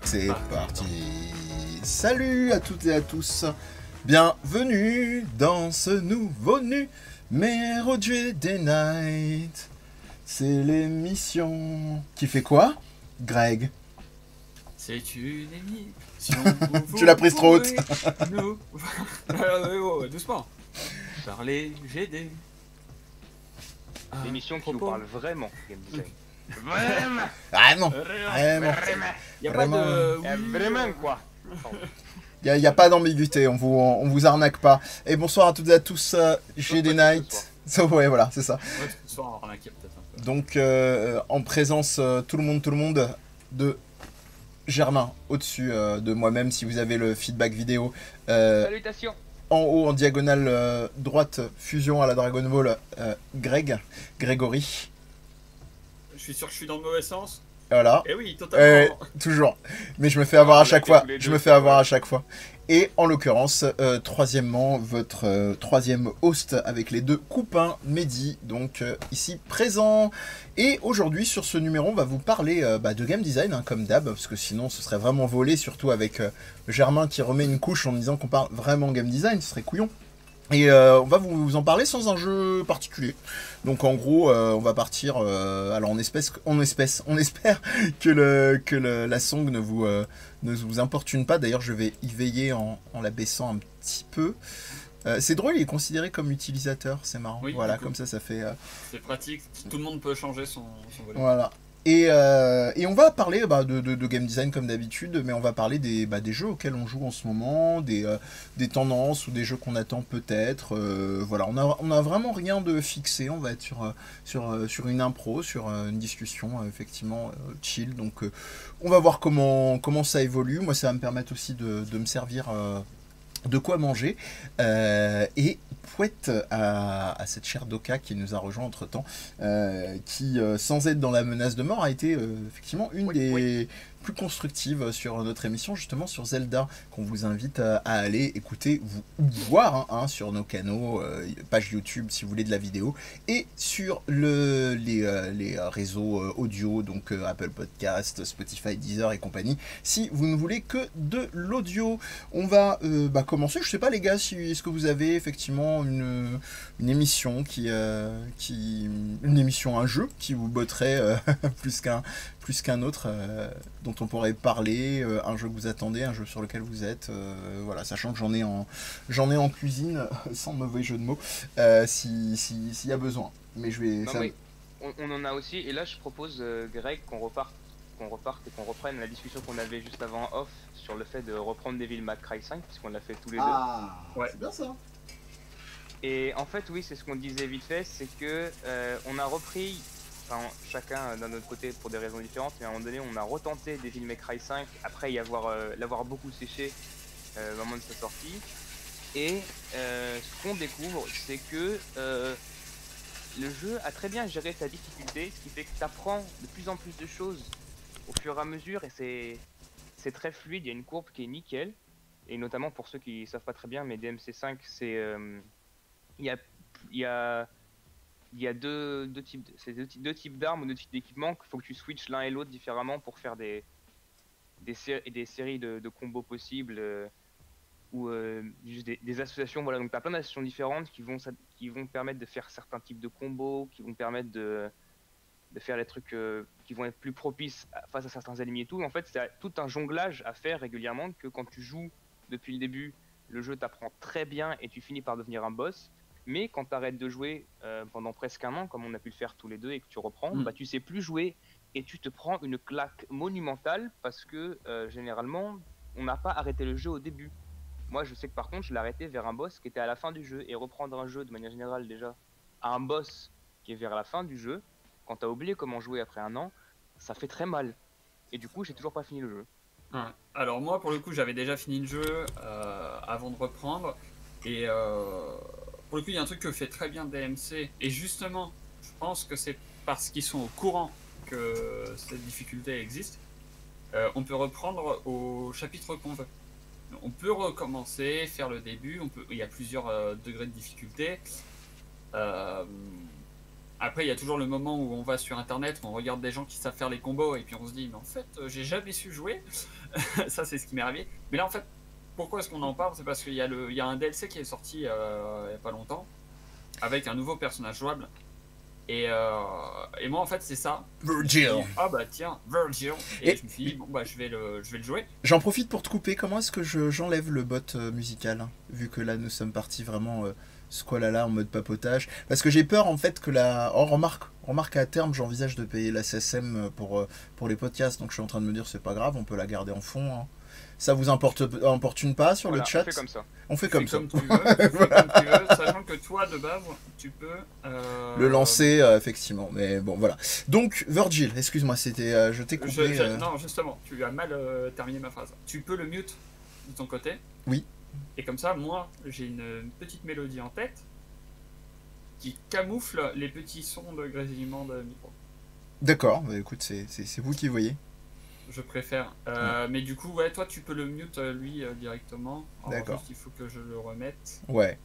C'est parti. Salut à toutes et à tous. Bienvenue dans ce nouveau numéro de JD Night. C'est l'émission qui fait quoi, Greg? C'est une émission. Tu l'as prise trop haute. Doucement. Parler GD. L'émission qui nous parle vraiment game design. Vraiment. Ah non. Vraiment. Y a pas de... Vraiment quoi. Il n'y a pas d'ambiguïté, on vous arnaque pas. Et bonsoir à toutes et à tous, JD Night. Ouais, voilà, c'est ça. Ouais, ce soir, on va arnaquer peut-être un peu. Donc, en présence, tout le monde, de Germain, au-dessus de moi-même, si vous avez le feedback vidéo. Salutations. En haut, en diagonale droite, fusion à la Dragon Ball, Grégory. Je suis sûr que je suis dans le mauvais sens. Voilà. Eh oui, totalement. Toujours. Mais je me fais avoir à chaque fois. tous les Je deux, me fais avoir à chaque fois. Et en l'occurrence, troisièmement, votre troisième host avec les deux coupins, Mehdi, donc ici présent. Et aujourd'hui, sur ce numéro, on va vous parler de game design, hein, comme d'hab, parce que sinon ce serait vraiment volé, surtout avec Germain qui remet une couche en disant qu'on parle vraiment game design, ce serait couillon. Et on va vous en parler sans un jeu particulier. Donc en gros, on va partir. Alors on espère que la song ne vous importune pas. D'ailleurs, je vais y veiller en la baissant un petit peu. C'est drôle, il est considéré comme utilisateur, c'est marrant. Oui, voilà, comme ça fait. C'est pratique, tout le monde peut changer son volume. Voilà. Et on va parler de game design comme d'habitude, mais on va parler des jeux auxquels on joue en ce moment, des tendances ou des jeux qu'on attend peut-être. Voilà, on a vraiment rien de fixé, on va être sur une impro, sur une discussion effectivement chill. Donc on va voir comment ça évolue. Moi, ça va me permettre aussi de me servir de quoi manger. Et pouette à cette chère Doka qui nous a rejoint entre temps, qui sans être dans la menace de mort a été effectivement une des plus constructives sur notre émission, justement sur Zelda, qu'on vous invite à aller écouter ou voir sur nos canaux, page YouTube si vous voulez de la vidéo, et sur les réseaux audio, donc Apple Podcast, Spotify, Deezer et compagnie, si vous ne voulez que de l'audio. On va commencer, je sais pas les gars, est-ce que vous avez effectivement une émission une émission, un jeu qui vous botterait plus qu'un autre, dont on pourrait parler, un jeu que vous attendez, un jeu sur lequel vous êtes, voilà, sachant que j'en ai en cuisine, sans mauvais jeu de mots, s'il y a besoin. Mais je vais... Non, mais on en a aussi, et là je propose Greg qu'on reparte et qu'on reprenne la discussion qu'on avait juste avant off sur le fait de reprendre Devil May Cry 5, puisqu'on l'a fait tous les deux. Ouais. C'est bien ça. Et en fait oui, c'est ce qu'on disait vite fait, c'est que on a repris, enfin, chacun d'un autre côté pour des raisons différentes, mais à un moment donné on a retenté Devil May Cry 5 après l'avoir beaucoup séché au moment de sa sortie. Et ce qu'on découvre, c'est que le jeu a très bien géré sa difficulté, ce qui fait que tu apprends de plus en plus de choses au fur et à mesure, et c'est très fluide, il y a une courbe qui est nickel. Et notamment pour ceux qui savent pas très bien, mais DMC5, c'est il y a deux types d'armes ou deux types d'équipements qu'il faut que tu switches l'un et l'autre différemment pour faire des séries de combos possibles, ou juste des associations. Voilà, donc tu as plein d'associations différentes qui vont permettre de faire certains types de combos, qui vont permettre de faire les trucs qui vont être plus propices face à certains ennemis et tout. En fait, c'est tout un jonglage à faire régulièrement, que quand tu joues depuis le début, le jeu t'apprend très bien et tu finis par devenir un boss. Mais quand tu arrêtes de jouer pendant presque un an, comme on a pu le faire tous les deux, et que tu reprends, tu sais plus jouer et tu te prends une claque monumentale parce que généralement, on n'a pas arrêté le jeu au début. Moi, je sais que par contre, je l'ai arrêté vers un boss qui était à la fin du jeu, et reprendre un jeu de manière générale déjà à un boss qui est vers la fin du jeu, quand t'as oublié comment jouer après un an, ça fait très mal. Et du coup, j'ai toujours pas fini le jeu. Ouais. Alors moi, pour le coup, j'avais déjà fini le jeu avant de reprendre. Et pour le coup, il y a un truc que fait très bien DMC. Et justement, je pense que c'est parce qu'ils sont au courant que cette difficulté existe. On peut reprendre au chapitre qu'on veut. On peut recommencer, faire le début. Il y a plusieurs degrés de difficulté. À Après, il y a toujours le moment où on va sur internet, où on regarde des gens qui savent faire les combos, et puis on se dit, mais en fait, j'ai jamais su jouer. Ça, c'est ce qui m'est arrivé. Mais là, en fait, pourquoi est-ce qu'on en parle? C'est parce qu'il y a un DLC qui est sorti il y a pas longtemps, avec un nouveau personnage jouable. Et moi, en fait, c'est ça. Virgil. Ah bah tiens, Virgil. Et je me suis dit, bon, bah je vais le jouer. J'en profite pour te couper. Comment est-ce que j'enlève le bot musical, hein, vu que là, nous sommes partis vraiment squalala en mode papotage. Parce que j'ai peur, en fait, que la... Oh, remarque à terme, j'envisage de payer la SSM pour les podcasts. Donc je suis en train de me dire, c'est pas grave, on peut la garder en fond, hein. Ça vous importune pas sur Voilà, le chat? on fait comme ça. On fait comme ça. Comme tu veux, tu fais comme tu veux, sachant que toi, de base, tu peux... Le lancer, effectivement. Mais bon, voilà. Donc, Virgil, excuse-moi, c'était... je t'ai coupé... Non, justement, tu as mal terminé ma phrase. Tu peux le mute de ton côté. Oui. Et comme ça, moi, j'ai une petite mélodie en tête qui camoufle les petits sons de grésillement de micro. D'accord, bah, écoute, c'est vous qui voyez. Je préfère. Mais du coup, ouais, toi, tu peux le mute, lui, directement. D'accord. Juste, il faut que je le remette. Ouais.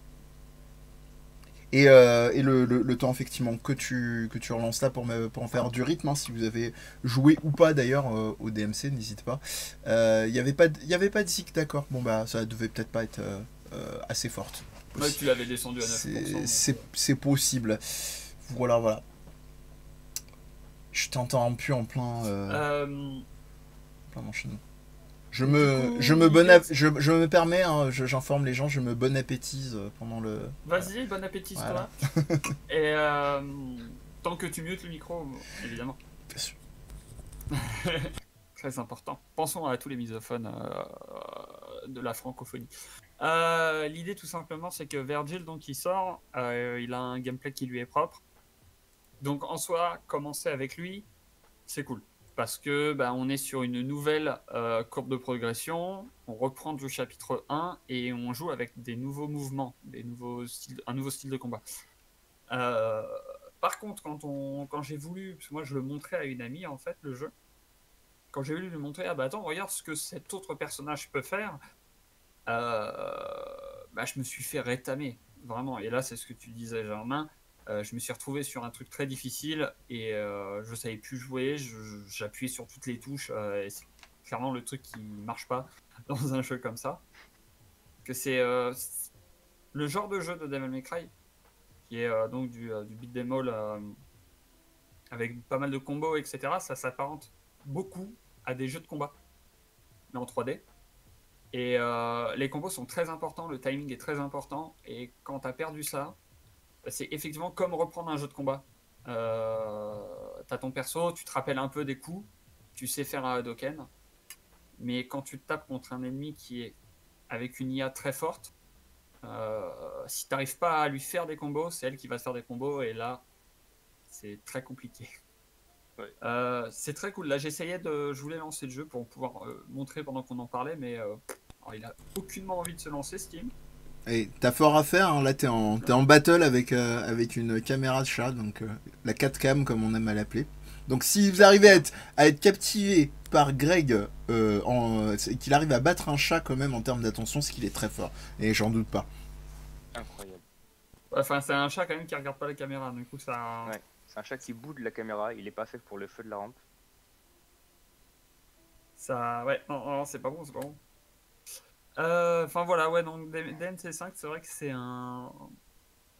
Et le temps, effectivement, que tu relances là pour en faire du rythme, hein, si vous avez joué ou pas, d'ailleurs, au DMC, n'hésite pas. Il n'y avait pas de zik, d'accord. Bon, bah, ça devait peut-être pas être assez forte. Ouais, tu l'avais descendu à 9%. C'est possible. Voilà. Je t'entends plus en plein enchaînement. Je me permets, hein, j'informe les gens, je me bon appétise pendant le... Vas-y, bon appétit, Voilà. toi. Et tant que tu mutes le micro, évidemment. Bien sûr. Très important. Pensons à tous les misophones de la francophonie. L'idée, tout simplement, c'est que Virgil, donc, il sort, il a un gameplay qui lui est propre. Donc, en soi, commencer avec lui, c'est cool. Parce que on est sur une nouvelle courbe de progression, on reprend du chapitre 1 et on joue avec des nouveaux mouvements, un nouveau style de combat. Par contre, quand j'ai voulu, parce que moi je le montrais à une amie en fait, le jeu, quand j'ai voulu lui montrer, ah bah attends, regarde ce que cet autre personnage peut faire, je me suis fait rétamer, vraiment. Et là, c'est ce que tu disais, Germain. Je me suis retrouvé sur un truc très difficile et je savais plus jouer, j'appuyais sur toutes les touches et c'est clairement le truc qui marche pas dans un jeu comme ça. Que c'est le genre de jeu de Devil May Cry qui est donc du beat 'em all avec pas mal de combos, etc. Ça s'apparente beaucoup à des jeux de combat, mais en 3D. Et les combos sont très importants, le timing est très important et quand tu as perdu ça, c'est effectivement comme reprendre un jeu de combat. T'as ton perso, tu te rappelles un peu des coups, tu sais faire un Hadoken, mais quand tu te tapes contre un ennemi qui est avec une IA très forte, si t'arrives pas à lui faire des combos, c'est elle qui va te faire des combos, et là, c'est très compliqué. Ouais. C'est très cool. Là, je voulais lancer le jeu pour pouvoir montrer pendant qu'on en parlait, mais il a aucunement envie de se lancer, Steam. Et t'as fort à faire, hein. Là t'es en battle avec une caméra de chat, donc la 4cam comme on aime à l'appeler. Donc si vous arrivez à être captivé par Greg, qu'il arrive à battre un chat quand même en termes d'attention, c'est qu'il est très fort. Et j'en doute pas. Incroyable. Enfin, c'est un chat quand même qui regarde pas la caméra, du coup ça... Ouais, c'est un chat qui boude la caméra, il est pas fait pour le feu de la rampe. Ça... Ouais, non, c'est pas bon, c'est pas bon. Enfin voilà, ouais, donc DMC5, c'est vrai que c'est un...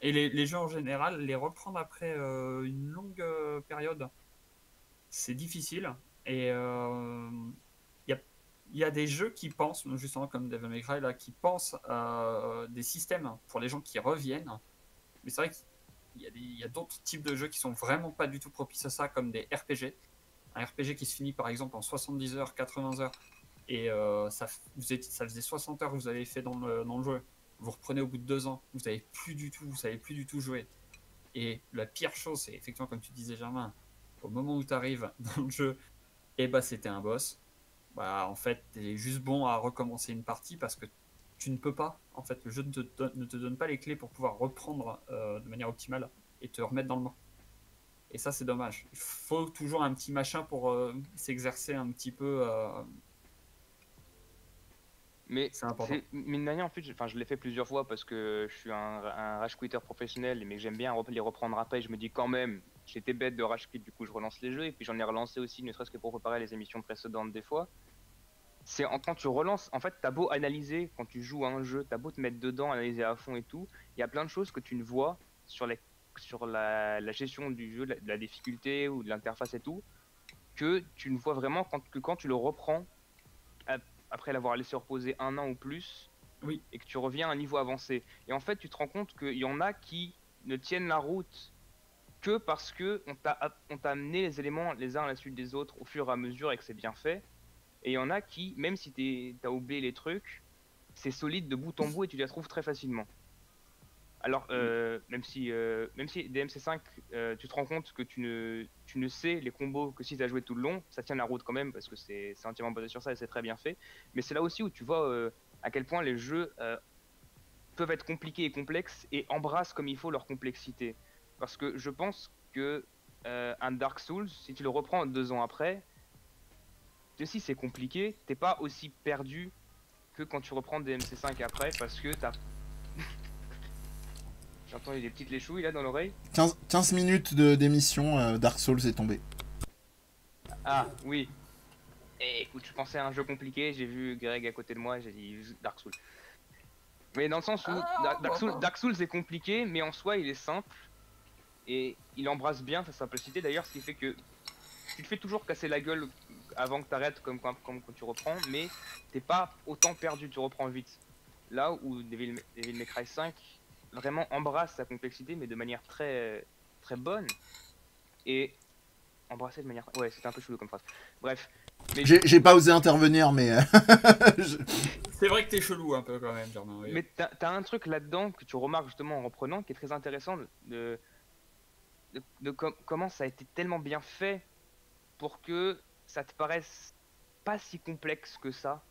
Et les jeux en général, les reprendre après une longue période, c'est difficile. Et il y a des jeux qui pensent, justement comme Devil May Cry, là, qui pensent à des systèmes pour les gens qui reviennent. Mais c'est vrai qu'il y a d'autres types de jeux qui sont vraiment pas du tout propices à ça, comme des RPG. Un RPG qui se finit par exemple en 70 heures, 80 heures, et ça faisait 60 heures que vous avez fait dans le jeu. Vous reprenez au bout de 2 ans, vous savez plus du tout jouer. Et la pire chose, c'est effectivement comme tu disais, Germain, au moment où tu arrives dans le jeu, et c'était un boss. En fait, t'es juste bon à recommencer une partie parce que tu ne peux pas. En fait, le jeu ne te donne pas les clés pour pouvoir reprendre de manière optimale et te remettre dans le bain. Et ça, c'est dommage. Il faut toujours un petit machin pour s'exercer un petit peu. Mais c'est important. Mine de rien, en fait, je l'ai fait plusieurs fois parce que je suis un rage quitter professionnel, mais que j'aime bien les reprendre après. Je me dis quand même, j'étais bête de rage quit, du coup je relance les jeux, et puis j'en ai relancé aussi, ne serait-ce que pour préparer les émissions précédentes des fois. Quand tu relances, en fait, t'as beau analyser, quand tu joues à un jeu, t'as beau te mettre dedans, analyser à fond et tout, il y a plein de choses que tu ne vois sur la gestion du jeu, de la difficulté ou de l'interface et tout, que tu ne vois vraiment quand tu le reprends, après l'avoir laissé reposer 1 an ou plus, Oui. et que tu reviens à un niveau avancé. Et en fait, tu te rends compte qu'il y en a qui ne tiennent la route que parce que on t'a amené les éléments les uns à la suite des autres au fur et à mesure et que c'est bien fait. Et il y en a qui, même si t'as oublié les trucs, c'est solide de bout en bout et tu les retrouves très facilement. Alors, même si DMC5, tu te rends compte que tu ne sais les combos que si tu as joué tout le long, ça tient la route quand même parce que c'est entièrement basé sur ça et c'est très bien fait. Mais c'est là aussi où tu vois à quel point les jeux peuvent être compliqués et complexes et embrassent comme il faut leur complexité. Parce que je pense que un Dark Souls, si tu le reprends 2 ans après, si c'est compliqué, t'es pas aussi perdu que quand tu reprends DMC5 après parce que t'as... J'entends des petites léchouilles là dans l'oreille. 15 minutes d'émission, Dark Souls est tombé. Ah oui. Et écoute, je pensais à un jeu compliqué, j'ai vu Greg à côté de moi, j'ai dit Dark Souls. Mais dans le sens où Dark Souls est compliqué, mais en soi il est simple. Et il embrasse bien sa simplicité d'ailleurs, ce qui fait que tu te fais toujours casser la gueule avant que t'arrêtes comme quand tu reprends, mais t'es pas autant perdu, tu reprends vite. Là où Devil May Cry 5 vraiment embrasse sa complexité, mais de manière très très bonne. Et embrasser de manière... Ouais, c'était un peu chelou comme phrase. Bref. Mais... J'ai pas osé intervenir, mais... C'est vrai que t'es chelou un peu quand même, Germain. Oui. Mais t'as un truc là-dedans que tu remarques justement en reprenant, qui est très intéressant de comment ça a été tellement bien fait pour que ça te paraisse pas si complexe que ça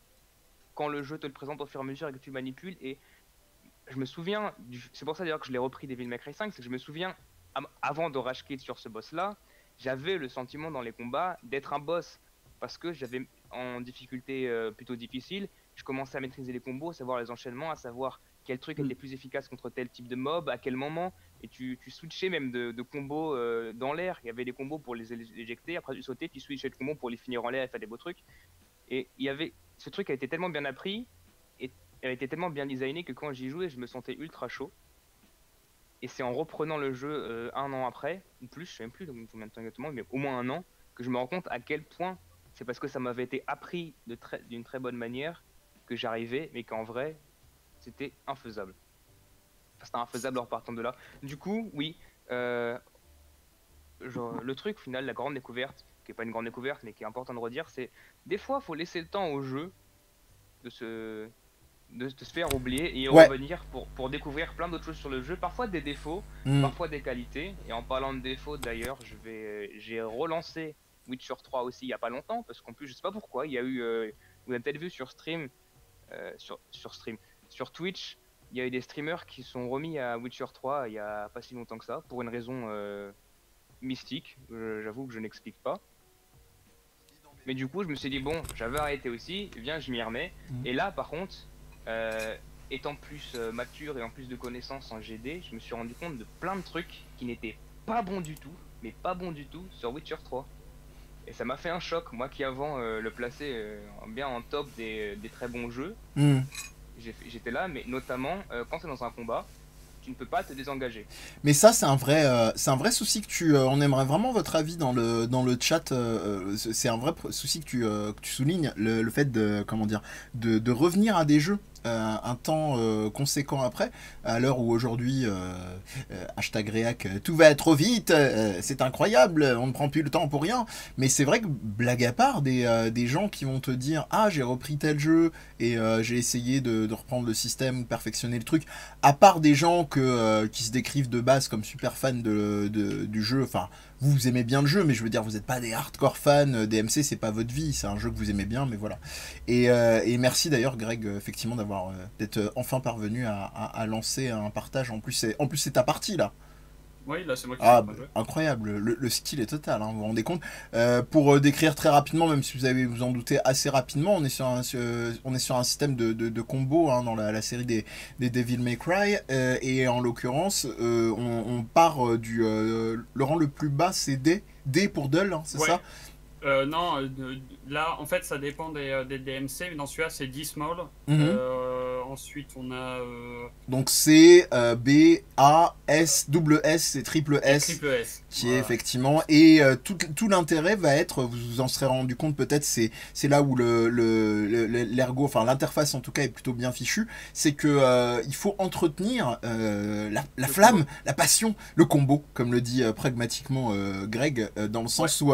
quand le jeu te le présente au fur et à mesure et que tu manipules. Et je me souviens, c'est pour ça d'ailleurs que je l'ai repris Devil May Cry 5, c'est que je me souviens, avant de rage quit sur ce boss là, j'avais le sentiment dans les combats d'être un boss parce que j'avais en difficulté plutôt difficile, je commençais à maîtriser les combos, à savoir les enchaînements, à savoir quel truc était plus efficace contre tel type de mob, à quel moment, et tu switchais même de combos dans l'air. Il y avait des combos pour les éjecter, après tu sautais, tu switchais de combos pour les finir en l'air et faire des beaux trucs. Et il y avait ce truc a été tellement bien appris et a été tellement bien designé que quand j'y jouais, je me sentais ultra chaud. Et c'est en reprenant le jeu 1 an après, ou plus, je sais même plus combien de temps exactement, mais au moins 1 an, que je me rends compte à quel point c'est parce que ça m'avait été appris d'une très bonne manière que j'arrivais, mais qu'en vrai, c'était infaisable. Enfin, c'était infaisable en repartant de là. Du coup, oui, genre, le truc final, la grande découverte, qui est pas une grande découverte, mais qui est important de redire, c'est des fois, faut laisser le temps au jeu de se faire oublier et revenir pour découvrir plein d'autres choses sur le jeu, parfois des défauts, parfois des qualités. Et en parlant de défauts d'ailleurs, j'ai relancé Witcher 3 aussi il y a pas longtemps, parce qu'en plus je sais pas pourquoi, il y a eu, vous avez peut-être vu sur stream, sur Twitch, il y a eu des streamers qui sont remis à Witcher 3 il y a pas si longtemps que ça, pour une raison mystique, j'avoue que je n'explique pas. Mais du coup je me suis dit bon, j'avais arrêté aussi, eh bien je m'y remets. Et là par contre, étant plus mature et en plus de connaissances en GD, je me suis rendu compte de plein de trucs qui n'étaient pas bons du tout, mais pas bons du tout sur Witcher 3. Et ça m'a fait un choc, moi qui avant le plaçais bien en top des très bons jeux. J'étais là, mais notamment quand c'est dans un combat, tu ne peux pas te désengager. Mais ça, c'est un vrai souci que tu... on aimerait vraiment votre avis dans le chat. C'est un vrai souci que tu soulignes, le fait de, comment dire, de revenir à des jeux un temps conséquent après, à l'heure où aujourd'hui, hashtag réac, tout va trop vite, c'est incroyable, on ne prend plus le temps pour rien. Mais c'est vrai que, blague à part, des gens qui vont te dire « Ah, j'ai repris tel jeu et j'ai essayé de reprendre le système, perfectionner le truc », à part des gens qui se décrivent de base comme super fans du jeu, enfin, vous aimez bien le jeu, mais je veux dire, vous n'êtes pas des hardcore fans, DMC, c'est pas votre vie, c'est un jeu que vous aimez bien, mais voilà. Et merci d'ailleurs, Greg, effectivement, d'être enfin parvenu à lancer un partage. En plus, c'est ta partie, là. Oui, là c'est moi qui suis en Ah, train de jouer. incroyable, le style est total, hein, vous vous rendez compte. Pour décrire très rapidement, même si vous allez vous en douter assez rapidement, on est sur un système de combo hein, dans la série des Devil May Cry, et en l'occurrence, on part le rang le plus bas, c'est D pour Dull, hein, c'est Ouais. ça? Non, là en fait ça dépend des DMC, mais dans celui-là c'est 10 small. Mhm. Ensuite on a Donc c'est B, A, S, double S et triple et S triple S. qui est Voilà. effectivement et tout l'intérêt va être, vous vous en serez rendu compte peut-être, c'est là où l'ergo, enfin l'interface en tout cas est plutôt bien fichue, c'est que il faut entretenir la flamme, la passion, le combo, comme le dit pragmatiquement Greg, dans le sens où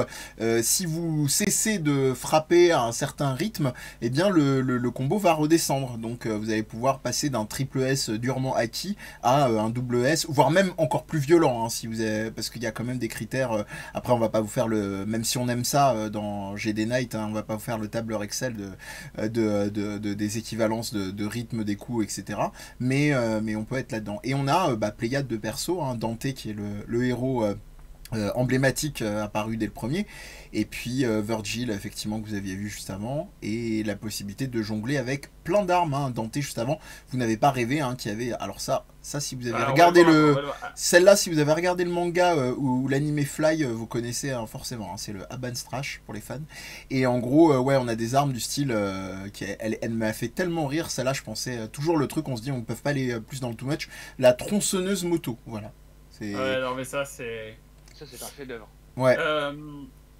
si vous cessez de frapper à un certain rythme, eh bien le combo va redescendre. Donc vous allez pouvoir passer d'un triple S durement acquis à un double S, voire même encore plus violent, hein, si vous avez, parce qu'il y a quand même des critères. Après, on va pas vous faire même si on aime ça dans GD Night, hein, on va pas vous faire le tableur Excel des équivalences de rythme des coups, etc. Mais on peut être là-dedans. Et on a Pléiade de perso, hein, Dante qui est le héros. Emblématique apparu dès le premier, et puis Virgil effectivement que vous aviez vu juste avant, et la possibilité de jongler avec plein d'armes, hein. Dante juste avant, vous n'avez pas rêvé hein, qu'il y avait, alors ça si vous avez Alors, regardé on va le voir. celle-là, si vous avez regardé le manga ou l'anime Fly, vous connaissez hein, forcément, hein, c'est le Aban Strash pour les fans, et en gros ouais, on a des armes du style elle m'a fait tellement rire celle-là, je pensais toujours le truc, on se dit on ne peut pas aller plus dans le too much, la tronçonneuse moto, voilà, c'est Ouais, non mais ça c'est... Ça, c'est un chef-d'œuvre. ouais.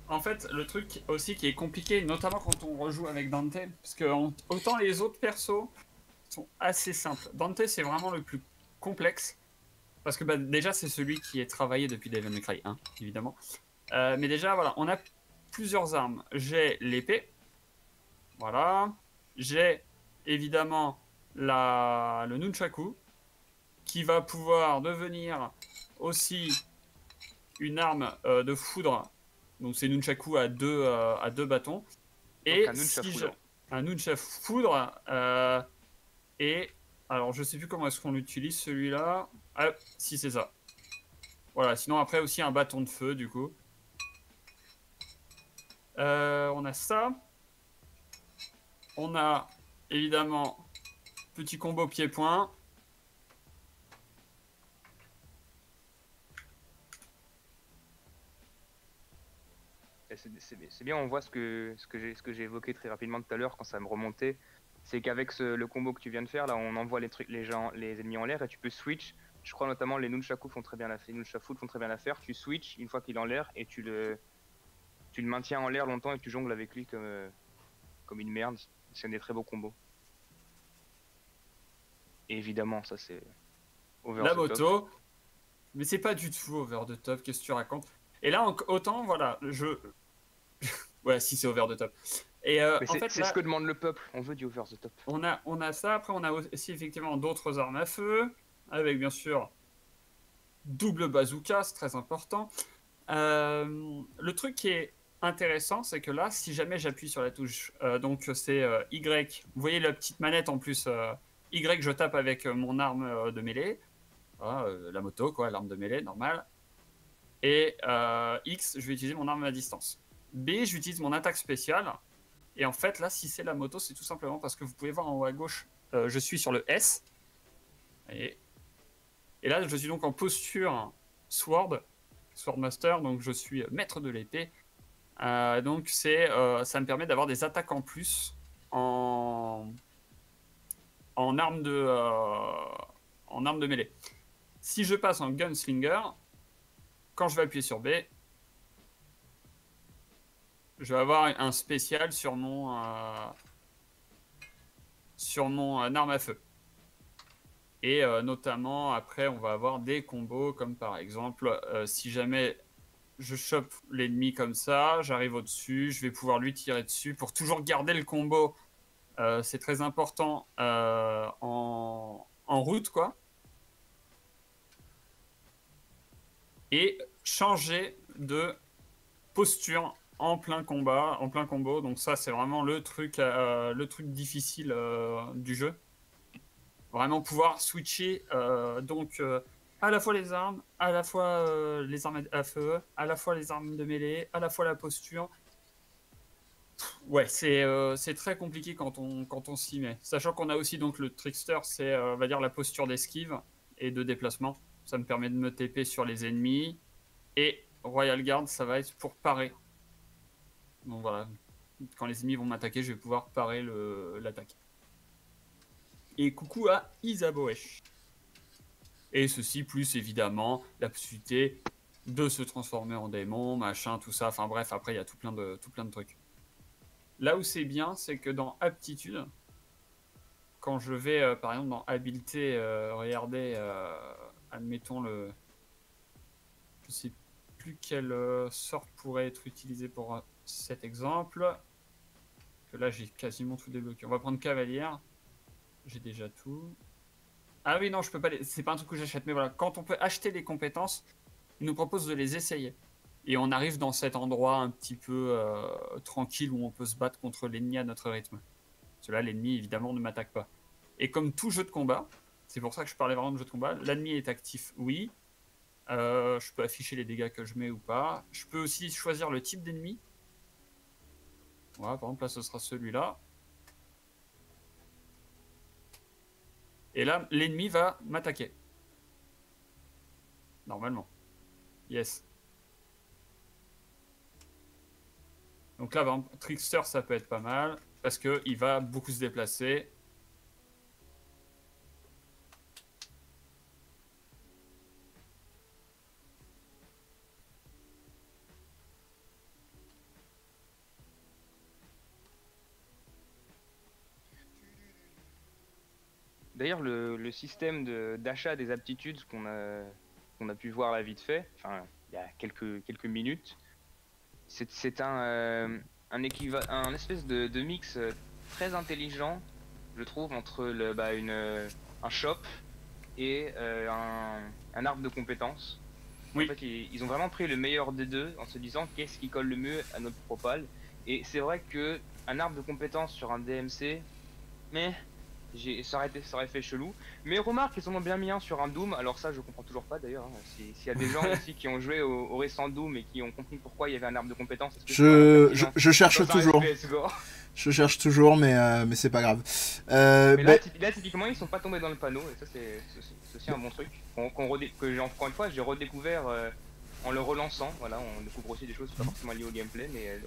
En fait, le truc aussi qui est compliqué, notamment quand on rejoue avec Dante, parce que autant les autres persos sont assez simples. Dante, c'est vraiment le plus complexe, parce que déjà, c'est celui qui est travaillé depuis Devil May Cry 1, évidemment. Mais déjà, voilà, on a plusieurs armes. J'ai l'épée, voilà. J'ai évidemment le nunchaku, qui va pouvoir devenir aussi une arme de foudre. Donc c'est nunchaku à deux bâtons. Et un nuncha foudre. Un nuncha foudre. Et alors je sais plus comment est-ce qu'on l'utilise celui-là. Ah si, c'est ça. Voilà, sinon après aussi un bâton de feu du coup. On a ça. On a évidemment petit combo pied-point. C'est bien, on voit ce que j'ai évoqué très rapidement tout à l'heure quand ça me remontait. C'est qu'avec le combo que tu viens de faire, là, on envoie les ennemis en l'air et tu peux switch. Je crois notamment les nunchaku font très bien l'affaire. Tu switch une fois qu'il est en l'air et tu le maintiens en l'air longtemps et tu jongles avec lui comme une merde. C'est un des très beaux combos. Et évidemment, ça c'est over La the moto. top. Mais c'est pas du tout over the top, qu'est-ce que tu racontes? Et là, autant, voilà, ouais, si c'est over the top. Et Mais en fait, c'est là, ce que demande le peuple, on veut du over the top. on a ça, après on a aussi effectivement d'autres armes à feu, avec bien sûr double bazooka, c'est très important. Le truc qui est intéressant, c'est que là, si jamais j'appuie sur la touche, donc c'est Y, vous voyez la petite manette en plus, Y, je tape avec mon arme de mêlée, voilà, la moto, quoi, l'arme de mêlée, normale. Et X, je vais utiliser mon arme à distance. B, j'utilise mon attaque spéciale. Et en fait, là, si c'est la moto, c'est tout simplement parce que vous pouvez voir en haut à gauche, je suis sur le S. Et là, je suis donc en posture Swordmaster, donc je suis maître de l'épée. Donc ça me permet d'avoir des attaques en plus en arme de mêlée. Si je passe en Gunslinger, quand je vais appuyer sur B, je vais avoir un spécial sur mon arme à feu. Et notamment, après, on va avoir des combos comme par exemple, si jamais je chope l'ennemi comme ça, j'arrive au-dessus, je vais pouvoir lui tirer dessus pour toujours garder le combo. C'est très important en route, quoi. Et changer de posture en plein combat, en plein combo. Donc ça, c'est vraiment le truc du jeu. Vraiment pouvoir switcher à la fois les armes, à la fois les armes à feu, à la fois les armes de mêlée, à la fois la posture. Ouais, c'est très compliqué quand on s'y met. Sachant qu'on a aussi donc le trickster, c'est on va dire la posture d'esquive et de déplacement. Ça me permet de me TP sur les ennemis. Et Royal Guard, ça va être pour parer. Donc voilà, quand les ennemis vont m'attaquer, je vais pouvoir parer l'attaque. Et coucou à Isaboesh. Et ceci plus évidemment la possibilité de se transformer en démon, machin, tout ça. Enfin bref, après il y a tout plein de trucs. Là où c'est bien, c'est que dans aptitude, quand je vais par exemple dans habileté, regarder, admettons je sais plus quel sort pourrait être utilisé pour cet exemple. Que là j'ai quasiment tout débloqué. On va prendre cavalière. J'ai déjà tout. Ah oui non, je peux pas c'est pas un truc que j'achète, mais voilà, quand on peut acheter des compétences, il nous propose de les essayer. Et on arrive dans cet endroit un petit peu tranquille où on peut se battre contre l'ennemi à notre rythme. Parce que là, l'ennemi, évidemment, ne m'attaque pas. Et comme tout jeu de combat, c'est pour ça que je parlais vraiment de jeu de combat, l'ennemi est actif, oui. Je peux afficher les dégâts que je mets ou pas. Je peux aussi choisir le type d'ennemi. Voilà, par exemple, là, ce sera celui-là. Et là, l'ennemi va m'attaquer. Normalement. Yes. Donc là, par exemple, Trickster, ça peut être pas mal, parce qu'il va beaucoup se déplacer. D'ailleurs, le système d'achat des aptitudes qu'on a pu voir là vite fait, enfin, il y a quelques minutes, c'est un espèce de mix très intelligent, je trouve, entre un shop et un arbre de compétences. Oui. En fait, ils ont vraiment pris le meilleur des deux en se disant qu'est-ce qui colle le mieux à notre propal. Et c'est vrai que un arbre de compétences sur un DMC, mais ça aurait fait chelou. Mais remarque, ils en ont bien mis un sur un Doom. Alors ça, je comprends toujours pas d'ailleurs. S'il y a des gens ici qui ont joué au récent Doom et qui ont compris pourquoi il y avait un arbre de compétences, je cherche toujours. Je cherche toujours, mais c'est pas grave. Mais là, typiquement, ils sont pas tombés dans le panneau, et ça, c'est aussi un bon truc. Que encore une fois, j'ai redécouvert en le relançant. Voilà, on découvre aussi des choses pas forcément liées au gameplay, mais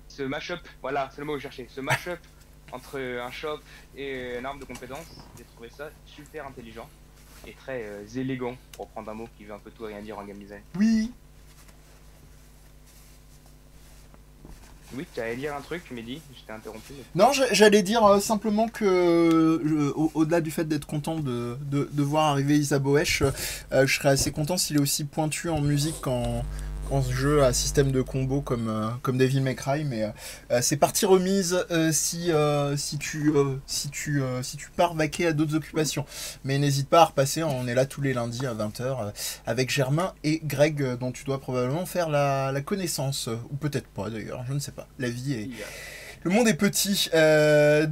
ce match-up, voilà, c'est le mot que je cherchais. Ce match-up entre un shop et un arbre de compétences, j'ai trouvé ça super intelligent et très élégant, pour prendre un mot qui veut un peu tout et rien dire en game design. Oui. Oui, tu allais dire un truc, Mehdi, je t'ai interrompu. Non, j'allais dire simplement que, au-delà du fait d'être content de voir arriver Isaboesh, je serais assez content s'il est aussi pointu en musique quand ce jeu a système de combo comme Devil May Cry, mais c'est partie remise si tu pars vaquer à d'autres occupations. Mais n'hésite pas à repasser, on est là tous les lundis à 20h avec Germain et Greg, dont tu dois probablement faire la connaissance, ou peut-être pas d'ailleurs, je ne sais pas. La vie est... Le monde est petit,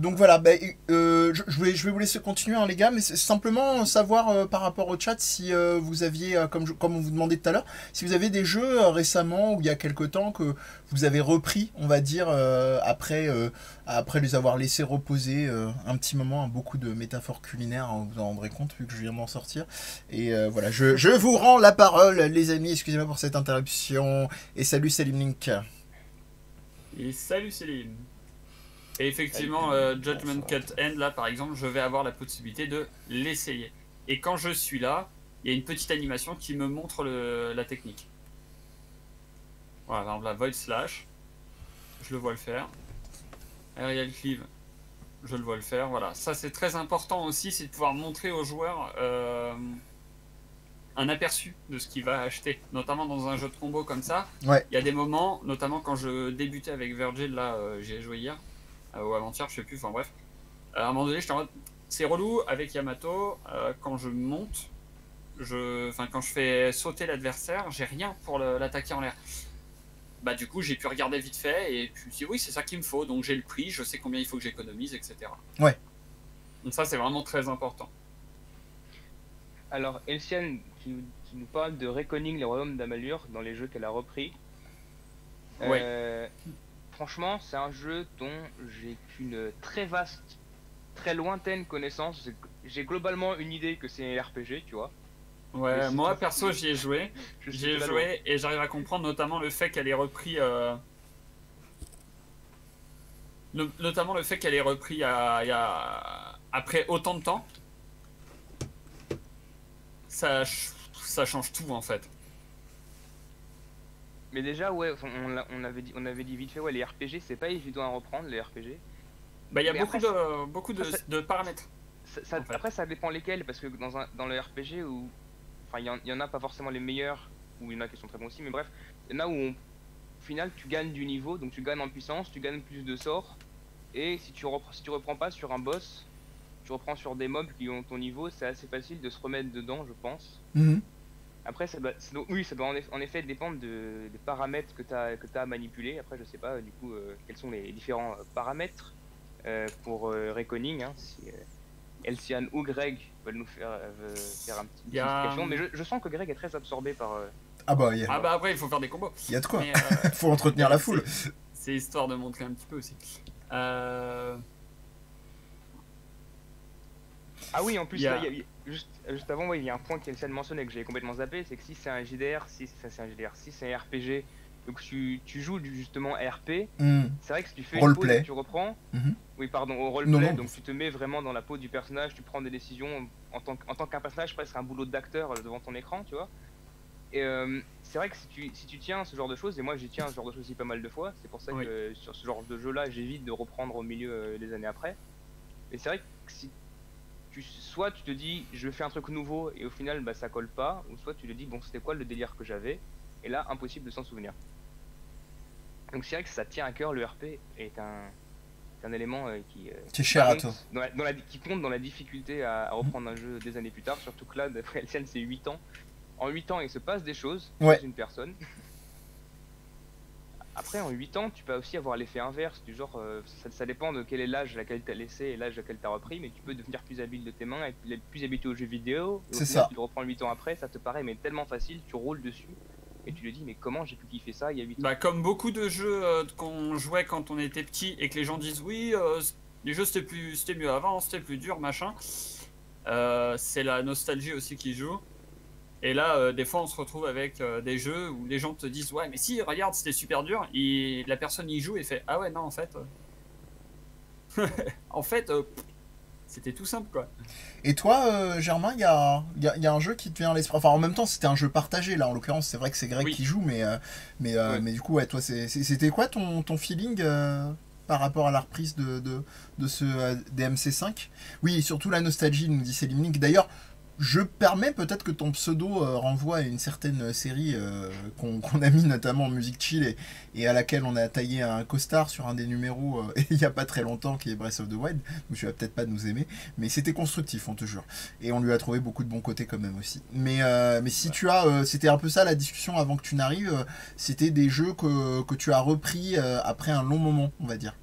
donc voilà, je vais vous laisser continuer les gars, mais c'est simplement savoir par rapport au chat si vous aviez, comme on vous demandait tout à l'heure, si vous avez des jeux récemment ou il y a quelque temps que vous avez repris, on va dire, après les avoir laissés reposer un petit moment, beaucoup de métaphores culinaires, hein, vous en rendrez compte vu que je viens d'en sortir. Et voilà, je vous rends la parole les amis, excusez-moi pour cette interruption, et salut Salim Link. Et salut Céline. Et effectivement, Judgment Cut End, là par exemple, je vais avoir la possibilité de l'essayer. Et quand je suis là, il y a une petite animation qui me montre la technique. Voilà, par exemple la Void Slash, je le vois le faire. Aerial Cleave, je le vois le faire. Voilà, ça c'est très important aussi, c'est de pouvoir montrer aux joueurs un aperçu de ce qu'il va acheter, notamment dans un jeu de combo comme ça. Ouais. Il y a des moments, notamment quand je débutais avec Virgil, là j'y ai joué hier. Ou avant-hier, je sais plus, enfin bref. À un moment donné, j'étais en mode, c'est relou avec Yamato, quand je monte, quand je fais sauter l'adversaire, j'ai rien pour l'attaquer en l'air. Bah du coup, j'ai pu regarder vite fait et puis si oui, c'est ça qu'il me faut, donc j'ai le prix, je sais combien il faut que j'économise, etc. Ouais. Donc ça, c'est vraiment très important. Alors, Elsiane qui nous parle de Reckoning, les royaumes d'Amalur, dans les jeux qu'elle a repris. Ouais. Franchement, c'est un jeu dont j'ai qu'une très vaste, très lointaine connaissance. J'ai globalement une idée que c'est un RPG, tu vois. Ouais, Mais moi c'est- perso j'y ai joué. Je suis J'y ai là joué et j'arrive à comprendre notamment le fait qu'elle ait repris. Notamment le fait qu'elle ait repris après autant de temps. Ça change tout en fait. Mais déjà, ouais, enfin, on avait dit vite fait, ouais, les RPG, c'est pas évident à reprendre, les RPG. Bah il y a Mais beaucoup après, beaucoup ça- de paramètres. En fait. Après, ça dépend lesquels, parce que dans le RPG, où, enfin, il y en a pas forcément les meilleurs, ou il y en a qui sont très bons aussi, mais bref, il y en a où, au final, tu gagnes du niveau, donc tu gagnes en puissance, tu gagnes plus de sorts, et si tu reprends pas sur un boss, tu reprends sur des mobs qui ont ton niveau, c'est assez facile de se remettre dedans, je pense. Mhm. Après, oui, ça doit en effet dépendre des paramètres que tu as à manipuler. Après, je sais pas du coup quels sont les différents paramètres pour Reckoning. Hein, si Elsiane ou Greg veulent nous faire un petit Y a- explication. Mais je sens que Greg est très absorbé par. Ah bah, Ah bah après il faut faire des combos. y a de quoi. Mais, Faut entretenir la foule. c'est histoire de montrer un petit peu aussi. Ah oui, en plus, Y a- là, juste avant, il y a un point qu'Elsiane mentionnait que j'ai complètement zappé, c'est que si c'est un JDR, si c'est un RPG, donc tu joues justement RP, Mhm. c'est vrai que si tu fais Roleplay. une pause, tu reprends. Mhm. Oui, pardon, au Non, roleplay, non. donc tu te mets vraiment dans la peau du personnage, tu prends des décisions en tant qu'un personnage, presque un boulot d'acteur devant ton écran, tu vois. Et c'est vrai que si tu tiens à ce genre de choses, et moi j'y tiens à ce genre de choses aussi pas mal de fois, c'est pour ça Oui. que sur ce genre de jeu-là, j'évite de reprendre au milieu des années après. Et c'est vrai que si soit tu te dis je fais un truc nouveau et au final bah, ça colle pas, ou soit tu te dis bon c'était quoi le délire que j'avais, et là impossible de s'en souvenir. Donc c'est vrai que ça tient à cœur, le RP est un élément C'est cher à compte toi. qui compte dans la difficulté à reprendre un jeu des années plus tard, surtout que là, d'après Elsiane, c'est 8 ans. En 8 ans, il se passe des choses Ouais. chez une personne. Après, en 8 ans, tu peux aussi avoir l'effet inverse, du genre, ça dépend de quel est l'âge à laquelle tu as laissé et l'âge à laquelle tu as repris, mais tu peux devenir plus habile de tes mains et être plus habitué aux jeux vidéo. Et au C'est final, ça. tu le reprends 8 ans après, ça te paraît mais tellement facile, tu roules dessus. Et tu te dis, mais comment j'ai pu kiffer ça il y a 8 ans? Bah comme beaucoup de jeux qu'on jouait quand on était petit et que les gens disent oui, les jeux c'était mieux avant, c'était plus dur, machin. C'est la nostalgie aussi qui joue. Et là, des fois, on se retrouve avec des jeux où les gens te disent ouais, mais si, regarde, c'était super dur. Et la personne y joue et fait ah ouais, non, en fait, en fait, c'était tout simple quoi. Et toi, Germain, il y a un jeu qui te vient à l'esprit. Enfin, en même temps, c'était un jeu partagé, là, en l'occurrence. C'est vrai que c'est Greg Oui. qui joue, Ouais. mais du coup, ouais, toi, c'était quoi ton feeling par rapport à la reprise de ce DMC5? Oui, et surtout la nostalgie, nous dit Céline Link. D'ailleurs, je permets peut-être que ton pseudo renvoie à une certaine série qu'on a mis notamment en musique chill et à laquelle on a taillé un costard sur un des numéros il n'y a pas très longtemps qui est Breath of the Wild. Donc tu vas peut-être pas nous aimer, mais c'était constructif, on te jure. Et on lui a trouvé beaucoup de bons côtés quand même aussi. Mais si tu as, c'était un peu ça la discussion avant que tu n'arrives, c'était des jeux que tu as repris après un long moment, on va dire.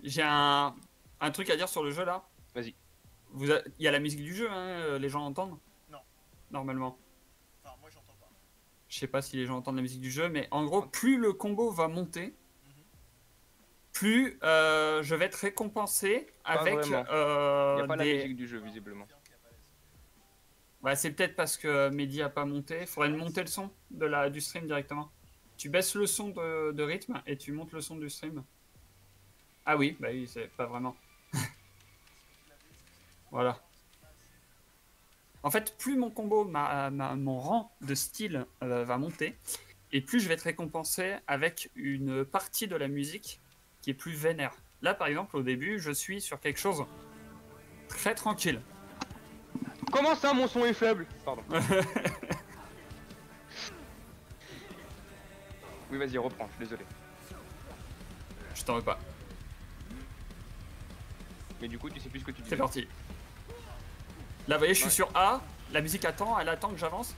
J'ai un truc à dire sur le jeu là. Vas-y. Il y a la musique du jeu, hein, les gens entendent? Non. Normalement. Enfin, moi j'entends pas. Je sais pas si les gens entendent la musique du jeu, mais en gros, plus le combo va monter, plus je vais être récompensé Pas avec vraiment. Il n'y a pas la des... musique du jeu, visiblement. Bah, c'est peut-être parce que Mehdi a pas monté. Faudrait monter le son du stream directement. Tu baisses le son de rythme et tu montes le son du stream. Ah oui, bah oui, c'est pas vraiment. Voilà. En fait, plus mon combo, mon rang de style va monter, et plus je vais être récompensé avec une partie de la musique qui est plus vénère. Là, par exemple, au début, je suis sur quelque chose très tranquille. Comment ça, mon son est faible? Pardon. Oui, vas-y, reprends, je suis désolé. Je t'en veux pas. Mais du coup, tu sais plus ce que tu dis. C'est parti. Là, vous voyez, je suis Ouais. sur A. La musique attend, elle attend que j'avance.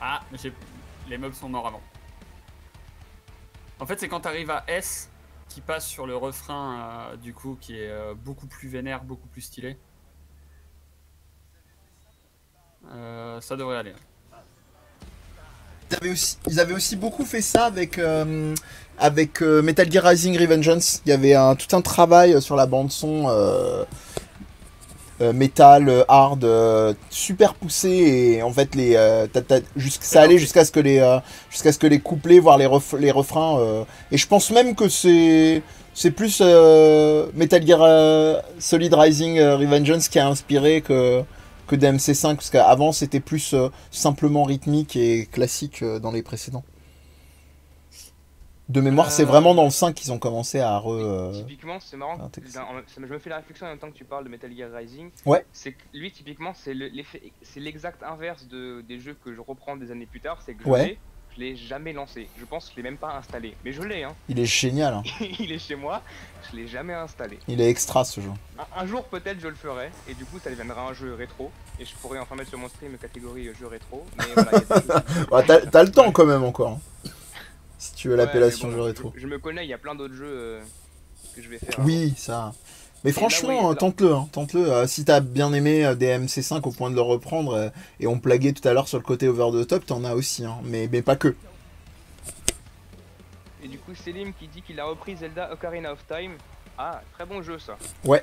Ah, les mobs sont morts avant. En fait, c'est quand t'arrives à S qui passe sur le refrain, du coup, qui est beaucoup plus vénère, beaucoup plus stylé. Ça devrait aller. Ils avaient aussi beaucoup fait ça avec, Metal Gear Rising Revengeance. Il y avait tout un travail sur la bande-son métal, hard, super poussé. Et en fait, ça allait jusqu'à ce que les couplets, voire les refrains. Et je pense même que c'est plus Metal Gear Solid Rising Revengeance qui a inspiré que DMC5, parce qu'avant c'était plus simplement rythmique et classique dans les précédents. De mémoire, c'est vraiment dans le 5 qu'ils ont commencé à typiquement, c'est marrant, je me fais la réflexion en même temps que tu parles de Metal Gear Rising. Ouais. C'est que lui, typiquement, c'est l'exact inverse des jeux que je reprends des années plus tard. C'est que je l'ai jamais lancé. Je pense que je l'ai même pas installé. Mais je l'ai, hein. Il est génial. Hein. Il est chez moi, je l'ai jamais installé. Il est extra ce jeu. Un jour peut-être je le ferai, et du coup ça deviendra un jeu rétro. Et je pourrais enfin mettre sur mon stream catégorie jeu rétro. Mais voilà, t'as le temps quand même encore. Hein. Si tu veux l'appellation jeu rétro. Je me connais, il y a plein d'autres jeux que je vais faire. Oui, avant. Ça. Mais et franchement, là, oui, tente-le. Hein, tente-le. Si t'as bien aimé DMC5 au point de le reprendre, et on plaguait tout à l'heure sur le côté over the top, t'en as aussi. Hein, mais pas que. Et du coup, Selim qui dit qu'il a repris Zelda Ocarina of Time. Ah, très bon jeu ça. Ouais.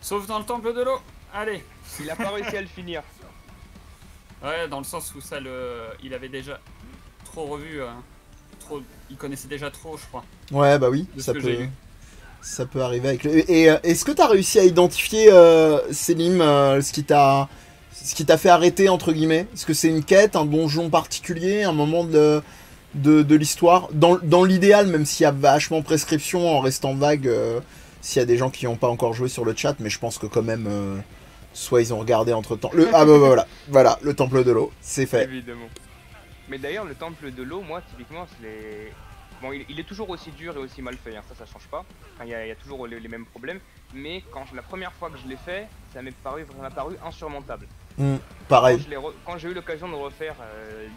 Sauf dans le temple de l'eau. Allez. Il a pas réussi à le finir. Ouais, dans le sens où il avait déjà trop revu. Il connaissait déjà trop, je crois. Ouais, bah oui, ça peut arriver avec le... Et est-ce que t'as réussi à identifier, Selim, ce qui t'a fait arrêter, entre guillemets? Est-ce que c'est une quête, un donjon particulier, un moment de l'histoire? Dans l'idéal, même s'il y a vachement prescription, en restant vague, s'il y a des gens qui n'ont pas encore joué sur le chat, mais je pense que quand même, soit ils ont regardé entre-temps... Ah bah voilà, le temple de l'eau, c'est fait. Évidemment. Mais d'ailleurs, le temple de l'eau, moi, typiquement, bon, il est toujours aussi dur et aussi mal fait, hein, ça change pas. Enfin, il y a toujours les mêmes problèmes. Mais la première fois que je l'ai fait, ça m'a paru insurmontable. Pareil. Quand j'ai eu l'occasion de refaire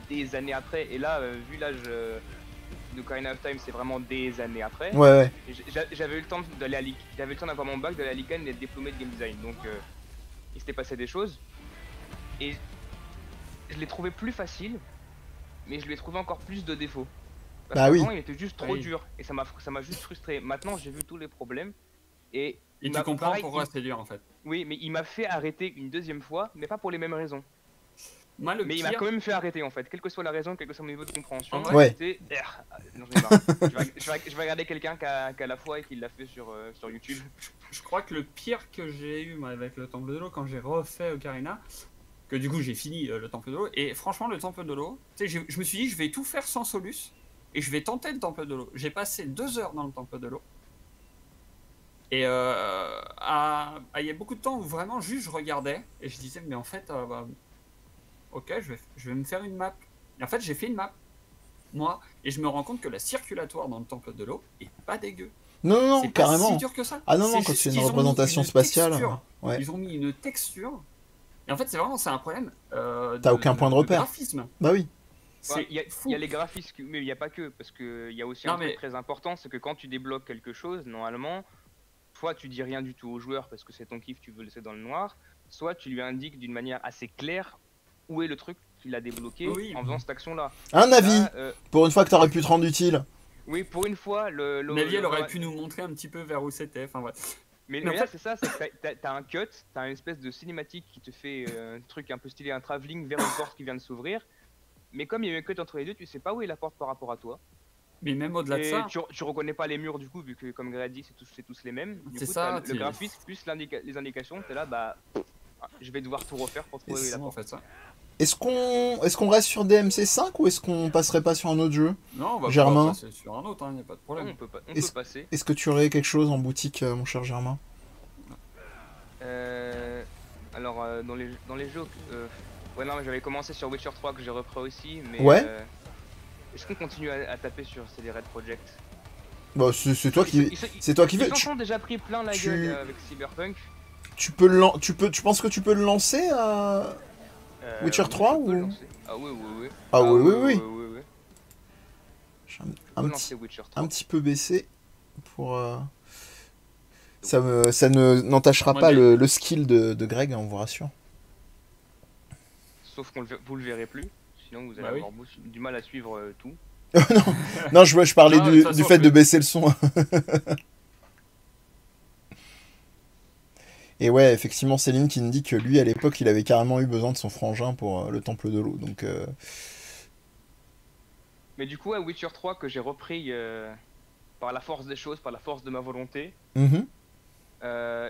des années après, et là, vu l'âge de Ocarina of Time, c'est vraiment des années après. Ouais. J'avais eu le temps d'avoir mon bac, d'aller à l'ICANN et d'être diplômé de game design. Donc, il s'était passé des choses. Et je l'ai trouvé plus facile. Mais je lui ai trouvé encore plus de défauts. Parce qu'avant, il était juste trop dur. Et ça m'a juste frustré. Maintenant, j'ai vu tous les problèmes. Et tu comprends pourquoi c'est dur en fait. Oui, mais il m'a fait arrêter une deuxième fois, mais pas pour les mêmes raisons. Moi, mais il m'a quand même fait arrêter en fait. Quelle que soit la raison, quel que soit mon niveau de compréhension. Ouais. Non, je vais regarder quelqu'un qui a la foi et qui l'a fait sur YouTube. Je crois que le pire que j'ai eu moi, avec le temple de l'eau quand j'ai refait Ocarina, que du coup j'ai fini le temple de l'eau, et franchement le temple de l'eau, je me suis dit je vais tout faire sans Solus et je vais tenter le temple de l'eau. J'ai passé 2 heures dans le temple de l'eau et il y a beaucoup de temps où vraiment juste je regardais et je disais mais en fait ok je vais me faire une map, et en fait j'ai fait une map moi et je me rends compte que la circulatoire dans le temple de l'eau est pas dégueu. Non, c'est carrément. pas si dur que ça. Ah non, quand c'est une représentation spatiale. Ouais. Ils ont mis une texture. Et en fait, c'est un problème. T'as aucun point de repère. Graphisme. Bah oui. Il y a les graphismes, mais il n'y a pas que. Parce qu'il y a aussi un truc très important, c'est que quand tu débloques quelque chose, normalement, soit tu dis rien du tout au joueur parce que c'est ton kiff, tu veux le laisser dans le noir, soit tu lui indiques d'une manière assez claire où est le truc qu'il a débloqué en faisant cette action-là. Un avis pour une fois que t'aurais pu te rendre utile. Oui, pour une fois, Navi, elle aurait pu nous montrer un petit peu vers où c'était. Enfin, ouais. Mais en fait, c'est ça, c'est que t'as un cut, t'as une espèce de cinématique qui te fait un truc un peu stylé, un travelling vers une porte qui vient de s'ouvrir. Mais comme il y a un cut entre les deux, tu sais pas où est la porte par rapport à toi. Mais même au-delà de ça, tu reconnais pas les murs du coup, vu que comme Greg a dit, c'est tous les mêmes. C'est ça. Le graphisme plus les indications, t'es là, bah, je vais devoir tout refaire pour trouver la porte. En fait, ça. Est-ce qu'on reste sur DMC5 ou est-ce qu'on passerait pas sur un autre jeu? Non, on va Germain. passer sur un autre, y a pas de problème. Non, on peut passer. Est-ce que tu aurais quelque chose en boutique, mon cher Germain? Alors, dans les jeux... ouais, non, j'avais commencé sur Witcher 3 que j'ai repris aussi, mais... Ouais. Est-ce qu'on continue à taper sur CD Red Project? Bah, c'est toi qui veux. Ils s'en sont déjà pris plein la gueule avec Cyberpunk. Tu penses que tu peux le lancer à... Witcher 3 ou... Ah oui. Ah oui. Un Un petit peu baissé. pour ça ne n'entachera Moi, pas mais- le skill de Greg, on vous rassure. Sauf qu'on vous le verrez plus, sinon vous allez Bah oui. avoir du mal à suivre tout. Non, je parlais Non, de toute du façon, fait je de vais- baisser le son. Et ouais, effectivement, Céline qui me dit que lui, à l'époque, il avait carrément eu besoin de son frangin pour le temple de l'eau. Donc, Mais du coup, à Witcher 3 que j'ai repris par la force des choses, par la force de ma volonté, mhm.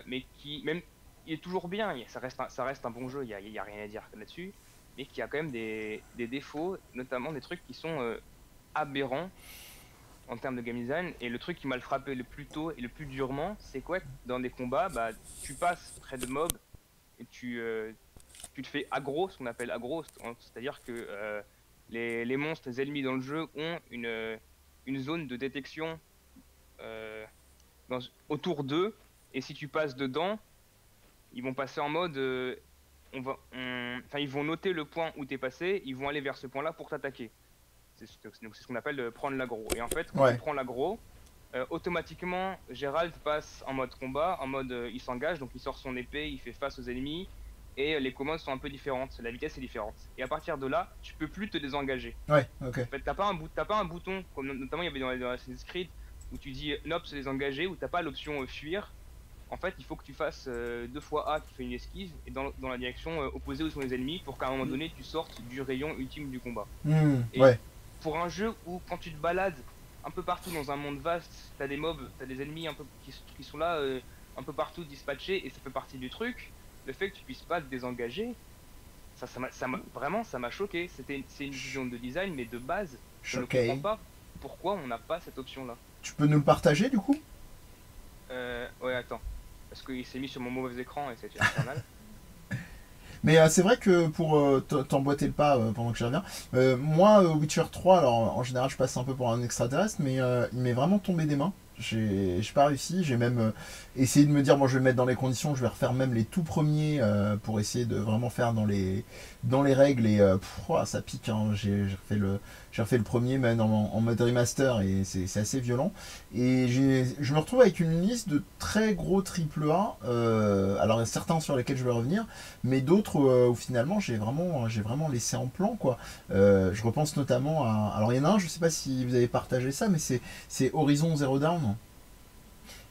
mais qui, même, il est toujours bien, ça reste un bon jeu, y a rien à dire là-dessus, mais qui a quand même des défauts, notamment des trucs qui sont aberrants en termes de game design. Et le truc qui m'a le frappé le plus tôt et le plus durement, c'est quoi? Dans des combats, bah, tu passes près de mobs et tu te fais aggro, ce qu'on appelle aggro, c'est-à-dire que les monstres, les ennemis dans le jeu ont une zone de détection euh, autour d'eux, et si tu passes dedans, ils vont passer en mode enfin, ils vont noter le point où t'es passé, ils vont aller vers ce point-là pour t'attaquer. Donc c'est ce qu'on appelle prendre l'aggro. Et en fait, quand Ouais. tu prends l'aggro, automatiquement, Gérald passe en mode combat, en mode il s'engage, donc il sort son épée, il fait face aux ennemis, et les commandes sont un peu différentes, la vitesse est différente. Et à partir de là, tu peux plus te désengager. Ouais, ok. En fait, t'as pas un bouton, comme notamment il y avait dans Assassin's Creed, où tu dis nope, se désengager, où t'as pas l'option fuir. En fait, il faut que tu fasses 2 fois A qui fait une esquive, et dans la direction opposée où sont les ennemis, pour qu'à un moment donné, tu sortes du rayon ultime du combat. Et Ouais. pour un jeu où quand tu te balades un peu partout dans un monde vaste, t'as des mobs, t'as des ennemis un peu qui sont là un peu partout dispatchés, et ça fait partie du truc, le fait que tu puisses pas te désengager, vraiment ça m'a choqué. C'est une vision de design, mais de base je ne Ok. comprends pas pourquoi on n'a pas cette option là. Tu peux nous le partager du coup? Ouais, attends, parce qu'il s'est mis sur mon mauvais écran et c'est infernal. Mais c'est vrai que pour t'emboîter le pas pendant que je reviens, moi, Witcher 3, alors en général je passe un peu pour un extraterrestre, mais il m'est vraiment tombé des mains. J'ai pas réussi, j'ai même essayé de me dire, bon, je vais me mettre dans les conditions, je vais refaire même les tout premiers pour essayer de vraiment faire dans les règles, et ouah, ça pique, hein. J'ai refait le premier même en mode remaster, et c'est assez violent. Et je me retrouve avec une liste de très gros triple A, alors il y a certains sur lesquels je vais revenir, mais d'autres où finalement j'ai vraiment laissé en plan, quoi. Je repense notamment à, alors il y en a un, je sais pas si vous avez partagé ça, mais c'est Horizon Zero Dawn.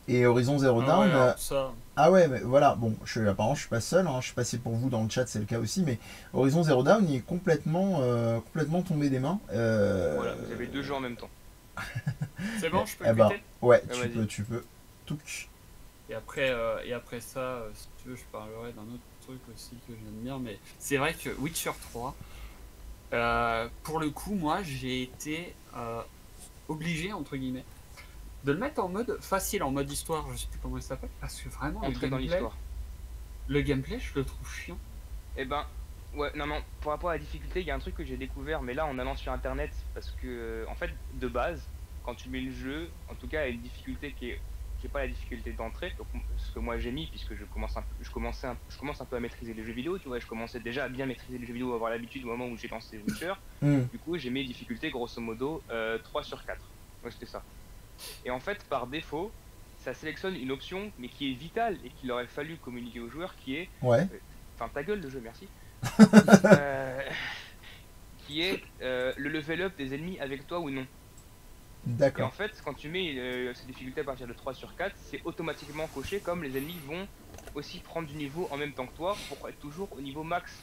Et Horizon Zero Ah Dawn, ouais, alors ça, ah ouais, mais voilà, bon, apparemment je suis pas seul, hein, je sais pas si pour vous dans le chat c'est le cas aussi, mais Horizon Zero Dawn il est complètement tombé des mains. Voilà, vous avez 2 jeux en même temps. c'est bon, je peux Eh ben, quitter. ouais, Vas-y. tu peux. Touc. Et après ça, si tu veux, je parlerai d'un autre truc aussi que j'aime bien. Mais c'est vrai que Witcher 3, pour le coup, moi, j'ai été obligé, entre guillemets, de le mettre en mode facile, en mode histoire, je sais plus comment il s'appelle, parce que vraiment, Entrer dans l'histoire. le gameplay, je le trouve chiant. Eh ben, ouais, non, par rapport à la difficulté, il y a un truc que j'ai découvert, mais là en allant sur internet, parce que en fait, de base, quand tu mets le jeu, en tout cas, il y a une difficulté qui est pas la difficulté d'entrée, ce que moi j'ai mis, puisque je commence un peu à maîtriser les jeux vidéo, tu vois, je commençais déjà à bien maîtriser les jeux vidéo, à avoir l'habitude au moment où j'ai lancé Witcher. Du coup, j'ai mis difficulté grosso modo 3 sur 4. Ouais, c'était ça. Et en fait, par défaut, ça sélectionne une option, mais qui est vitale et qu'il aurait fallu communiquer aux joueurs, qui est Ouais. enfin ta gueule le jeu, merci. Qui est le level up des ennemis avec toi ou non. Et en D'accord. fait, quand tu mets ces difficultés à partir de 3 sur 4, c'est automatiquement coché comme les ennemis vont aussi prendre du niveau en même temps que toi pour être toujours au niveau max.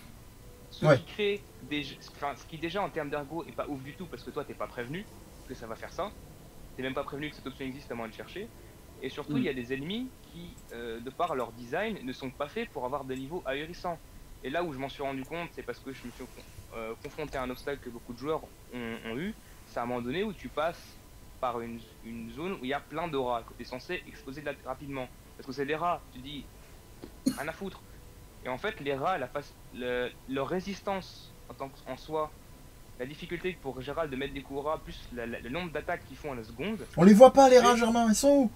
Ce Ouais. qui crée ce qui déjà en termes d'ergo est pas ouf du tout parce que toi t'es pas prévenu que ça va faire ça. T'es même pas prévenu que cette option existe à moins de chercher. Et surtout, il y a des ennemis qui, de par leur design, ne sont pas faits pour avoir des niveaux ahurissants. Et là où je m'en suis rendu compte, c'est parce que je me suis confronté à un obstacle que beaucoup de joueurs ont eu. C'est à un moment donné où tu passes par une zone où il y a plein de rats que tu es censé exploser rapidement. Parce que c'est des rats, tu dis, rien à foutre. Et en fait, les rats, leur résistance en soi, la difficulté pour Gérald de mettre des coups rats, plus le nombre d'attaques qu'ils font à la seconde. On les voit pas les rats, Germain, ils sont où?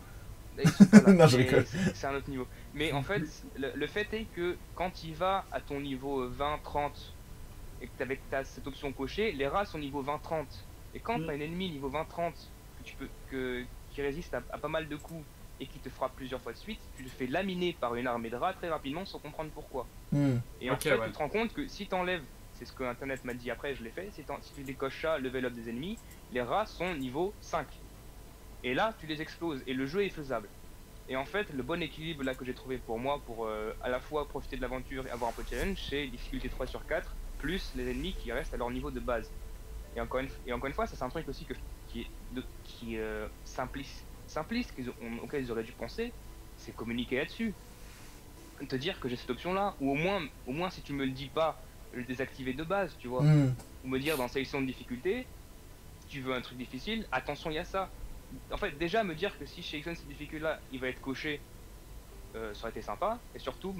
Ils sont pas là. Non, je rigole. C'est un autre niveau. Mais en fait, le fait est que quand il va à ton niveau 20-30 et que tu as cette option cochée, les rats sont niveau 20-30. Et quand tu as un ennemi niveau 20-30 qui résiste à pas mal de coups et qui te frappe plusieurs fois de suite, tu le fais laminer par une armée de rats très rapidement sans comprendre pourquoi. Et en Ok, fait, ouais. tu te rends compte que si t'enlèves, c'est ce que Internet m'a dit après, je l'ai fait, si tu décoches ça, level up des ennemis, les rats sont niveau 5. Et là, tu les exploses et le jeu est faisable. Et en fait, le bon équilibre là que j'ai trouvé pour moi, pour à la fois profiter de l'aventure et avoir un peu de challenge, c'est difficulté 3 sur 4, plus les ennemis qui restent à leur niveau de base. Et encore une fois, ça c'est un truc aussi qui est simpliste auquel ils auraient dû penser, c'est communiquer là-dessus. Te dire que j'ai cette option là, ou au moins si tu me le dis pas, le désactiver de base, tu vois. Ou me dire dans sélection de difficulté, si tu veux un truc difficile, attention il y a ça. En fait déjà me dire que si je sélectionne cette difficulté là, il va être coché, ça aurait été sympa. Et surtout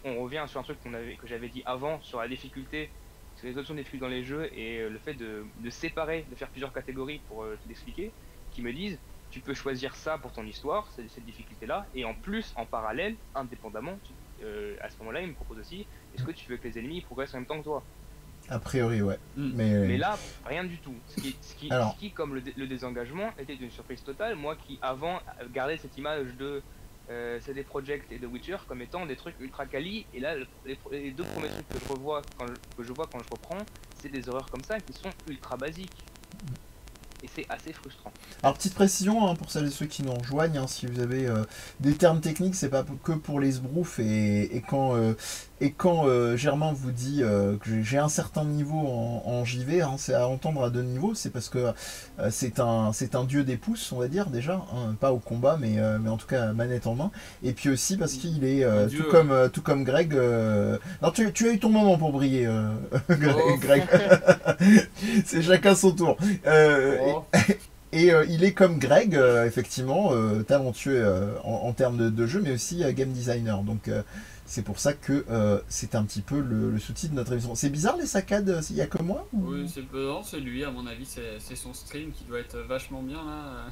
on revient sur un truc que j'avais dit avant sur la difficulté, sur les options de difficulté dans les jeux et le fait de séparer, de faire plusieurs catégories pour te l'expliquer, qui me disent tu peux choisir ça pour ton histoire, cette difficulté-là, et en plus, en parallèle, indépendamment, à ce moment-là, il me propose aussi, est-ce que tu veux que les ennemis progressent en même temps que toi? A priori, ouais. Mais là, rien du tout. Ce qui comme le désengagement, était une surprise totale. Moi qui, avant, gardais cette image de CD Projekt et de Witcher comme étant des trucs ultra quali, et là, les deux premiers trucs que je vois quand je reprends, c'est des horreurs comme ça qui sont ultra basiques. Et c'est assez frustrant. Alors petite précision hein, pour celles et ceux qui nous rejoignent, hein, si vous avez des termes techniques, c'est pas que pour les sbroufs et quand Germain vous dit que j'ai un certain niveau en JV, hein, c'est à entendre à 2 niveaux, c'est parce que c'est un dieu des pouces, on va dire déjà, hein, pas au combat mais en tout cas manette en main, et puis aussi parce qu'il est tout comme Greg. Non, tu as eu ton moment pour briller, Greg. C'est chacun son tour. Et il est comme Greg, effectivement, talentueux en termes de jeu, mais aussi game designer. Donc c'est pour ça que c'est un petit peu le sous-titre de notre émission. C'est bizarre les saccades, il n'y a que moi ou... Oui, c'est lui, à mon avis, c'est son stream qui doit être vachement bien là.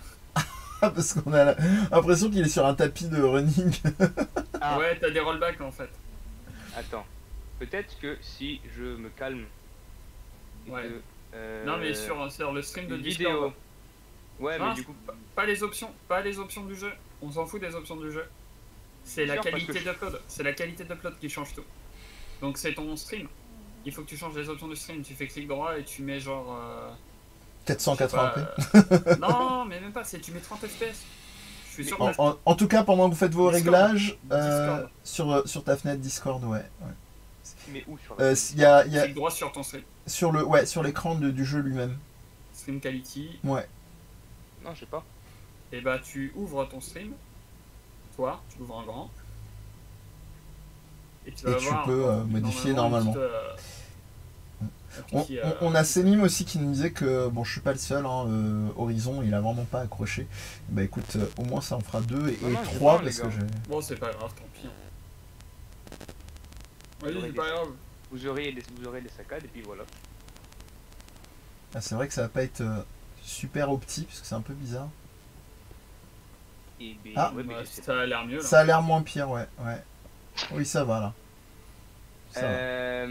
Parce qu'on a l'impression qu'il est sur un tapis de running. Ah. Ouais, t'as des rollbacks en fait. Attends, peut-être que si je me calme. Ouais. Non mais sur le stream de vidéo. Discord. Ouais, non, mais du coup pas les options du jeu. On s'en fout des options du jeu. C'est la qualité d'upload. C'est la qualité d'upload qui change tout. Donc c'est ton stream. Il faut que tu changes les options du stream. Tu fais clic droit et tu mets genre 480p. Non, mais même pas. Tu mets 30 FPS. Je suis sûr. En tout cas, pendant que vous faites vos réglages sur ta fenêtre Discord, ouais. Mais où sur clic droit sur ton stream. Sur l'écran du jeu lui-même. Stream quality. Ouais. Non, je sais pas. Et bah tu ouvres ton stream. Toi, tu l'ouvres en grand. Et tu peux modifier normalement. On a Sémim aussi qui nous disait que, bon je suis pas le seul, hein, Horizon il a vraiment pas accroché. Bah écoute, au moins ça en fera 2 et 3 parce que j'ai... Bon c'est pas grave, tant pis. Oui, c'est pas grave. Vous aurez les saccades et puis voilà. Ah, c'est vrai que ça va pas être super opti parce que c'est un peu bizarre. Et ça a l'air mieux là. Ça a l'air moins pire, ouais. Oui, ça va là.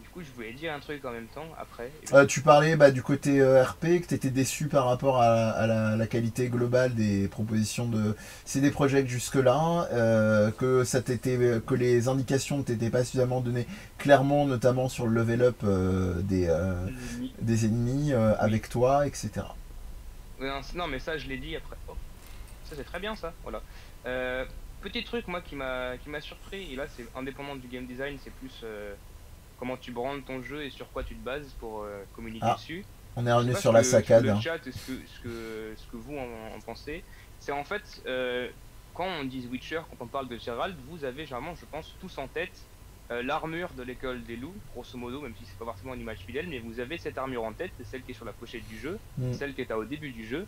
Du coup, je voulais dire un truc en même temps après. Tu parlais du côté RP, que tu étais déçu par rapport à la qualité globale des propositions de CD Projekt jusque-là, que les indications ne t'étaient pas suffisamment données clairement, notamment sur le level up des ennemis avec toi, etc. Non, mais ça, je l'ai dit après. Oh. Ça, c'est très bien ça, voilà. Petit truc, moi, qui m'a surpris, et là, c'est indépendant du game design, c'est plus... comment tu brandes ton jeu et sur quoi tu te bases pour communiquer dessus. On est revenu sur la saccade. Le chat, ce que vous en pensez, c'est en fait, quand on dit Witcher, quand on parle de Geralt, vous avez généralement, je pense, tous en tête l'armure de l'école des loups, grosso modo, même si c'est pas forcément une image fidèle, mais vous avez cette armure en tête, c'est celle qui est sur la pochette du jeu, celle qui est au début du jeu,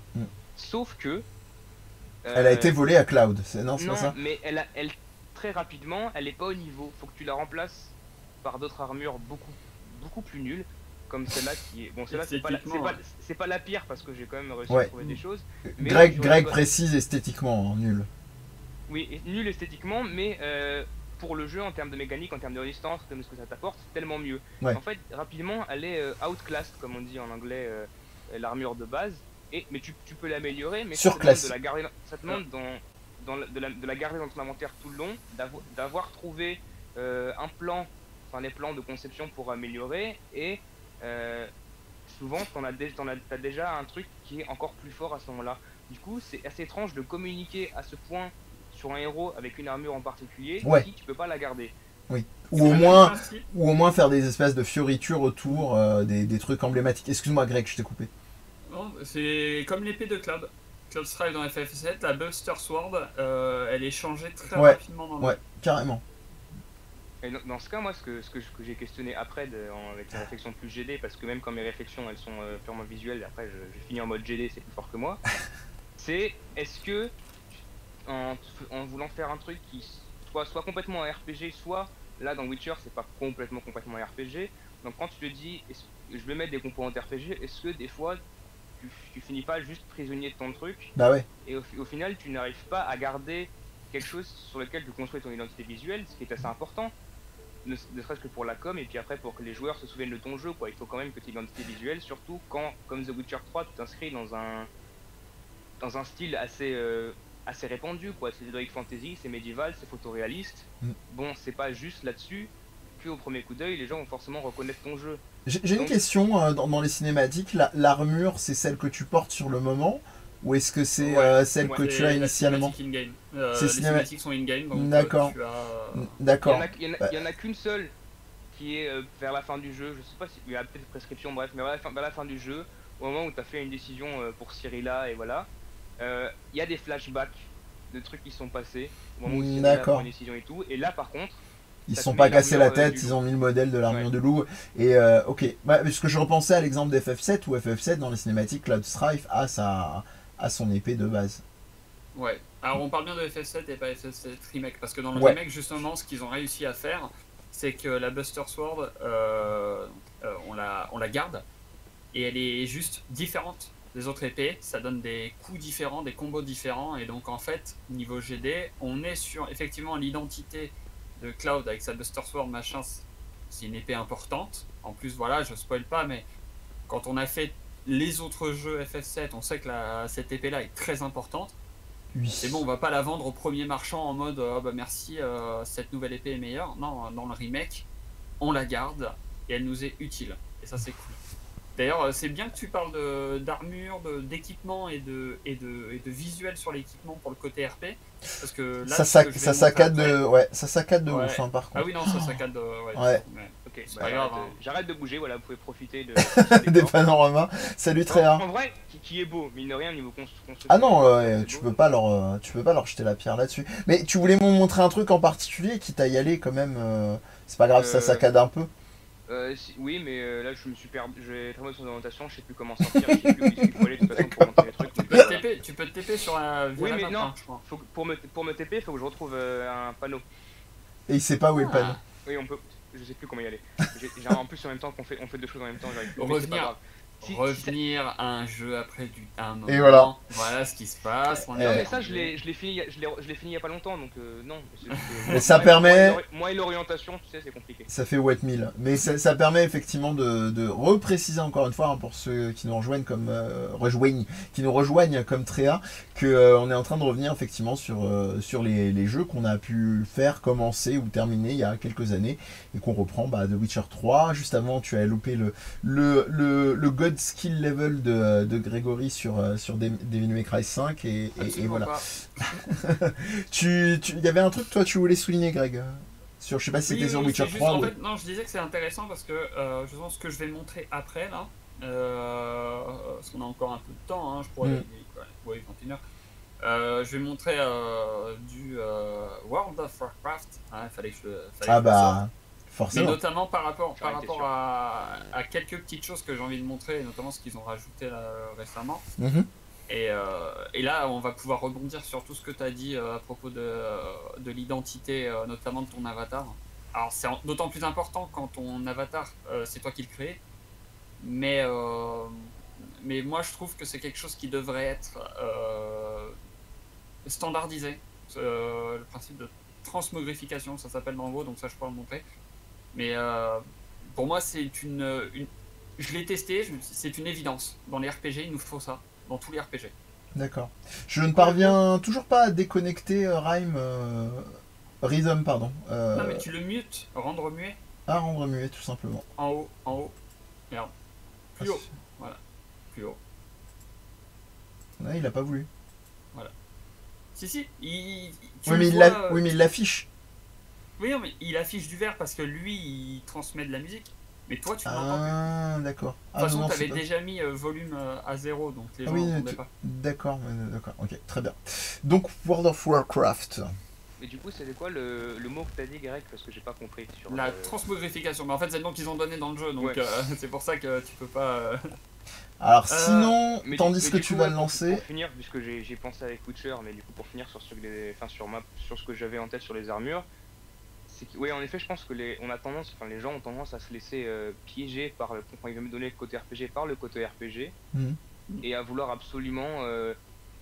sauf que... elle a été volée à Cloud, non, c'est pas ça? Non, mais elle, très rapidement, elle est pas au niveau, faut que tu la remplaces par d'autres armures beaucoup plus nulles, comme celle-là qui est... Bon, celle-là, c'est pas la pire, parce que j'ai quand même réussi à trouver des choses. Mais Greg précise esthétiquement, hein, nul. Oui, nul esthétiquement, mais pour le jeu, en termes de mécanique, en termes de résistance, comme ce que ça t'apporte, c'est tellement mieux. En fait, rapidement, elle est outclassed, comme on dit en anglais, l'armure de base. mais tu peux l'améliorer, mais Sur ça te demande classe. de la garder, ça te demande de la garder dans ton inventaire tout le long, d'avoir trouvé un plan, enfin les plans de conception pour améliorer, et souvent t'as déjà un truc qui est encore plus fort à ce moment-là. Du coup, c'est assez étrange de communiquer à ce point sur un héros avec une armure en particulier Ouais. si tu peux pas la garder. Oui. C'est Ou au le même moins, principe. ou au moins faire des espèces de fioritures autour, des trucs emblématiques. Excuse-moi Greg, je t'ai coupé. Non, c'est comme l'épée de Cloud. Cloud Strife dans FF7, la Buster Sword, elle est changée très Ouais, rapidement dans le Ouais, carrément. Et dans ce cas, moi, ce que j'ai questionné après, avec les réflexions plus GD, parce que même quand mes réflexions elles sont purement visuelles, après je finis en mode GD, c'est plus fort que moi, c'est est-ce que en voulant faire un truc qui soit complètement un RPG, soit là dans Witcher c'est pas complètement un RPG, donc quand tu te dis je vais mettre des composantes RPG, est-ce que des fois tu finis pas juste prisonnier de ton truc Bah ouais. et au final tu n'arrives pas à garder quelque chose sur lequel tu construis ton identité visuelle, ce qui est assez important, ne serait-ce que pour la com, et puis après pour que les joueurs se souviennent de ton jeu, quoi. Il faut quand même que tu aies une identité visuelle, surtout quand, comme The Witcher 3, tu t'inscris dans un style assez répandu, quoi. C'est Heroic Fantasy, c'est médiéval, c'est photoréaliste. Bon, c'est pas juste là-dessus que au premier coup d'œil les gens vont forcément reconnaître ton jeu. J'ai une Donc- question dans les cinématiques. L'armure, c'est celle que tu portes sur le moment ou est-ce que c'est Ouais, celle ouais. que tu C'est as la initialement? cinématique in-game. C'est Les cinéma- cinématiques sont in-game, donc D'accord. tu as... D'accord. Il y en a qu'une seule qui est vers la fin du jeu. Je sais pas il y a peut-être une prescription, bref, mais vers la fin du jeu, au moment où tu as fait une décision pour Cyrilla, et voilà, il y a des flashbacks de trucs qui sont passés au moment où Cyrilla D'accord. prend une décision et tout. Et là, par contre, Ils ça se sont te pas met cassés la l'armure, tête, du ils loup. ont mis le modèle de l'armure Ouais. de loup. Et ok, bah, parce que je repensais à l'exemple d'FF7 où FF7 dans les cinématiques, Cloud Strife a son épée de base. Ouais. Alors on parle bien de FF7 et pas FF7 Remake, parce que dans le Ouais. remake, justement, ce qu'ils ont réussi à faire, c'est que la Buster Sword, on la garde, et elle est juste différente des autres épées. Ça donne des coups différents, des combos différents, et donc en fait, niveau GD, on est sur effectivement l'identité de Cloud avec sa Buster Sword, machin, c'est une épée importante. En plus, voilà, je spoil pas, mais quand on a fait les autres jeux FF7, on sait que cette épée-là est très importante. Oui. C'est bon, on va pas la vendre au premier marchand en mode ah bah merci, cette nouvelle épée est meilleure. Non, dans le remake, on la garde et elle nous est utile. Et ça, c'est cool. D'ailleurs, c'est bien que tu parles d'armure, d'équipement et de visuel sur l'équipement pour le côté RP. Parce que là, Ça, ce que je vais ça saccade montrer après- de, ouais, ça saccade de Ouais. ouf, hein, par Ah contre. oui, non, ça saccade de. Ouais. Ouais. ok, C'est pas grave, hein. j'arrête de bouger, voilà, vous pouvez profiter de Des décor. panoramas. Salut Tréa. En vrai, qui est beau, mine de rien, niveau construction. Ah non, c'est tu beau. peux pas leur jeter la pierre là-dessus. Mais tu voulais me montrer un truc en particulier, quitte à y aller quand même. C'est pas grave, ça saccade un peu. Oui, mais là je me suis perdu, j'ai très mauvaise orientation, je sais plus comment sortir, je sais plus où il faut aller de toute façon pour monter les trucs. Tu peux te TP sur la. Oui, via la mais map, non. hein, je crois. Pour me TP, il faut que je retrouve un panneau. Et il sait pas où est le panneau. Oui, on peut. Je sais plus comment y aller. En plus, en même temps qu'on fait deux choses en même temps, j'arrive plus. Mais c'est Revenir. pas grave. Revenir à un jeu après un moment. Et voilà. Voilà ce qui se passe. On Eh. Non, est mais ça, je l'ai fini, je l'ai fini il y a pas longtemps, donc non. Mais ça permet- Moi et l'orientation, tu sais, c'est compliqué. Ça fait wet meal. Mais ça permet effectivement de repréciser encore une fois, hein, pour ceux qui nous rejoignent comme comme Tréa, que on est en train de revenir effectivement sur les jeux qu'on a pu faire, commencer ou terminer il y a quelques années et qu'on reprend The Witcher 3. Juste avant, tu as loupé le God Skill Level de Grégory sur Devil May Cry 5 et absolument voilà. pas. Il y avait un truc toi tu voulais souligner, Greg, sur, je sais pas si c'était sur Witcher c'est juste, 3 en ou... fait, non, je disais que c'est intéressant parce que je pense que je vais montrer après là. Parce qu'on a encore un peu de temps, hein, je pourrais. Ouais, 21 heures. Je vais montrer du World of Warcraft. Ah, fallait que je Ah le sorte. bah Mais forcément. notamment par rapport J'en étais sûr. à quelques petites choses que j'ai envie de montrer, et notamment ce qu'ils ont rajouté là, récemment. Mhm. Et là, on va pouvoir rebondir sur tout ce que tu as dit à propos de l'identité, notamment de ton avatar. Alors, c'est d'autant plus important quand ton avatar, c'est toi qui le crée. Mais moi, je trouve que c'est quelque chose qui devrait être standardisé. Le principe de transmogrification, ça s'appelle dans le mot, donc ça, je pourrais le montrer. Mais pour moi, c'est je l'ai testé, c'est une évidence. Dans les RPG, il nous faut ça. dans tous les RPG. D'accord. Je ne parviens toujours pas à déconnecter Rhythm, pardon. Non mais tu le mutes, rendre muet, À rendre muet, tout simplement. en haut, merde, plus haut, voilà, plus haut. Ouais, il a pas voulu. Si, tu Oui, le mais vois, oui, mais il l'affiche. Oui, non, mais il affiche du vert parce que lui, il transmet de la musique. Mais toi, tu ne l'entends plus. Ah, d'accord. De Ah, toute façon, non, tu c'est avais pas- déjà mis volume à 0, donc les gens oui, n'entendaient pas. d'accord, d'accord, ok, très bien. Donc, World of Warcraft. Mais du coup, c'était quoi le mot que t'as dit, Greg? Parce que j'ai pas compris. Sur La transmogrification, mais en fait, c'est le nom qu'ils ont donné dans le jeu, donc Ouais. c'est pour ça que tu peux pas. Alors, sinon, Mais tandis que du tu coup, vas ouais, le pour lancer. finir, puisque j'ai pensé avec Witcher, mais du coup, pour finir sur sur ce que j'avais en tête sur les armures, c'est que, ouais, en effet, je pense que les gens ont tendance à se laisser piéger quand ils veulent me donner le côté RPG par le côté RPG, Mhm. et à vouloir absolument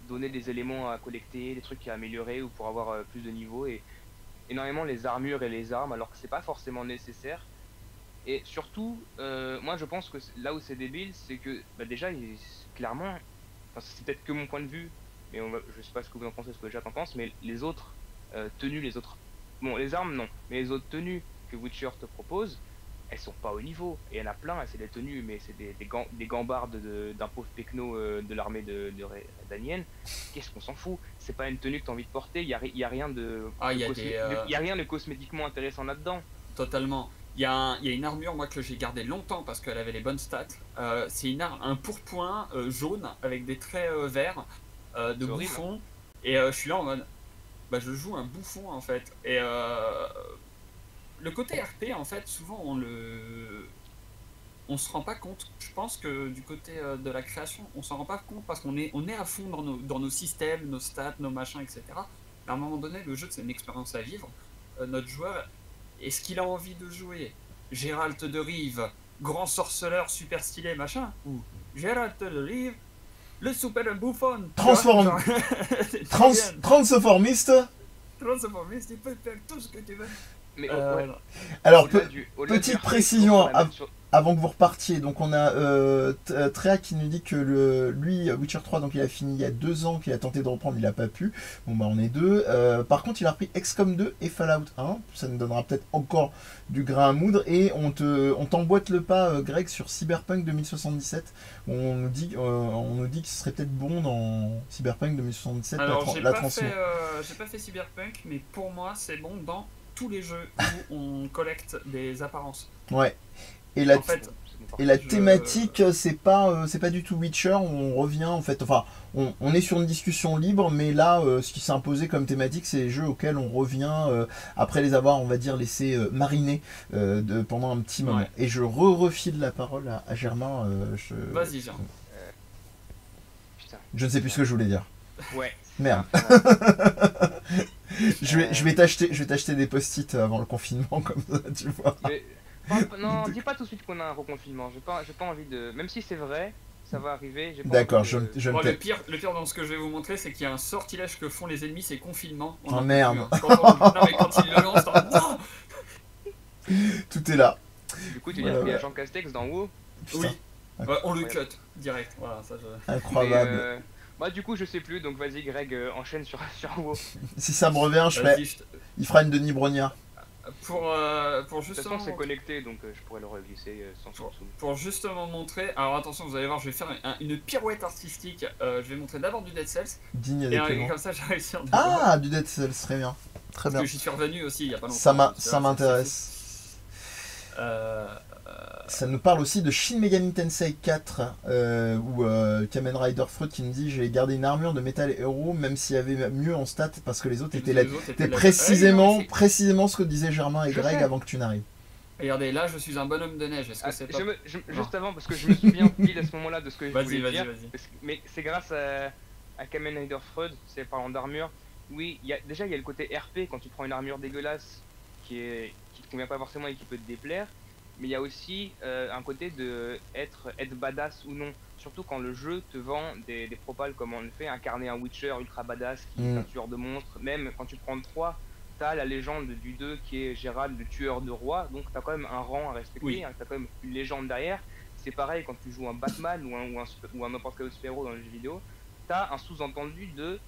donner des éléments à collecter, des trucs à améliorer ou pour avoir plus de niveau, et énormément les armures et les armes, alors que c'est pas forcément nécessaire. Et surtout, moi je pense que là où c'est débile, c'est que bah, déjà, clairement, enfin, c'est peut-être que mon point de vue, mais je sais pas ce que vous en pensez, ce que Jacques en pense, mais les autres tenues, bon, les armes non, mais les autres tenues que Witcher te propose, elles sont pas au niveau. Et il y en a plein, et c'est des tenues, mais c'est des gambardes d'un pauvre pecno de l'armée de Daniel. Qu'est-ce qu'on s'en fout? C'est pas une tenue que tu as envie de porter, il y a rien Ah, il y a il y a rien de cosmétiquement intéressant là-dedans. Totalement. Il y a une armure, moi, que j'ai gardée longtemps parce qu'elle avait les bonnes stats. C'est un pourpoint jaune avec des traits verts de C'est horrible. bouffon. Et je suis là en mode. Bah, je joue un bouffon en fait. Et le côté RP, en fait, souvent on se rend pas compte. Je pense que du côté de la création, on s'en rend pas compte parce qu'on est à fond dans nos systèmes, nos stats, nos machins, etc. Mais à un moment donné, le jeu, c'est une expérience à vivre. Notre joueur, est-ce qu'il a envie de jouer Gérald de Rive, grand sorceleur super stylé, machin, ou Gérald de Rive, le super bouffon Transformiste. transformiste, il peut faire tout ce que tu veux. Mais Alors, au-delà au-delà petite du RP, précision, il faut la mettre sur- avant que vous repartiez, donc on a Tréa qui nous dit que lui, Witcher 3, donc il a fini il y a 2 ans, qu'il a tenté de reprendre, il a pas pu. Bon bah on est deux. Par contre il a repris XCOM 2 et Fallout 1, ça nous donnera peut-être encore du grain à moudre. Et on t'emboîte le pas, Greg, sur Cyberpunk 2077. On nous dit que ce serait peut-être bon dans Cyberpunk 2077 Alors, la transmission. j'ai pas fait Cyberpunk, mais pour moi, c'est bon dans tous les jeux où on collecte des apparences. Ouais. Et la, En fait, et la je- thématique, c'est pas du tout Witcher. On revient en fait, enfin, on est sur une discussion libre, mais là, ce qui s'est imposé comme thématique, c'est les jeux auxquels on revient après les avoir, on va dire, laissés mariner pendant un petit moment. Ouais. Et je refile la parole à Germain. Vas-y, Jean. Putain. Je ne sais plus ce que je voulais dire. Ouais. Merde. Je vais t'acheter des post-it avant le confinement, comme ça, tu vois. Mais, non, dis pas tout de suite qu'on a un reconfinement. J'ai pas envie de. Même si c'est vrai, ça va arriver. j'ai pas D'accord, envie je de- me Bon, tais. le pire dans ce que je vais vous montrer, c'est qu'il y a un sortilège que font les ennemis, c'est confinement. On Oh, en peut merde. plus, hein. Non, mais quand ils le lancent, t'en- Tout est là. Du coup, tu veux dire qu'il y a Jean Castex dans WoW. Putain, Oui, ouais, on le Incroyable. cut direct. Voilà, ça, je- incroyable. Mais, bah, du coup, je sais plus. Donc, vas-y, Greg, enchaîne sur WoW. Si ça me revient, Vas-y, il fera une Denis Brognard. pour De toute justement. façon, c'est connecté, donc je pourrais le reglisser sans souci. Pour justement montrer, alors attention, vous allez voir, je vais faire une pirouette artistique. Je vais montrer d'abord du Dead Cells Digne et des Clément. comme ça, j'ai réussi à en Ah, du Dead Cells, très bien. Très parce bien. que j'y suis revenu aussi il y a pas longtemps. Ça m'intéresse. Euh, Ça nous parle aussi de Shin Megami Tensei 4, où Kamen Rider Freud qui nous dit j'ai gardé une armure de Metal Hero, même s'il y avait mieux en stats, parce que les autres étaient là. les autres C'était étaient là. précisément, Ah oui, non, précisément ce que disaient Germain et Je Greg sais. avant que tu n'arrives. mais regardez, là, je suis un bonhomme de neige. Est-ce que Ah, c'est pas. juste avant, parce que je me souviens pile à ce moment-là de ce que je Vas-y, voulais vas-y, dire. vas-y. Mais c'est grâce à Kamen Rider Freud, c'est parlant d'armure. Oui, déjà il y a le côté RP quand tu prends une armure dégueulasse qui te convient pas forcément et qui peut te déplaire. Mais il y a aussi un côté de être badass ou non. Surtout quand le jeu te vend des propals comme on le fait, incarner un Witcher ultra badass qui est un tueur de monstres. Même quand tu prends le 3, t'as la légende du 2 qui est Gérald, le tueur de roi. Donc t'as quand même un rang à respecter, Oui. hein, t'as quand même une légende derrière. c'est pareil quand tu joues un Batman ou un n'importe quel autre super-héros dans le jeu vidéo, t'as un sous-entendu de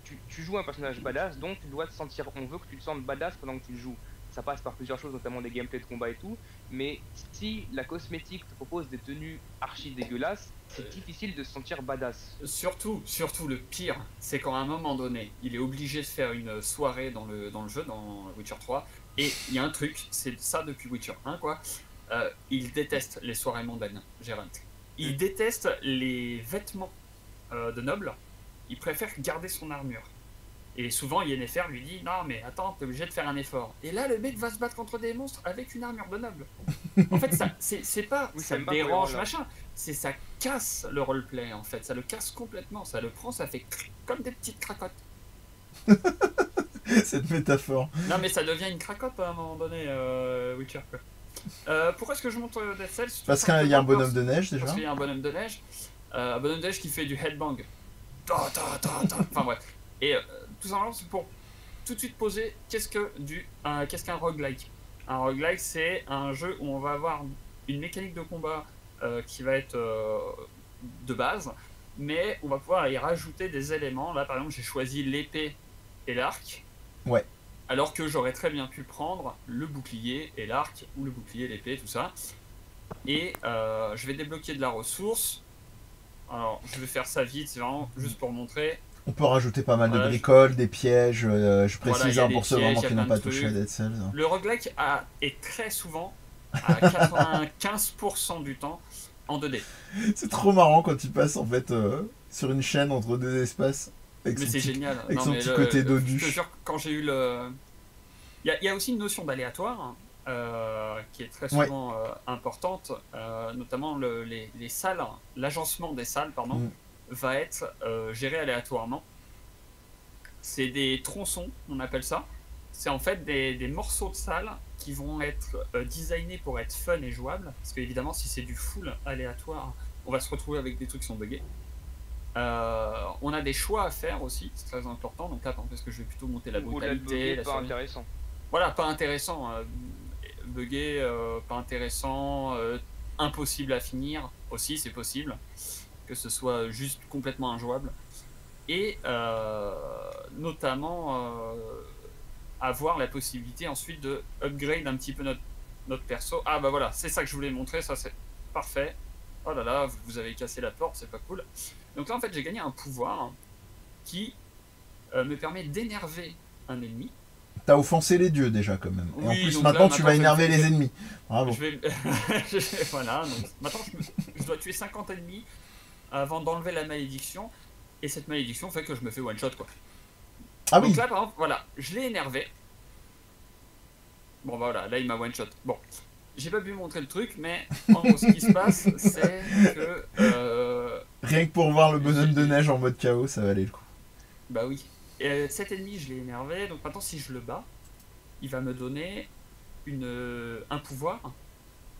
tu joues un personnage badass, donc tu dois te sentir, on veut que tu te sentes badass pendant que tu le joues. Ça passe par plusieurs choses, notamment des gameplays de combat et tout, mais si la cosmétique te propose des tenues archi dégueulasses, c'est difficile de se sentir badass. Surtout le pire, c'est qu'à un moment donné, il est obligé de faire une soirée dans le jeu, dans Witcher 3, et il y a un truc, c'est ça depuis Witcher 1, quoi. Il déteste les soirées mondaines, Geralt. Il déteste les vêtements de nobles, il préfère garder son armure. Et souvent, Yennefer lui dit non, mais attends, t'es obligé de faire un effort. Et là, le mec va se battre contre des monstres avec une armure de noble. En fait, ça, c'est pas Oui, ça c'est le pas dérange, cohérent, là. machin. C'est ça casse le roleplay, en fait. Ça le casse complètement. Ça le prend, ça fait comme des petites cracottes. Cette métaphore. Non, mais ça devient une cracotte à un moment donné, Witcher, quoi. Pourquoi est-ce que je monte Dead Cells? Parce qu'il y a un bonhomme de neige déjà. Parce qu'il y a un bonhomme de neige. Un bonhomme de neige qui fait du headbang. Enfin bref. Et tout simplement, c'est pour tout de suite poser qu'est-ce qu'un roguelike. Un roguelike, c'est un jeu où on va avoir une mécanique de combat qui va être de base, mais on va pouvoir y rajouter des éléments. Là, par exemple, j'ai choisi l'épée et l'arc. Ouais. Alors que j'aurais très bien pu prendre le bouclier et l'arc, ou le bouclier, l'épée, tout ça. Et je vais débloquer de la ressource. Alors, je vais faire ça vite, c'est vraiment juste pour montrer. On peut rajouter pas mal de Voilà, bricoles, des pièges. Je précise Voilà, il y a des pour ceux pièges, vraiment il y a qui n'ont plein pas de touché à trucs. Dead Cells. Le roguelike est très souvent, à 95% du temps, en 2D. C'est trop marrant quand il passe en fait sur une chaîne entre deux espaces. Avec Mais son c'est petit- génial. avec Non, son mais petit côté je te doduche. jure, quand j'ai eu le... Il y a aussi une notion d'aléatoire qui est très souvent importante, notamment les salles, l'agencement des salles, pardon, Mm. va être géré aléatoirement. C'est des tronçons, on appelle ça. C'est en fait des morceaux de salles qui vont être designés pour être fun et jouables. Parce qu'évidemment, si c'est du full aléatoire, on va se retrouver avec des trucs qui sont buggés. On a des choix à faire aussi, c'est très important. Donc là, par exemple, est-ce que je vais plutôt monter la Ou de brutalité, la pas survie. intéressant. Voilà, pas intéressant. Buggé, pas intéressant, impossible à finir aussi, c'est possible. Que ce soit juste complètement injouable. Et notamment avoir la possibilité ensuite de upgrade un petit peu notre perso. Ah bah voilà, c'est ça que je voulais montrer, ça c'est parfait. Oh là là, vous avez cassé la porte, c'est pas cool. Donc là en fait j'ai gagné un pouvoir qui me permet d'énerver un ennemi. T'as offensé les dieux déjà quand même. Et en Oui, plus donc maintenant là, tu vas maintenant, énerver les ennemis. Bravo. Je vais... voilà, donc maintenant je dois tuer 50 ennemis avant d'enlever la malédiction. Et cette malédiction fait que je me fais one shot quoi. Ah Donc oui. là par exemple, voilà, je l'ai énervé. Bon bah voilà, là il m'a one shot. Bon, j'ai pas pu montrer le truc, mais en gros ce qui se passe c'est que... Rien que pour voir le bonhomme de neige en mode chaos, ça valait le coup. Bah oui. Cet ennemi je l'ai énervé, donc maintenant si je le bats, il va me donner un pouvoir,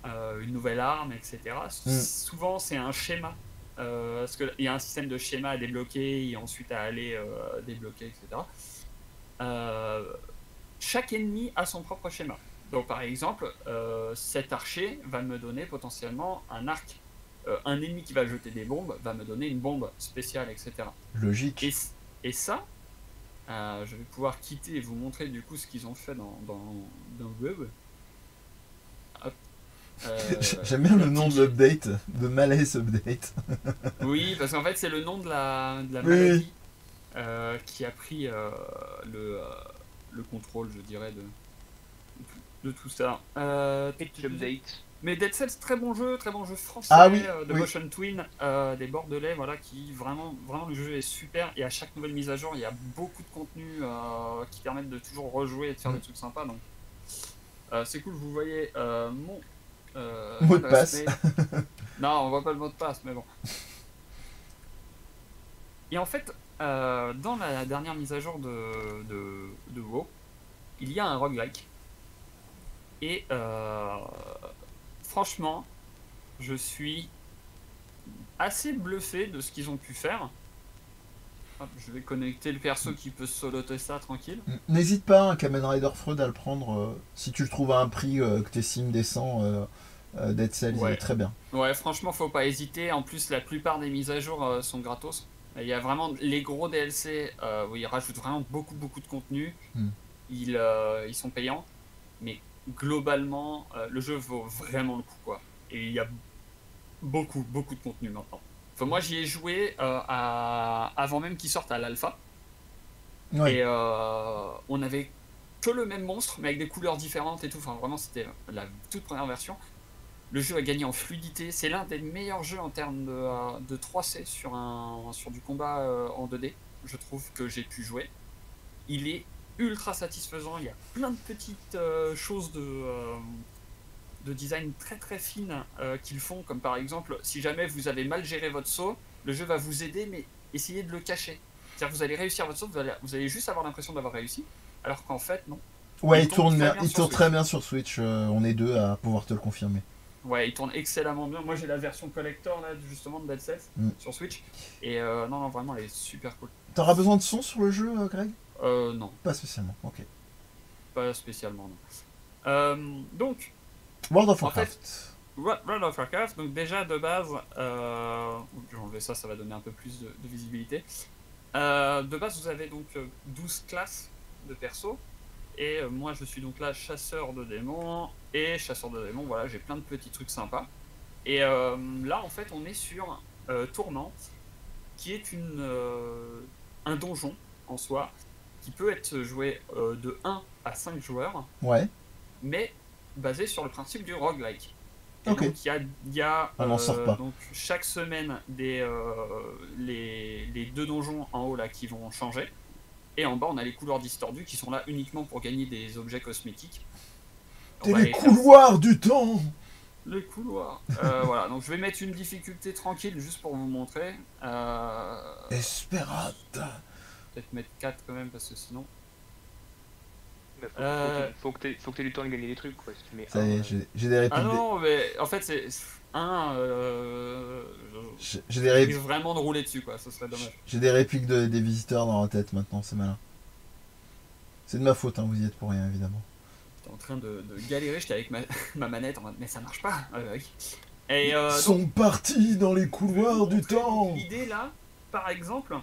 une nouvelle arme, etc. Souvent c'est un schéma. Parce qu'il y a un système de schéma à débloquer et ensuite à aller débloquer, etc. Chaque ennemi a son propre schéma. Donc par exemple, cet archer va me donner potentiellement un arc. Un ennemi qui va jeter des bombes va me donner une bombe spéciale, etc. Logique. Et ça, je vais pouvoir quitter et vous montrer du coup ce qu'ils ont fait dans Web. Hop. J'aime bien le nom de l'update, de Malaise Update. Oui, parce qu'en fait c'est le nom de la Oui. maladie qui a pris le contrôle, je dirais, de tout ça. Update. Mais Dead Cells, très bon jeu français, Ah oui, de oui. Motion Twin, des Bordelais, voilà, qui vraiment le jeu est super. Et à chaque nouvelle mise à jour, il y a beaucoup de contenu qui permettent de toujours rejouer et de faire des trucs sympas. Donc c'est cool, vous voyez mon Mot de passe. Non, on voit pas le mot de passe, mais bon. Et en fait, dans la dernière mise à jour de WoW, il y a un roguelike. Et franchement, je suis assez bluffé de ce qu'ils ont pu faire. Hop, je vais connecter le perso qui peut soloter ça tranquille. N'hésite pas, un Kamen Rider Freud, à le prendre si tu le trouves à un prix que t'estimes décent. Dead Cells, il Ouais. est très bien. Ouais, franchement, faut pas hésiter. En plus, la plupart des mises à jour sont gratos. Il y a vraiment les gros DLC où ils rajoutent vraiment beaucoup de contenu. Hmm. Ils sont payants, mais globalement, le jeu vaut vraiment le coup, quoi. Et il y a beaucoup de contenu maintenant. Enfin, moi, j'y ai joué avant même qu'il sorte à l'alpha. Ouais. Et on avait que le même monstre, mais avec des couleurs différentes et tout. Enfin, vraiment, c'était la toute première version. Le jeu a gagné en fluidité. C'est l'un des meilleurs jeux en termes de 3C sur du combat en 2D, je trouve, que j'ai pu jouer. Il est ultra satisfaisant. Il y a plein de petites choses de design très fines qu'ils font, comme par exemple, si jamais vous avez mal géré votre saut, le jeu va vous aider, mais essayez de le cacher. C'est-à-dire que vous allez réussir votre saut, vous allez juste avoir l'impression d'avoir réussi, alors qu'en fait, non. Ouais, Il il tourne tourne très bien, bien il sur tourne Switch. très bien sur Switch. On est deux à pouvoir te le confirmer. Ouais, il tourne excellemment bien. Moi, j'ai la version collector, là, justement, de Dead Cells sur Switch. Et non, vraiment, elle est super cool. T'auras besoin de son sur le jeu, Greg? Non, Pas spécialement, ok. pas spécialement, non. Donc, World of En Warcraft. World of Warcraft, donc déjà de base, je vais enlever ça, ça va donner un peu plus de visibilité. De base, vous avez donc 12 classes de perso. Et moi, je suis donc là chasseur de démons. Et chasseur de démons, voilà, j'ai plein de petits trucs sympas. Et là, en fait, on est sur Tourmente, qui est un donjon en soi, qui peut être joué de 1 à 5 joueurs, Ouais, mais basé sur le principe du roguelike. Et ok. donc il y a On n'en sort pas. donc chaque semaine les deux donjons en haut là qui vont changer. Et en bas on a les couloirs distordus qui sont là uniquement pour gagner des objets cosmétiques. On T'es va les aller faire couloirs du temps. les couloirs. Voilà, donc je vais mettre une difficulté tranquille juste pour vous montrer. Esperata. Peut-être mettre 4 quand même parce que sinon. Bah, faut que t'aies du temps de gagner des trucs, quoi. Si tu mets Ça un, y est, j'ai des répliques. Ah non, mais en fait c'est un. J'ai des Je répliques. risque vraiment de rouler dessus quoi, ce serait dommage. J'ai des répliques des visiteurs dans la tête maintenant, c'est malin. C'est de ma faute, hein, vous y êtes pour rien évidemment. J'étais en train de galérer, j'étais avec ma manette en mode mais ça marche pas. Oui. Et Ils sont partis dans les couloirs du temps. l'idée là, par exemple,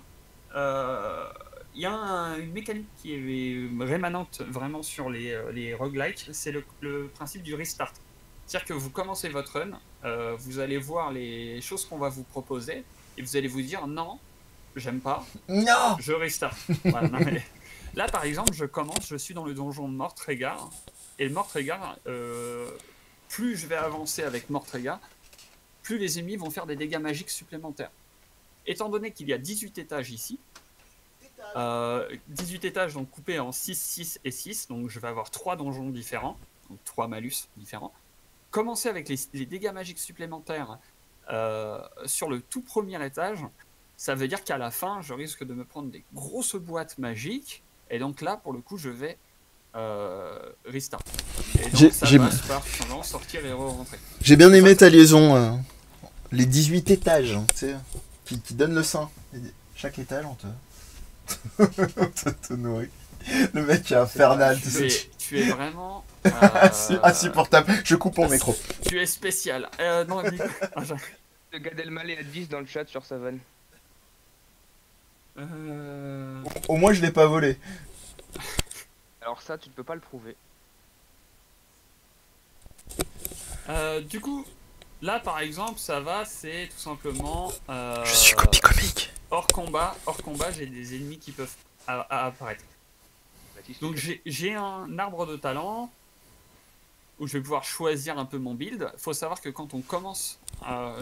il y a une mécanique qui est rémanente vraiment sur les roguelikes, c'est le principe du restart. C'est-à-dire que vous commencez votre run, vous allez voir les choses qu'on va vous proposer et vous allez vous dire non, j'aime pas, Non. je restart. Voilà, non, mais là par exemple, je suis dans le donjon de Mortregar et Mortregar, plus je vais avancer avec Mortregar, plus les ennemis vont faire des dégâts magiques supplémentaires. Étant donné qu'il y a 18 étages ici, 18 étages donc coupés en 6, 6 et 6, donc je vais avoir 3 donjons différents, donc 3 malus différents. Commencer avec les dégâts magiques supplémentaires sur le tout premier étage, ça veut dire qu'à la fin, je risque de me prendre des grosses boîtes magiques, et donc là, pour le coup, je vais restart. Et donc ça passe par simplement sortir et re-rentrer. J'ai bien aimé ta liaison, les 18 étages, hein, tu sais, qui donnent le sein. Chaque étage, on te nourrit. Le mec est infernal. Tu es vraiment insupportable. Je coupe mon micro. Tu es spécial. Non, Le Gad Elmaleh à 10 dans le chat sur sa vanne. Au moins, je l'ai pas volé. Alors ça, tu ne peux pas le prouver. Du coup, là par exemple, ça va, c'est tout simplement. Je suis copie comique. Hors combat, j'ai des ennemis qui peuvent apparaître. Donc j'ai un arbre de talent où je vais pouvoir choisir un peu mon build. Faut savoir que quand on commence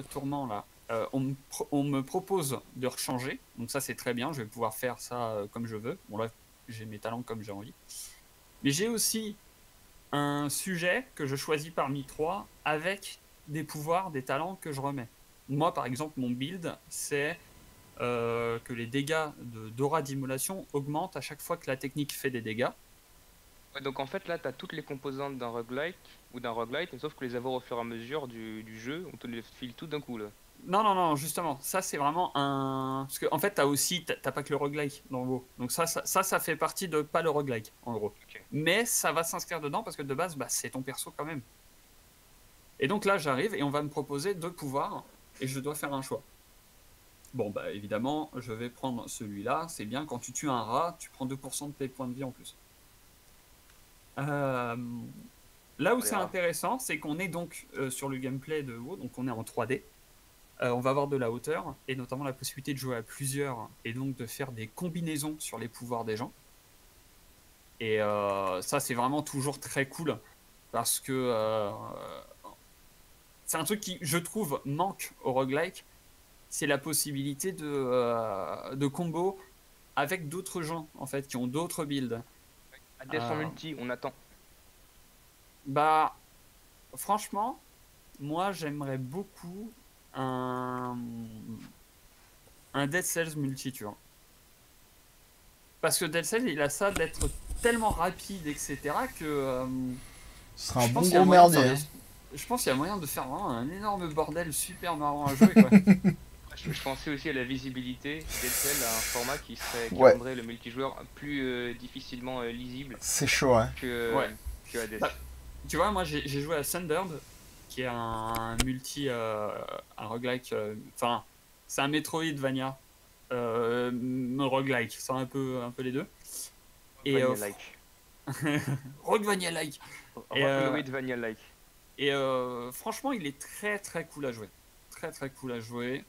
Tourment là, on me propose de rechanger. Donc ça c'est très bien, je vais pouvoir faire ça comme je veux. Bon là j'ai mes talents comme j'ai envie. Mais j'ai aussi un sujet que je choisis parmi 3 avec des pouvoirs, des talents que je remets. Moi par exemple mon build c'est que les dégâts d'aura d'immolation augmentent à chaque fois que la technique fait des dégâts. Ouais, donc en fait là tu as toutes les composantes d'un roguelike ou d'un roguelite, sauf que les avoir au fur et à mesure du jeu, on te les file tout d'un coup là. Non, justement, ça c'est vraiment un... Parce qu'en fait t'as pas que le roguelike dans le WoW. Donc ça fait partie de pas le roguelike en gros. Okay. Mais ça va s'inscrire dedans parce que de base bah, c'est ton perso quand même. Et donc là, j'arrive et on va me proposer 2 pouvoirs et je dois faire un choix. Bon, bah évidemment, je vais prendre celui-là. C'est bien, quand tu tues un rat, tu prends 2% de tes points de vie en plus. Là où c'est intéressant, c'est qu'on est donc sur le gameplay de WoW, donc on est en 3D. On va avoir de la hauteur et notamment la possibilité de jouer à plusieurs et donc de faire des combinaisons sur les pouvoirs des gens. Et ça, c'est vraiment toujours très cool parce que c'est un truc qui, je trouve, manque au roguelike. C'est la possibilité de combo avec d'autres gens en fait qui ont d'autres builds. ADS en multi, on attend. Bah, franchement, moi j'aimerais beaucoup un Dead Cells multi, tu vois. Parce que Dead Cells, il a ça d'être tellement rapide, etc. que. Ce sera un bon gros merdier. Je pense qu'il y a moyen de faire vraiment un énorme bordel super marrant à jouer, quoi. Je pensais aussi à la visibilité. Dead Cells a un format qui rendrait le multijoueur plus difficilement lisible. C'est chaud, hein. Que ADS. Bah, tu vois, moi j'ai joué à Thundered, qui est un multi, un roguelike, enfin, c'est un Metroidvania, roguelike, c'est un peu les deux. Et Roguevania-like. Roguevania-like. Et franchement, il est très très cool à jouer. Très très cool à jouer.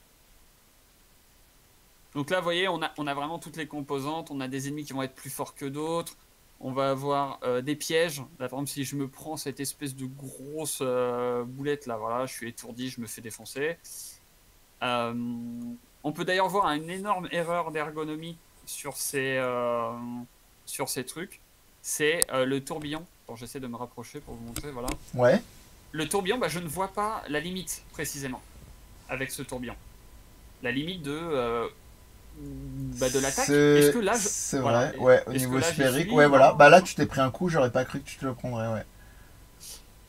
Donc là, vous voyez, on a vraiment toutes les composantes. On a des ennemis qui vont être plus forts que d'autres. On va avoir des pièges. Là, par exemple, si je me prends cette espèce de grosse boulette là, voilà, je suis étourdi, je me fais défoncer. On peut d'ailleurs voir une énorme erreur d'ergonomie sur ces trucs. C'est le tourbillon. Bon, j'essaie de me rapprocher pour vous montrer, voilà. Ouais. Le tourbillon, bah, je ne vois pas la limite précisément avec ce tourbillon. La limite de l'attaque. Est-ce que là, c'est voilà. vrai, ouais, au niveau sphérique, ouais, voilà. Bah là, tu t'es pris un coup, j'aurais pas cru que tu te le prendrais, ouais.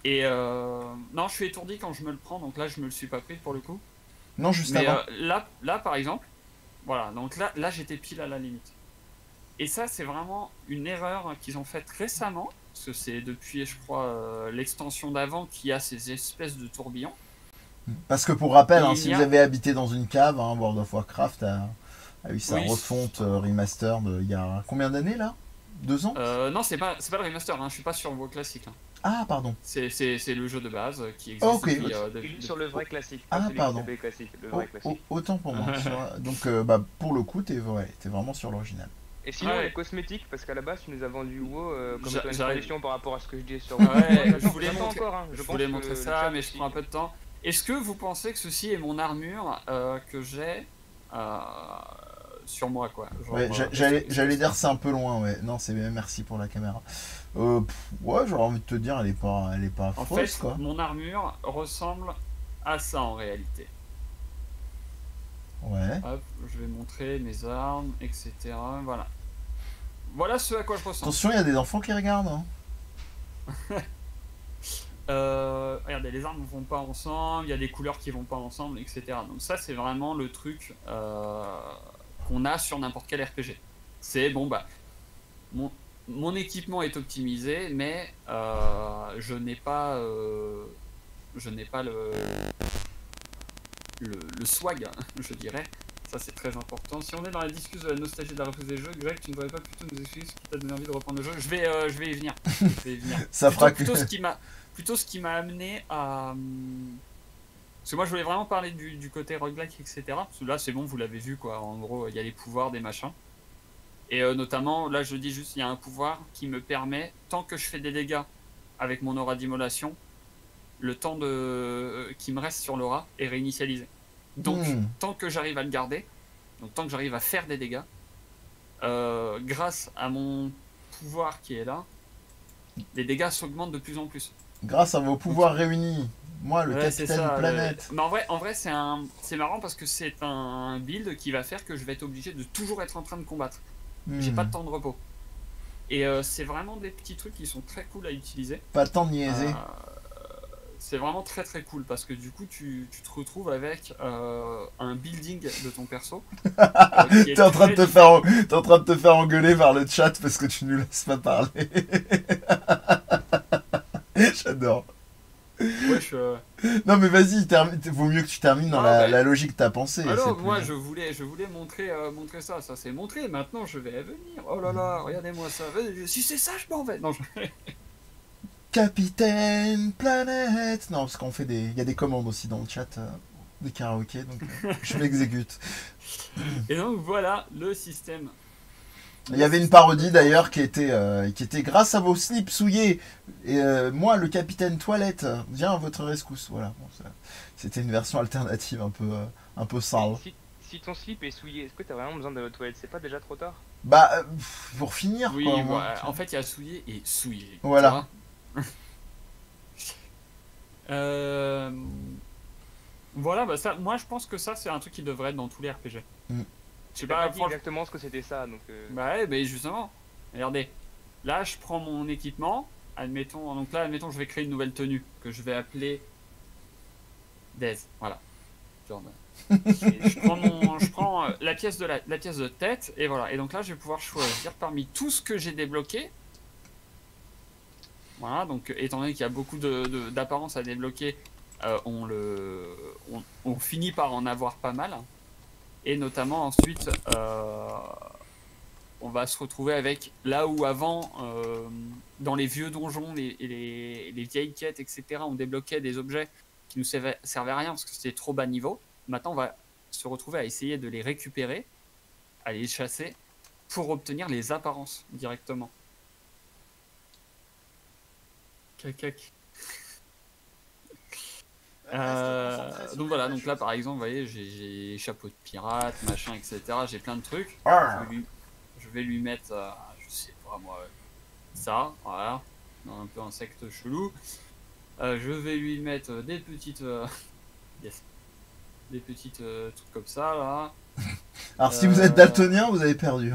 Et non, je suis étourdi quand je me le prends, donc là, je me le suis pas pris pour le coup. Non, juste mais avant. Là, par exemple, voilà, donc là, j'étais pile à la limite. Et ça, c'est vraiment une erreur qu'ils ont faite récemment, parce que c'est depuis, je crois, l'extension d'avant qui a ces espèces de tourbillons. Parce que pour rappel, hein, si vous avez habité dans une cave, hein, World of Warcraft a eu sa refonte remaster il y a combien d'années là? 2 ans? Non, c'est pas le remaster, hein, je suis pas sur WoW classique. Hein. Ah, pardon. C'est le jeu de base qui existe depuis, sur le vrai classique. Ah, pardon. Classique, le vrai classique. Autant pour moi. Donc, pour le coup, t'es vraiment sur l'original. Et sinon, les cosmétiques, parce qu'à la base, tu nous as vendu WoW comme étant une tradition par rapport à ce que je dis sur WoW. Je voulais montrer ça, mais je prends un peu de temps. Est-ce que vous pensez que ceci est mon armure que j'ai sur moi, quoi? Genre, ouais, j'allais dire c'est un peu loin, ouais. Non, c'est bien, merci pour la caméra. Ouais, j'aurais envie de te dire, elle est pas en fausse, fait, quoi. Mon armure ressemble à ça en réalité. Ouais. Hop, je vais montrer mes armes, etc. Voilà. Voilà ce à quoi je ressemble. Attention, il y a des enfants qui regardent. Hein. Regardez, les armes ne vont pas ensemble, il y a des couleurs qui vont pas ensemble, etc. Donc ça, c'est vraiment le truc qu'on a sur n'importe quel RPG. C'est bon, bah, mon équipement est optimisé, mais je n'ai pas le swag, je dirais. Ça, c'est très important. Si on est dans la discussion de la nostalgie de la reprise des jeux, Greg, tu ne voudrais pas plutôt nous expliquer ce qui t'a donné envie de reprendre le jeu? Je vais y venir. Ça fera plutôt ce qui m'a amené à... Parce que moi, je voulais vraiment parler du côté roguelike, etc. Parce que là, c'est bon, vous l'avez vu, quoi. En gros, il y a les pouvoirs, des machins. Et notamment, là, je dis juste, il y a un pouvoir qui me permet, tant que je fais des dégâts avec mon aura d'immolation, le temps qui me reste sur l'aura est réinitialisé. Donc, tant que j'arrive à le garder, donc tant que j'arrive à faire des dégâts, grâce à mon pouvoir qui est là, les dégâts s'augmentent de plus en plus. Grâce à vos pouvoirs réunis, moi, le capitaine planète. Mais en vrai, c'est marrant parce que c'est un build qui va faire que je vais être obligé de toujours être en train de combattre. J'ai pas de temps de repos. Et c'est vraiment des petits trucs qui sont très cool à utiliser. Pas de temps de niaiser. C'est vraiment très très cool parce que du coup tu te retrouves avec un building de ton perso. T'es en train de te faire engueuler par le chat parce que tu nous laisses pas parler. J'adore. Ouais, je... Non mais vas-y, vaut mieux que tu termines dans Ah, la logique que t'as pensée. Alors, c'est moi, plus- je voulais montrer, montrer ça. Ça, c'est montré. Maintenant, je vais venir. Oh là là, regardez-moi ça. Si c'est ça, je m'en vais. Non, Capitaine Planète. Non, parce qu'on fait des... Il y a des commandes aussi dans le chat, des karaokés, donc je m'exécute. Et donc, voilà le système. Il y avait une parodie d'ailleurs qui était grâce à vos slips souillés. Et moi, le capitaine Toilette, viens à votre rescousse. Voilà. Bon, c'était une version alternative un peu sale. Si ton slip est souillé, est-ce que t'as vraiment besoin de la toilette? C'est pas déjà trop tard? Bah, pour finir, Oui, quoi. au ouais, moins. en fait, il y a souillé et souillé. Voilà. Tu vois. Voilà, bah ça, moi je pense que ça c'est un truc qui devrait être dans tous les RPG. Mm. Je sais J'ai pas pas, dit exactement ce que c'était ça, donc... bah ouais, mais justement, regardez, là je prends mon équipement, admettons, donc là admettons je vais créer une nouvelle tenue que je vais appeler Days, voilà. Genre, bah, je prends la pièce la pièce de tête et voilà, et donc là je vais pouvoir choisir parmi tout ce que j'ai débloqué. Voilà, donc étant donné qu'il y a beaucoup d'apparences à débloquer, on finit par en avoir pas mal. Et notamment ensuite, on va se retrouver avec là où avant, dans les vieux donjons, les vieilles quêtes, etc., on débloquait des objets qui nous servaient à rien parce que c'était trop bas niveau. Maintenant, on va se retrouver à essayer de les récupérer, à les chasser, pour obtenir les apparences directement. Cacac. Donc voilà, donc là par exemple, vous voyez, j'ai chapeau de pirate, machin, etc. J'ai plein de trucs. Je vais lui mettre, je sais pas moi, ça, voilà, un peu insecte chelou. Je vais lui mettre des petites, yes, des petites trucs comme ça là. Alors si vous êtes daltonien, vous avez perdu.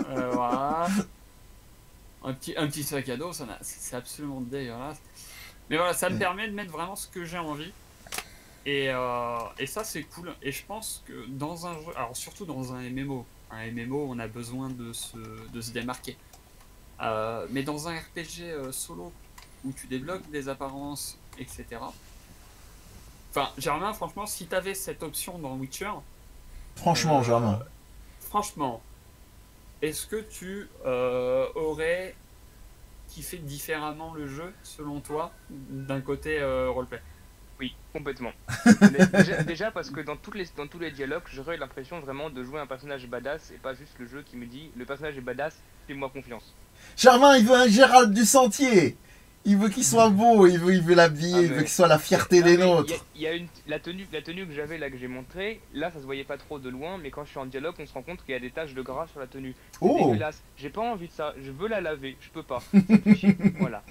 Voilà. Un petit sac à dos, c'est absolument dégueulasse. Mais voilà, ça me permet de mettre vraiment ce que j'ai envie. Et ça, c'est cool. Et je pense que dans un jeu, alors surtout dans un MMO, on a besoin de se démarquer. Mais dans un RPG solo, où tu débloques des apparences, etc. Enfin, Germain, franchement, si t'avais cette option dans Witcher... Franchement, Germain. Franchement, est-ce que tu aurais kiffé différemment le jeu, selon toi, d'un côté roleplay? Oui, complètement. Déjà parce que dans tous les dialogues, j'aurais l'impression vraiment de jouer un personnage badass et pas juste le jeu qui me dit le personnage est badass, fais-moi confiance. Germain, il veut un Gérald du Sentier. Il veut qu'il soit beau, il veut l'habiller, il veut qu'il soit la fierté des nôtres. Il y a la tenue que j'avais là que j'ai montré, là ça se voyait pas trop de loin, mais quand je suis en dialogue, on se rend compte qu'il y a des taches de gras sur la tenue. C'est dégueulasse. J'ai pas envie de ça, je veux la laver, je peux pas. Voilà.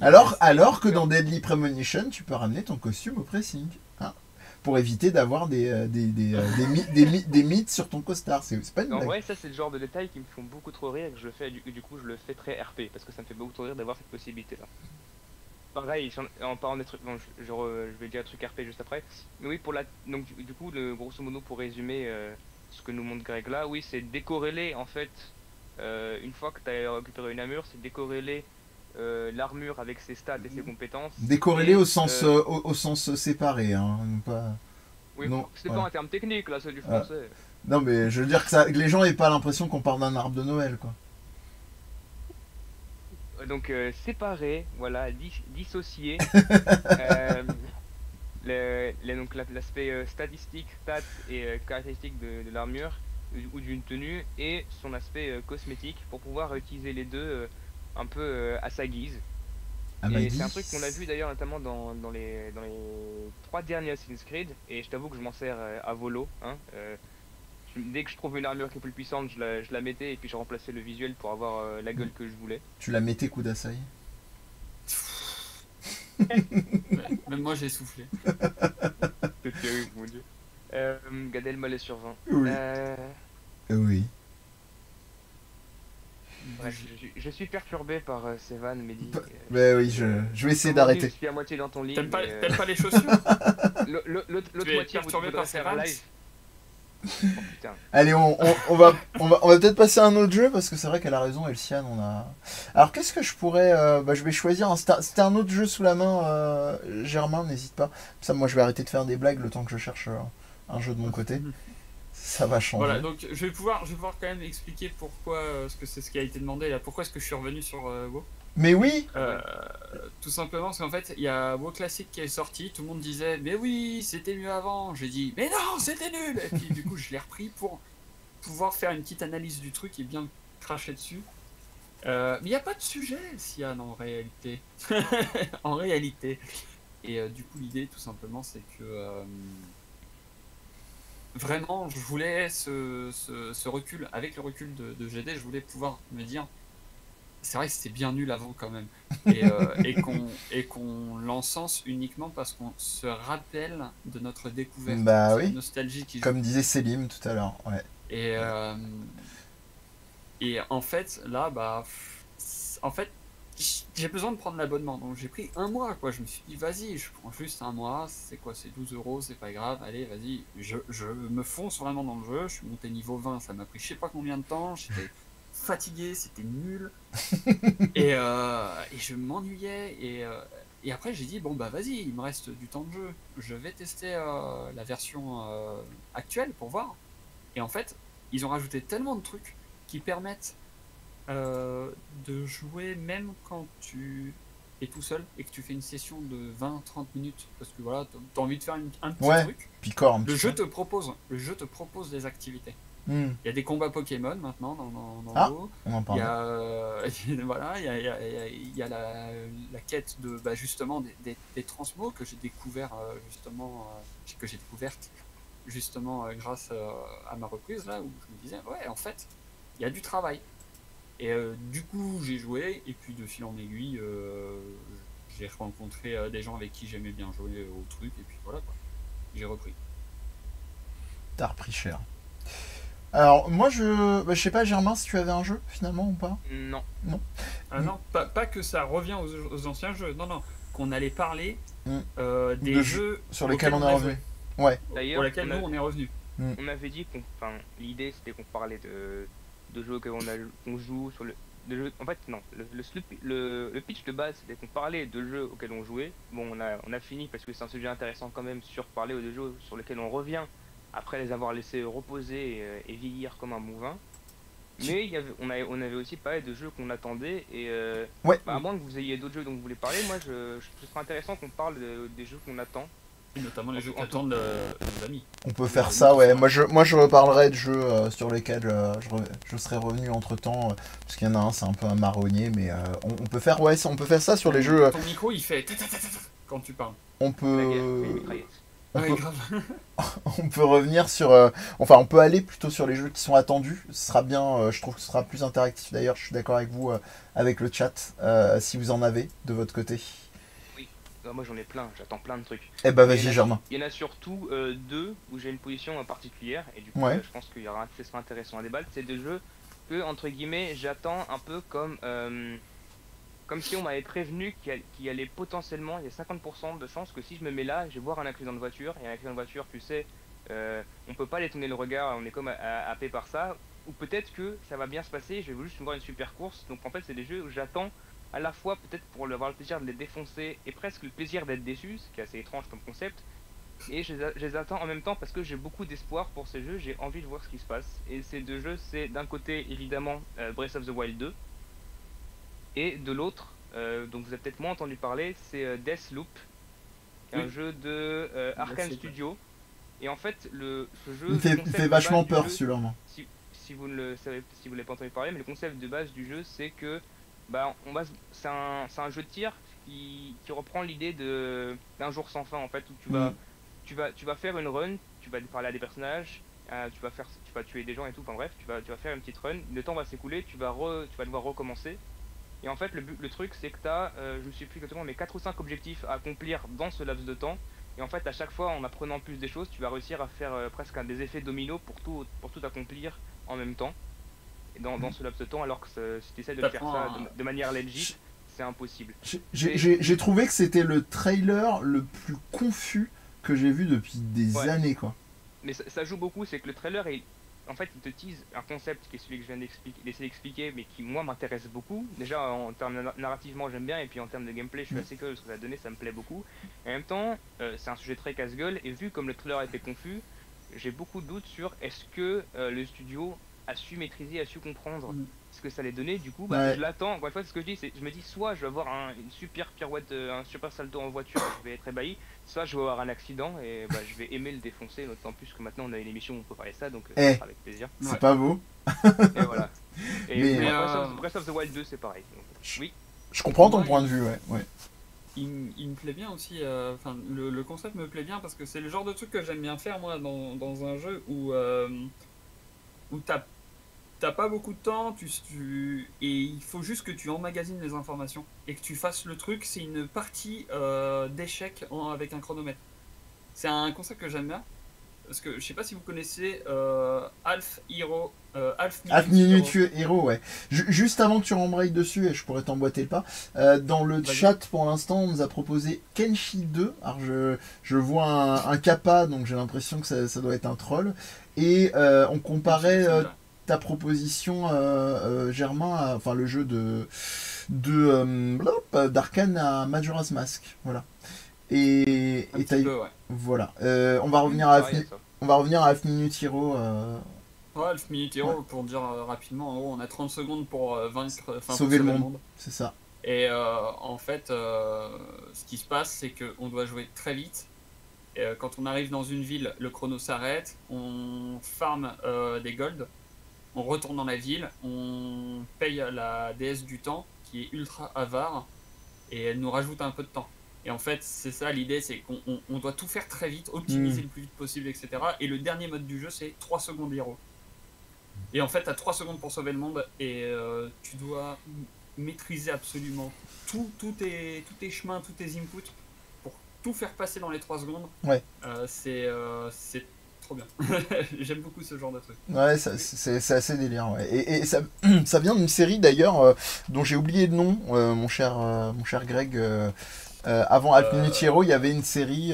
Alors que dans Deadly Premonition, tu peux ramener ton costume au pressing. Hein, pour éviter d'avoir des mythes sur ton costard. C'est pas une blague. Ouais, ça c'est le genre de détails qui me font beaucoup trop rire et que je le fais, du coup je le fais très RP parce que ça me fait beaucoup trop rire d'avoir cette possibilité là. Pareil, en parlant des trucs, bon, je vais dire un truc RP juste après. Mais oui, donc du coup, grosso modo, pour résumer ce que nous montre Greg là, oui, c'est décorréler en fait. Une fois que tu as récupéré une armure, c'est décorréler l'armure avec ses stats et ses compétences. Décorrélé au sens séparé, hein, pas... Oui, c'est pas un terme technique là, c'est du français. Non, mais je veux dire que les gens aient pas l'impression qu'on parle d'un arbre de Noël, quoi. Donc séparer, voilà, dissocier donc l'aspect statistique, stats et caractéristiques de l'armure ou d'une tenue et son aspect cosmétique pour pouvoir utiliser les deux un peu à sa guise. Et c'est un truc qu'on a vu d'ailleurs notamment dans les 3 derniers Assassin's Creed et je t'avoue que je m'en sers à volo. Hein, dès que je trouve une armure qui est plus puissante, je la mettais et puis je remplaçais le visuel pour avoir la gueule que je voulais. Tu la mettais Kudasai? Même moi j'ai soufflé. C'est terrible, mon dieu. Gad Elmaleh sur 20. Oui. Oui. Bref, je suis perturbé par ces vannes, Mehdi. Mais oui, je vais essayer d'arrêter. Je suis à moitié dans ton lit. T'aimes pas les chaussures? L'autre Tu es moitié, perturbé par ces faire un vannes? live. Oh putain. Allez, on va peut-être passer à un autre jeu parce que c'est vrai qu'elle a raison, Elsiane, on a. Alors qu'est-ce que je pourrais. Je vais choisir. C'était un autre jeu sous la main, Germain, n'hésite pas. Ça, moi je vais arrêter de faire des blagues le temps que je cherche un jeu de mon côté. Ça va changer. Voilà, donc je vais pouvoir quand même expliquer pourquoi, parce que c'est ce qui a été demandé là, pourquoi est-ce que je suis revenu sur WoW. Mais oui. Tout simplement parce qu'en fait, il y a WoW Classic qui est sorti, tout le monde disait mais oui, c'était mieux avant. J'ai dit mais non, c'était nul. Et puis du coup, je l'ai repris pour pouvoir faire une petite analyse du truc et bien cracher dessus. Mais il n'y a pas de sujet, Sian, en réalité. En réalité. Et du coup, l'idée, tout simplement, c'est que vraiment, je voulais ce recul, avec le recul de GD, je voulais pouvoir me dire, c'est vrai que c'était bien nul avant quand même, et qu'on l'encense uniquement parce qu'on se rappelle de notre découverte, Bah cette oui. nostalgie qui joue. Comme disait Selim tout à l'heure. Ouais. Et en fait, là, en fait, j'ai besoin de prendre l'abonnement. Donc j'ai pris un mois, quoi. Je me suis dit, vas-y, je prends juste un mois. C'est quoi? C'est 12 €, c'est pas grave. Allez, vas-y. Je me fonce vraiment dans le jeu. Je suis monté niveau 20. Ça m'a pris je sais pas combien de temps. J'étais fatigué, c'était nul. et je m'ennuyais. Et après, j'ai dit, bon, bah vas-y, il me reste du temps de jeu. Je vais tester la version actuelle pour voir. Et en fait, ils ont rajouté tellement de trucs qui permettent de jouer même quand tu es tout seul et que tu fais une session de 20-30 minutes parce que voilà, t'as envie de faire un petit truc. Picore, le jeu te propose des activités. Il y a des combats Pokémon maintenant dans WoW. On en parle. Voilà, il y a la quête de justement des transmots que j'ai découvert que j'ai découverte justement grâce à ma reprise là où je me disais ouais en fait il y a du travail. Et du coup, j'ai joué, et puis de fil en aiguille, j'ai rencontré des gens avec qui j'aimais bien jouer au truc, et puis voilà quoi. J'ai repris. T'as repris cher. Alors, moi, je sais pas, Germain, si tu avais un jeu, finalement, ou pas? Non. Non. Non, pas que ça revient aux anciens jeux, non, qu'on allait parler des De jeux sur lesquels on est revenu. Ouais. D'ailleurs, pour lesquels nous, on est revenu. On avait dit l'idée c'était qu'on parlait de jeux qu'on joue sur le. En fait, non. Le pitch de base c'était qu'on parlait de jeux auxquels on jouait. Bon, on a fini parce que c'est un sujet intéressant quand même sur parler de jeux sur lesquels on revient après les avoir laissés reposer et vieillir comme un bon vin. Mais on avait aussi parlé de jeux qu'on attendait et à moins que vous ayez d'autres jeux dont vous voulez parler, moi ce serait intéressant qu'on parle des jeux qu'on attend. Et notamment les jeux qu'attendent nos amis. On peut faire ça, ouais. Moi je reparlerai de jeux sur lesquels je serai revenu entre temps. Parce qu'il y en a un, c'est un peu un marronnier, mais on peut faire ça sur les jeux. Ton micro il fait quand tu parles. On peut. Grave. On peut revenir sur. On peut aller plutôt sur les jeux qui sont attendus. Ce sera bien, je trouve que ce sera plus interactif d'ailleurs. Je suis d'accord avec vous, avec le chat, si vous en avez de votre côté. Oui, moi j'en ai plein, j'attends plein de trucs. Eh bah vas-y, Germain. Il y en a surtout deux où j'ai une position particulière et du coup je pense qu'il y aura ce sera intéressant à débattre. C'est deux jeux que, entre guillemets, j'attends un peu comme si on m'avait prévenu qu'il y allait potentiellement, il y a 50% de chances que si je me mets là, je vais voir un accident de voiture, et un accident de voiture, tu sais, on peut pas détourner le regard, on est comme happé par ça, ou peut-être que ça va bien se passer, je vais juste voir une super course, donc en fait c'est des jeux où j'attends à la fois peut-être pour avoir le plaisir de les défoncer, et presque le plaisir d'être déçu, ce qui est assez étrange comme concept, et je les attends en même temps parce que j'ai beaucoup d'espoir pour ces jeux, j'ai envie de voir ce qui se passe, et ces deux jeux, c'est d'un côté évidemment Breath of the Wild 2, et de l'autre, donc vous avez peut-être moins entendu parler, c'est Deathloop, un jeu de Arkane Studio. Et en fait, ce jeu il fait vachement peur celui-là. Si vous ne le savez, si vous l'avez pas entendu parler, mais le concept de base du jeu, c'est que c'est un jeu de tir qui reprend l'idée d'un jour sans fin en fait, où tu vas faire une run, tu vas parler à des personnages. Tu vas tuer des gens et tout, enfin bref, tu vas faire une petite run, le temps va s'écouler, tu vas devoir recommencer. Et en fait, le truc, c'est que tu as, je ne sais plus exactement, mais 4 ou 5 objectifs à accomplir dans ce laps de temps. Et en fait, à chaque fois, en apprenant plus des choses, tu vas réussir à faire presque des effets domino pour tout accomplir en même temps. Et dans ce laps de temps, alors que si tu essaies de faire ça de manière legit, c'est impossible. J'ai trouvé que c'était le trailer le plus confus que j'ai vu depuis des années, quoi. mais ça joue beaucoup, c'est que le trailer, en fait, il te tease un concept qui est celui que je viens d'essayer d'expliquer, mais qui, moi, m'intéresse beaucoup. Déjà, en termes narrativement, j'aime bien, et puis en termes de gameplay, je suis assez curieux de ce que ça va donner, ça me plaît beaucoup. Et en même temps, c'est un sujet très casse-gueule, et vu comme le trailer était confus, j'ai beaucoup de doutes sur est-ce que le studio a su maîtriser, a su comprendre ce que ça allait donner. Du coup, je l'attends. Encore une fois, c'est ce que je dis, je me dis soit je vais avoir une super pirouette, un super salto en voiture, je vais être ébahi, soit je vais avoir un accident et je vais aimer le défoncer, d'autant plus que maintenant on a une émission où on peut parler de ça, donc ça sera avec plaisir. C'est pas beau. Et voilà. Et mais Breath of the Wild 2, c'est pareil. Donc, oui. Je comprends ton point de vue, ouais. Il me plaît bien aussi, le concept me plaît bien parce que c'est le genre de truc que j'aime bien faire moi dans un jeu où t'as pas beaucoup de temps et il faut juste que tu emmagasines les informations et que tu fasses le truc. C'est une partie d'échecs avec un chronomètre. C'est un concept que j'aime bien parce que je sais pas si vous connaissez Half Minute Hero, ouais. Juste avant que tu rembrayes dessus, et je pourrais t'emboîter le pas, dans le chat pour l'instant on nous a proposé Kenshi 2. Alors je vois un kappa, donc j'ai l'impression que ça doit être un troll. Et on comparait ta proposition, Germain, enfin le jeu d'Arkane à Majora's Mask. Voilà. Et voilà. On va revenir à Half Minute Hero. Half Minute Hero, pour dire rapidement, en gros, on a 30 secondes pour sauver le monde. C'est ça. Et en fait, ce qui se passe, c'est qu'on doit jouer très vite. Et, quand on arrive dans une ville, le chrono s'arrête, on farm des golds, on retourne dans la ville, on paye la déesse du temps, qui est ultra avare, et elle nous rajoute un peu de temps. Et en fait, c'est ça l'idée, c'est qu'on doit tout faire très vite, optimiser le plus vite possible, etc. Et le dernier mode du jeu, c'est 3 secondes héros. Et en fait, tu as 3 secondes pour sauver le monde et tu dois maîtriser absolument tous tes chemins, tous tes inputs pour tout faire passer dans les 3 secondes. Ouais. C'est trop bien. J'aime beaucoup ce genre de truc. Ouais, c'est assez délire. Ouais. Et ça vient d'une série d'ailleurs dont j'ai oublié le nom, mon cher Greg. Avant Half Minute Hero, il y avait une série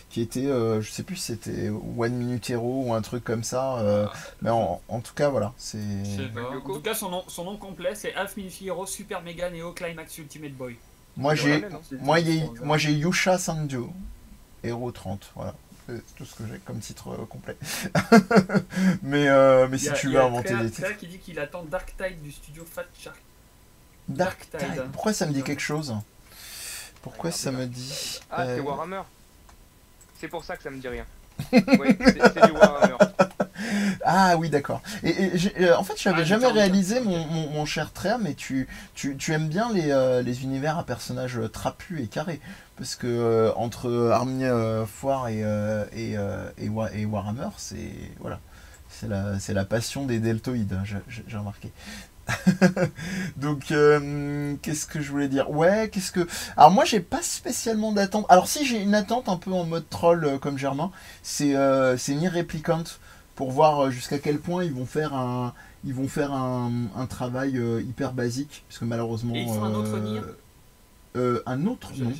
qui était, je sais plus si c'était One Minute Hero ou un truc comme ça. Mais en tout cas, voilà. En tout cas, son nom complet, c'est Half Minute Hero Super Mega Neo Climax Ultimate Boy. Moi, j'ai Yusha Sanjo, Hero 30. Voilà. C'est tout ce que j'ai comme titre complet. mais si tu veux inventer des titres. Il y a qui dit qu'il attend Dark Tide du studio Fat Shark. Dark Tide. Pourquoi ça me dit quelque chose ? Pourquoi ça me dit... c'est Warhammer. C'est pour ça que ça me dit rien. Oui, c'est du Warhammer. Ah oui, d'accord. Et en fait, je n'avais jamais réalisé, mon cher Tréa, mais tu aimes bien les univers à personnages trapus et carrés. Parce que entre Army Foire et Warhammer, c'est la passion des deltoïdes, hein, j'ai remarqué. Donc qu'est-ce que je voulais dire, alors moi j'ai pas spécialement d'attente. Alors si j'ai une attente un peu en mode troll comme Germain, c'est Nier Replicant, pour voir jusqu'à quel point ils vont faire un travail hyper basique, parce que malheureusement et ils font un autre Nier un autre non.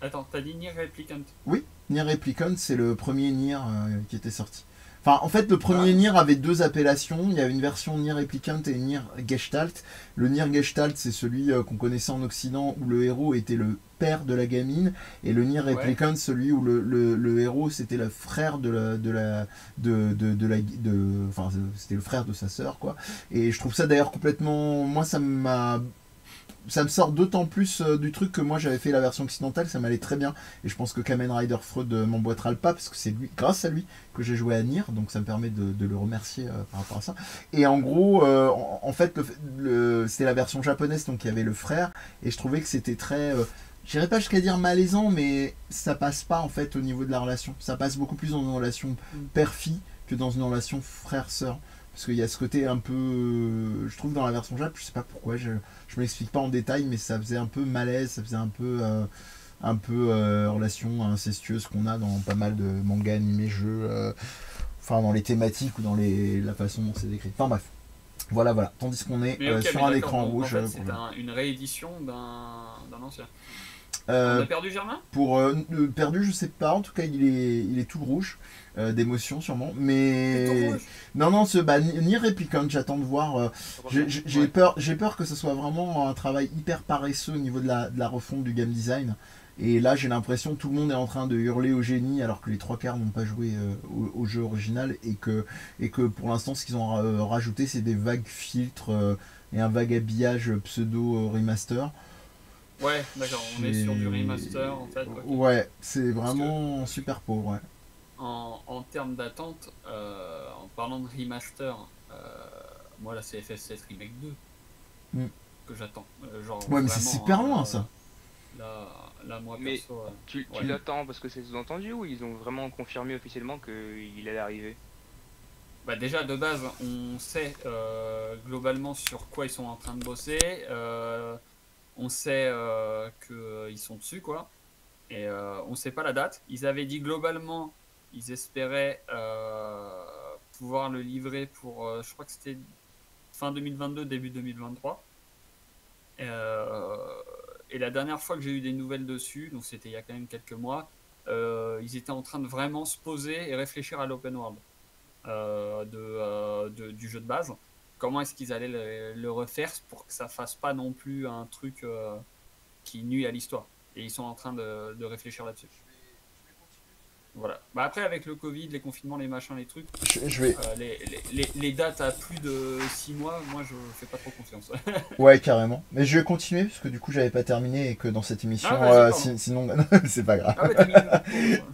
Attends, t'as dit Nier Replicant? Oui, Nier Replicant, c'est le premier Nier qui était sorti. Enfin, en fait, le premier Nier avait 2 appellations. Il y avait une version Nier Replicant et Nier Gestalt. Le Nier Gestalt, c'est celui qu'on connaissait en Occident, où le héros était le père de la gamine. Et le Nier Replicant, celui où le héros, c'était le frère c'était le frère de sa sœur, quoi. Et je trouve ça d'ailleurs complètement... Moi, ça me sort d'autant plus du truc que moi j'avais fait la version occidentale, ça m'allait très bien, et je pense que Kamen Rider Freud m'emboîtera le pas, parce que c'est grâce à lui que j'ai joué à Nier, donc ça me permet de le remercier par rapport à ça. Et en gros, en fait, c'était la version japonaise, donc il y avait le frère, et je trouvais que c'était très... j'irais pas jusqu'à dire malaisant, mais ça passe pas en fait au niveau de la relation. Ça passe beaucoup plus dans une relation père-fille que dans une relation frère-sœur. Parce qu'il y a ce côté un peu, je trouve dans la version Jap, je sais pas pourquoi, je me l'explique pas en détail, mais ça faisait un peu malaise, ça faisait un peu relation incestueuse qu'on a dans pas mal de mangas, animés, jeux, enfin dans les thématiques ou dans la façon dont c'est décrit. Enfin bref, voilà. Tandis qu'on est sur un écran rouge. En fait, c'est une réédition d'un ancien. On Euh, a perdu Germain? pour perdu, je sais pas. En tout cas, il est tout rouge d'émotion sûrement. C'est tout Mais rouge. non, non, Nier Replicant, j'attends de voir. Ouais. J'ai peur que ce soit vraiment un travail hyper paresseux au niveau de la refonte du game design. Et là, j'ai l'impression que tout le monde est en train de hurler au génie alors que les trois quarts n'ont pas joué au jeu original et que pour l'instant, ce qu'ils ont rajouté, c'est des vagues filtres et un vague habillage pseudo remaster. Ouais, d'accord, on est sur du remaster en fait. Ok. Ouais, c'est Parce que vraiment super pauvre, ouais. en termes d'attente, en parlant de remaster, moi là c'est FF7 Remake 2 Mm. que j'attends. Genre Ouais, mais c'est vraiment, super loin, hein, ça. là, moi Mais perso. tu Ouais. l'attends parce que c'est sous-entendu ou ils ont vraiment confirmé officiellement qu'il allait arriver? Bah déjà de base, on sait globalement sur quoi ils sont en train de bosser. On sait qu'ils sont dessus quoi. Et on sait pas la date. Ils avaient dit globalement, ils espéraient pouvoir le livrer pour, je crois que c'était fin 2022, début 2023. Euh, et la dernière fois que j'ai eu des nouvelles dessus, donc c'était il y a quand même quelques mois, ils étaient en train de vraiment se poser et réfléchir à l'open world du jeu de base. Comment est-ce qu'ils allaient le refaire pour que ça fasse pas non plus un truc qui nuit à l'histoire. Et ils sont en train de réfléchir là-dessus. Voilà. Bah après, avec le Covid, les confinements, les machins, les trucs, Je vais. les dates à plus de 6 mois, moi je fais pas trop confiance. Ouais, carrément. Mais je vais continuer parce que du coup, j'avais pas terminé et que dans cette émission, Ah, vas-y, pardon. sinon, c'est pas grave. Ah, ouais, t'as mis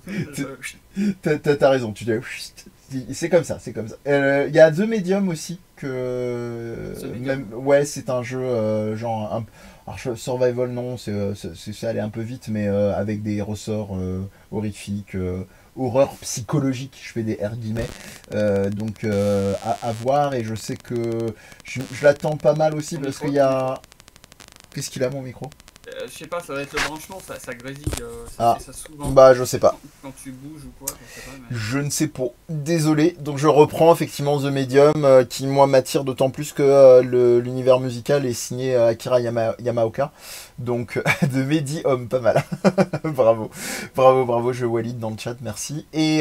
une pause. T'as raison, tu dis. C'est comme ça, c'est comme ça. Il y a The Medium aussi que The Medium. même ouais, c'est un jeu genre alors, survival non, c'est allé un peu vite, mais avec des ressorts horrifiques, horreur psychologique. Je fais des R guillemets, donc à voir et je sais que je l'attends pas mal aussi Ton parce micro, qu'il y a. Qu'est-ce qu'il a mon micro? Je sais pas, ça va être le branchement, ça grésille, ça Ah, fait ça souvent. bah je sais pas. Quand tu bouges ou quoi, je sais pas. Mais... Je ne sais pas. Désolé. Donc je reprends effectivement The Medium qui moi m'attire d'autant plus que l'univers musical est signé Akira Yamaoka. Donc The Medium, pas mal. Bravo. Bravo, bravo, je Walid dans le chat, merci. Et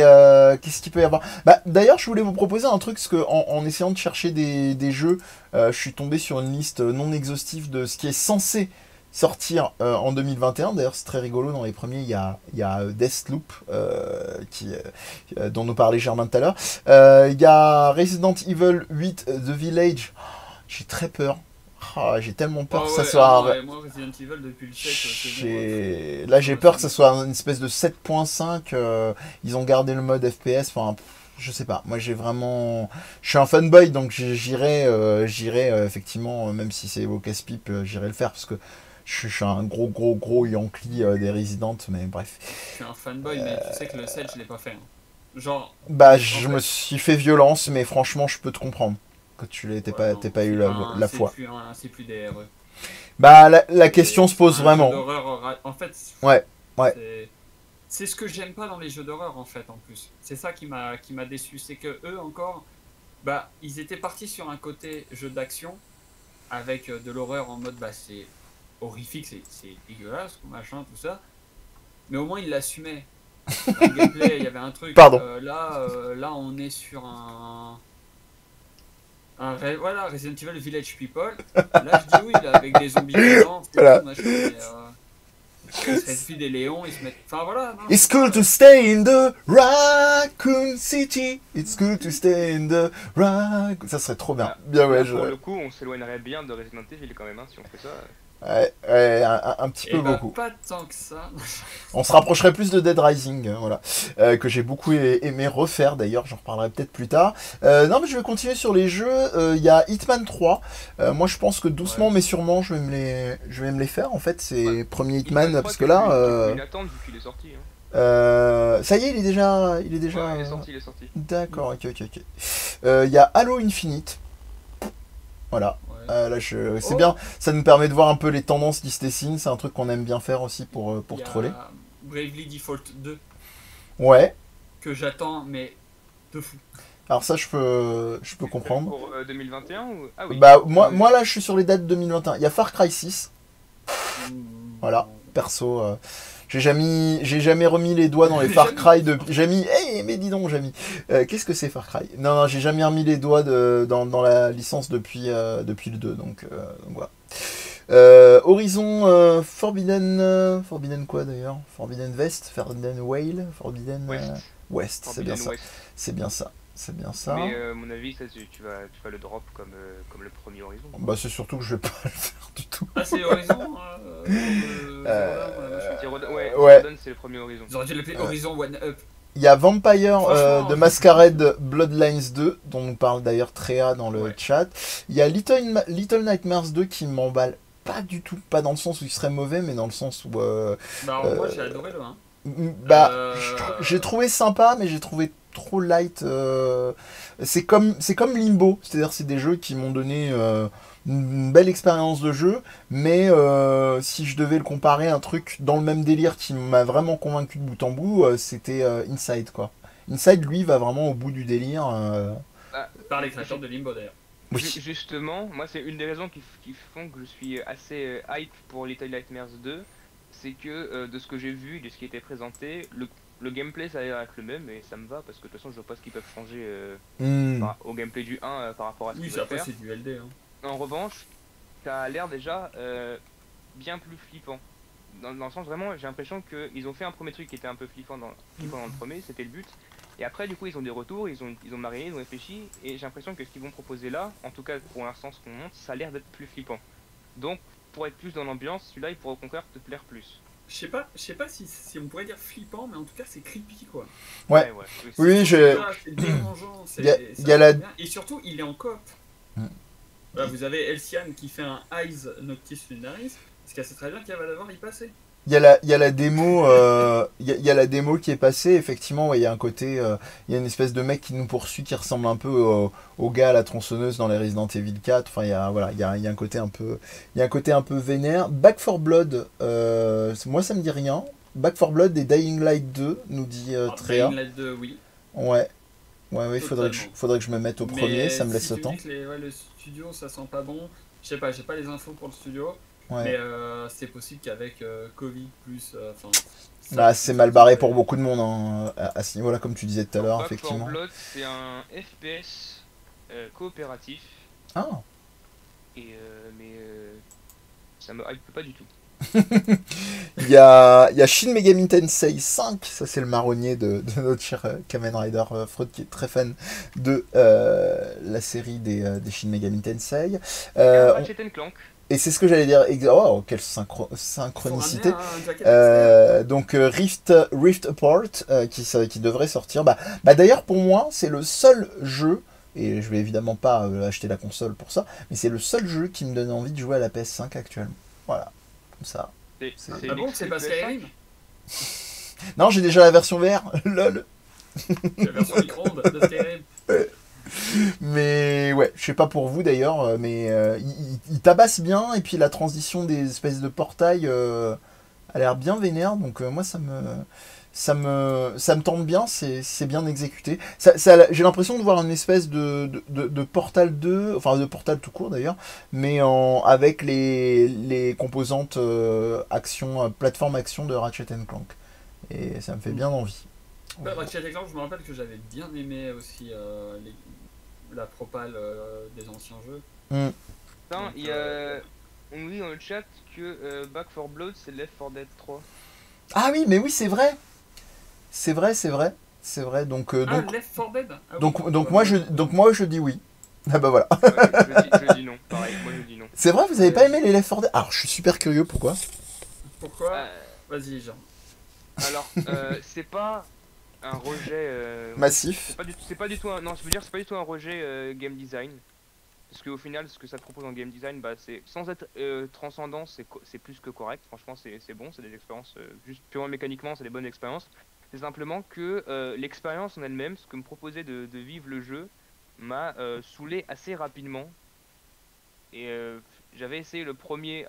qu'est-ce qu'il peut y avoir? Bah d'ailleurs je voulais vous proposer un truc parce que en essayant de chercher des jeux, je suis tombé sur une liste non exhaustive de ce qui est censé sortir en 2021. D'ailleurs, c'est très rigolo. Dans les premiers, il y a Deathloop, dont nous parlait Germain tout à l'heure. Il y a Resident Evil 8 The Village. J'ai très peur. Ah, j'ai tellement peur que ça soit moi, Resident Evil, depuis le 7, c'est bon. Là, j'ai peur que ça soit une espèce de 7.5. Ils ont gardé le mode FPS. Enfin, je sais pas. Moi, j'ai vraiment. Je suis un fanboy, donc j'irai, effectivement, même si c'est au casse-pipe, j'irai le faire parce que je suis un gros Yankee des Resident, mais bref. Je suis un fanboy, mais tu sais que le 7, je l'ai pas fait. Hein. Genre. Bah, En je fait, me suis fait violence, mais franchement, je peux te comprendre que tu t'aies ouais, non, pas eu la foi. C'est plus des RE. Bah, la question se pose vraiment. En fait, Ouais, ouais. c'est ce que j'aime pas dans les jeux d'horreur en fait en plus. C'est ça qui m'a déçu, c'est que eux encore, bah ils étaient partis sur un côté jeu d'action avec de l'horreur en mode bah c'est horrifique, c'est dégueulasse, machin, tout ça. Mais au moins ils l'assumaient. Dans le gameplay, il y avait un truc. Pardon. Là, on est sur voilà, Resident Evil Village People. Là, je dis oui, là, avec des zombies violents, Voilà. machin, mais, ils se mettent des léons, ils se mettent. Enfin voilà. Non, It's cool to stay in the Raccoon City. It's cool to stay in the Raccoon. Ça serait trop bien. Ah, Bien ouais. pour le coup, on s'éloignerait bien de Resident Evil quand même, hein, si on fait ça. Ouais, un petit peu bah, beaucoup. pas tant que ça. On se rapprocherait plus de Dead Rising, voilà, que j'ai beaucoup aimé refaire d'ailleurs, j'en reparlerai peut-être plus tard. Non mais je vais continuer sur les jeux, il y a Hitman 3, moi je pense que doucement mais sûrement je vais me les faire en fait, ces premiers Hitman, parce que là... Une attente vu qu'il est sorti. Hein. Ça y est, il est déjà... Ouais, il est sorti, D'accord, ok. Il y a Halo Infinite, voilà. Là, c'est bien, ça nous permet de voir un peu les tendances d'Istessine, c'est un truc qu'on aime bien faire aussi pour troller. Bravely Default 2. Ouais. Que j'attends, mais de fou. Alors ça, je peux comprendre. Pour 2021 ou... Ah oui. Bah, moi là, je suis sur les dates 2021. Il y a Far Cry 6. Voilà. perso. J'ai jamais remis les doigts dans les Far Cry de. J'ai mis. Hey, mais dis donc, j'ai mis. Qu'est-ce que c'est Far Cry? Non, j'ai jamais remis les doigts dans la licence depuis le 2, donc voilà. Horizon Forbidden quoi d'ailleurs? Forbidden West, Forbidden Whale, Forbidden West, c'est bien ça. C'est bien ça. C'est bien ça. Mais à mon avis, ça, tu vas le drop comme le premier Horizon. Bah c'est surtout que je vais pas le faire du tout. Ah, c'est Horizon Ouais, ouais. C'est le premier Horizon. Ils auraient dû l'appeler Horizon One Up. Il y a Vampire de Masquerade Bloodlines 2, dont nous parle d'ailleurs Tréa dans le chat. Il y a Little Nightmares 2 qui m'emballe pas du tout, pas dans le sens où il serait mauvais, mais dans le sens où... moi j'ai adoré le 1. J'ai trouvé sympa, mais j'ai trouvé trop light. C'est comme Limbo, c'est-à-dire c'est des jeux qui m'ont donné une belle expérience de jeu, mais si je devais le comparer à un truc dans le même délire qui m'a vraiment convaincu de bout en bout, c'était Inside quoi. Inside lui va vraiment au bout du délire. Par les créateurs de Limbo d'ailleurs. Oui. Justement, moi c'est une des raisons qui font que je suis assez hype pour Little Nightmares 2, c'est que de ce que j'ai vu, de ce qui était présenté, le gameplay ça a l'air être le même et ça me va parce que de toute façon je vois pas ce qu'ils peuvent changer au gameplay du 1 par rapport à ce qu'ils veulent faire. Oui, c'est du LD. Hein. En revanche, ça a l'air déjà bien plus flippant. Dans le sens vraiment, j'ai l'impression qu'ils ont fait un premier truc qui était un peu flippant dans le premier, c'était le but. Et après du coup ils ont des retours, ils ont marié, ils ont réfléchi et j'ai l'impression que ce qu'ils vont proposer là, en tout cas pour l'instant ce qu'on montre, ça a l'air d'être plus flippant. Donc pour être plus dans l'ambiance, celui-là il pourrait au contraire te plaire plus. Je sais pas si on pourrait dire flippant, mais en tout cas c'est creepy quoi. Ouais. Oui, c'est dérangeant, et surtout il est en coop. Là, vous avez Elsiane qui fait un Eyes Noctis Lunaris, ce qui est assez très bien qu'elle va devoir y passer. Il y a la démo, il y a la démo qui est passée. Effectivement, il y a un côté, il y a une espèce de mec qui nous poursuit qui ressemble un peu au gars à la tronçonneuse dans les Resident Evil 4. Enfin, il y a un côté un peu vénère. Back 4 Blood, moi ça me dit rien. Back 4 Blood et Dying Light 2 nous dit Tréa. Dying Light 2, oui. Ouais, il faudrait que je me mette au premier, ça me laisse le temps. Le studio, ça sent pas bon. Je sais pas, j'ai pas les infos pour le studio. Ouais. Mais c'est possible qu'avec Covid plus... c'est mal barré pour beaucoup de monde hein, à ce niveau-là, comme tu disais tout à l'heure, effectivement. Back 4 Blood, c'est un FPS coopératif. Ah. Et ça me hype pas du tout. Il y a Shin Megami Tensei 5, ça c'est le marronnier de notre cher Kamen Rider Freud qui est très fan de la série des Shin Megami Tensei. Ratchet & Clank. Et c'est ce que j'allais dire. Oh, quelle synchronicité. Donc Rift Apart qui devrait sortir. D'ailleurs pour moi c'est le seul jeu, et je vais évidemment pas acheter la console pour ça, mais c'est le seul jeu qui me donne envie de jouer à la PS5 actuellement. Voilà, comme ça. Ah bon, c'est pas Skyrim? Non, j'ai déjà la version VR. Lol. La version micro-ondes de Skyrim. Mais ouais, je sais pas pour vous d'ailleurs, mais il tabasse bien et puis la transition des espèces de portails a l'air bien vénère, donc moi ça me tente bien, c'est bien exécuté. J'ai l'impression de voir une espèce de Portal 2, enfin de Portal tout court d'ailleurs, mais avec les composantes plateforme action de Ratchet & Clank. Et ça me fait bien envie. Ratchet & Clank, je me rappelle que j'avais bien aimé aussi la propale des anciens jeux. Putain, il y a... On nous dit dans le chat que Back 4 Blood c'est Left 4 Dead 3. Ah oui, mais oui, c'est vrai. C'est vrai. Donc Left 4 Dead. Donc moi je dis oui. Ah bah voilà. Je dis non. Pareil, moi je dis non. C'est vrai, vous avez pas aimé les Left 4 Dead? Alors je suis super curieux, pourquoi? Vas-y, Jean. Alors, c'est pas un rejet massif. C'est pas du tout un... Non, je veux dire, c'est pas du tout un rejet game design. Parce qu'au final, ce que ça te propose en game design, c'est sans être transcendant, c'est plus que correct. Franchement, c'est bon, c'est des expériences juste purement mécaniquement, c'est des bonnes expériences. C'est simplement que l'expérience en elle-même, ce que me proposait de vivre le jeu, m'a saoulé assez rapidement. Et j'avais essayé le premier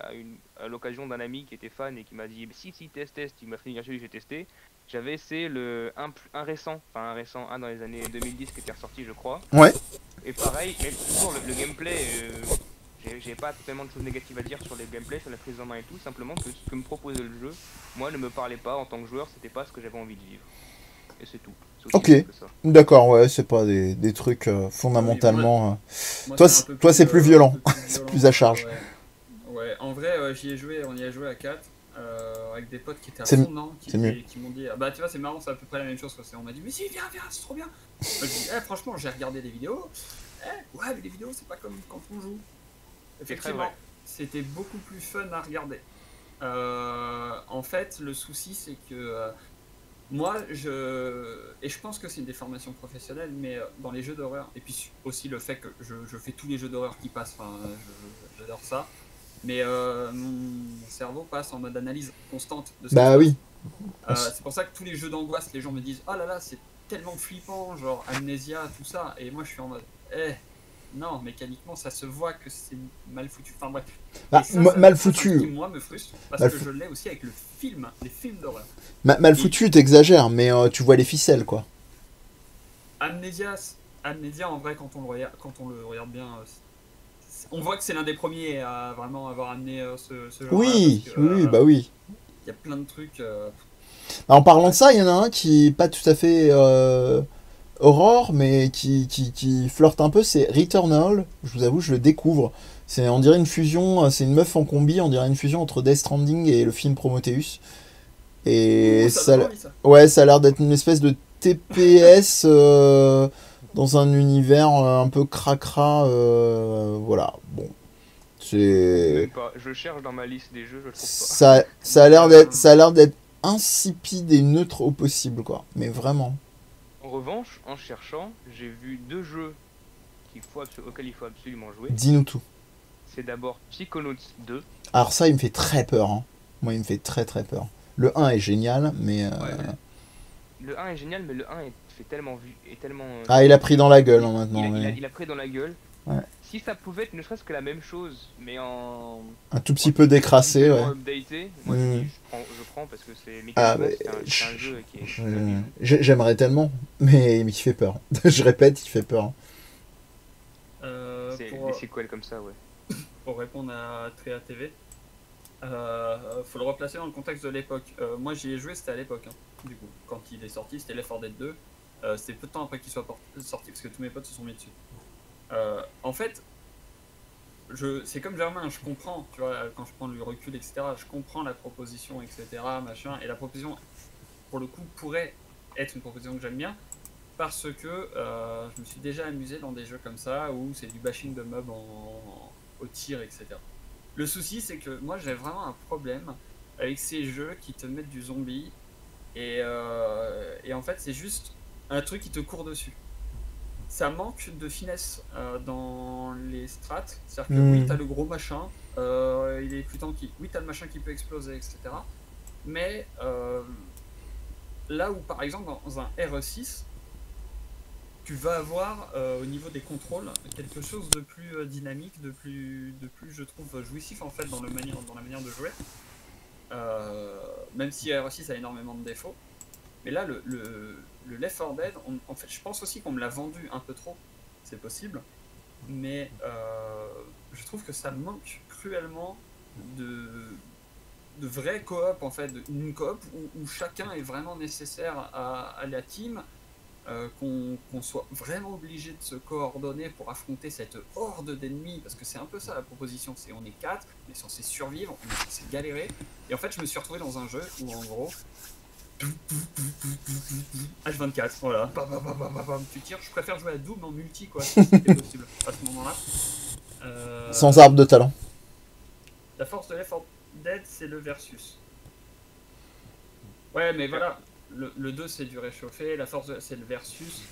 à l'occasion d'un ami qui était fan et qui m'a dit si teste, il m'a fait une que j'ai testé. J'avais essayé un récent dans les années 2010 qui était ressorti je crois. Ouais. Et pareil, mais toujours le gameplay, j'ai pas tellement de choses négatives à dire sur les gameplays, sur la prise en main et tout, simplement que ce que me proposait le jeu, moi ne me parlait pas en tant que joueur, c'était pas ce que j'avais envie de vivre. Et c'est tout. C'est aussi Ok, simple que ça. d'accord, ouais, c'est pas des trucs fondamentalement. Moi, Toi, c'est un peu toi, c'est plus violent, un peu plus c'est violent, plus à charge. ouais. Ouais, en vrai, j'y ai joué, on y a joué à 4 avec des potes qui étaient à C'est fond dedans, c'est mieux. qui m'ont dit, ah bah tu vois, c'est marrant, c'est à peu près la même chose. Quoi. On m'a dit, mais si, viens, c'est trop bien. Moi, je dis, franchement, j'ai regardé des vidéos. Ouais, mais les vidéos, c'est pas comme quand on joue. Effectivement, c'était beaucoup plus fun à regarder. En fait, le souci, c'est que moi, et je pense que c'est une déformation professionnelle, mais dans les jeux d'horreur, et puis aussi le fait que je fais tous les jeux d'horreur qui passent, enfin, j'adore ça, mais mon cerveau passe en mode analyse constante de ce qui se Bah passe. oui. C'est pour ça que tous les jeux d'angoisse, les gens me disent, oh là là, c'est tellement flippant, genre Amnesia, tout ça, et moi je suis en mode, non, mécaniquement, ça se voit que c'est mal foutu. Enfin bref. Bah, Ça, mal c'est un truc qui, foutu. moi, me frustre, parce Mal que je l'ai aussi avec les films d'horreur. Mal foutu, t'exagères, mais tu vois les ficelles, quoi. Amnesia, en vrai, quand on le regarde bien, on voit que c'est l'un des premiers à vraiment avoir amené ce genre-là. Oui, parce que, oui, bah oui. il y a plein de trucs. En parlant de ça, il y en a un qui est pas tout à fait Aurore, mais qui flirte un peu, c'est Returnal. Je vous avoue, je le découvre. On dirait une fusion, c'est une meuf en combi, on dirait une fusion entre Death Stranding et le film Prometheus. Et Ça donne envie, ça. ouais, ça a l'air d'être une espèce de TPS dans un univers un peu cracra. Voilà, bon. C'est. Même pas. Je cherche dans ma liste des jeux, je le trouve pas. Ça a l'air d'être insipide et neutre au possible, quoi. Mais vraiment. En revanche, en cherchant, j'ai vu 2 jeux auxquels il faut absolument jouer. Dis-nous tout. C'est d'abord Psychonauts 2. Alors ça, il me fait très peur. Hein. Moi, il me fait très très peur. Le 1 est génial, mais... Le 1 est génial, mais le 1 fait tellement Ah, il a pris dans la gueule hein, maintenant. Il a pris dans la gueule. Ouais. Si ça pouvait être ne serait-ce que la même chose, mais en... Un tout petit peu décrassé, ouais. Updaté, moi je prends parce que c'est c'est un jeu qui est... J'aimerais tellement, mais il fait peur. Je répète, il fait peur. C'est des sequels comme ça, ouais. Pour répondre à Tréa TV, faut le replacer dans le contexte de l'époque. Moi j'y ai joué, c'était à l'époque. Hein. Du coup, quand il est sorti, c'était Left 4 Dead 2. C'était peu de temps après qu'il soit sorti parce que tous mes potes se sont mis dessus. En fait, c'est comme Germain, je comprends, tu vois, quand je prends le recul, etc., je comprends la proposition, etc., machin, et la proposition, pour le coup, pourrait être une proposition que j'aime bien, parce que je me suis déjà amusé dans des jeux comme ça, où c'est du bashing de mobs au tir, etc. Le souci, c'est que moi, j'ai vraiment un problème avec ces jeux qui te mettent du zombie, et en fait, c'est juste un truc qui te court dessus. Ça manque de finesse dans les strats. C'est-à-dire que oui, t'as le gros machin, il est plus tanky. Oui, t'as le machin qui peut exploser, etc. Mais là où, par exemple, dans un RE6, tu vas avoir au niveau des contrôles quelque chose de plus dynamique, de plus, je trouve, jouissif en fait dans la manière de jouer. Même si RE6 a énormément de défauts. Mais là, le Left 4 Dead, en fait, je pense aussi qu'on me l'a vendu un peu trop, c'est possible, mais je trouve que ça manque cruellement de vraie coop, en fait, une coop où chacun est vraiment nécessaire à la team, qu'on soit vraiment obligé de se coordonner pour affronter cette horde d'ennemis, parce que c'est un peu ça la proposition, c'est on est 4, on est censé survivre, on est censé galérer, et en fait je me suis retrouvé dans un jeu où en gros H24, voilà. Tu tires, je préfère jouer à Doom en multi, quoi, si c'était possible à ce moment-là. Sans arbre de talent. La force de Left 4 Dead, c'est le versus. Ouais, mais voilà, le 2 c'est du réchauffé, la force c'est le versus.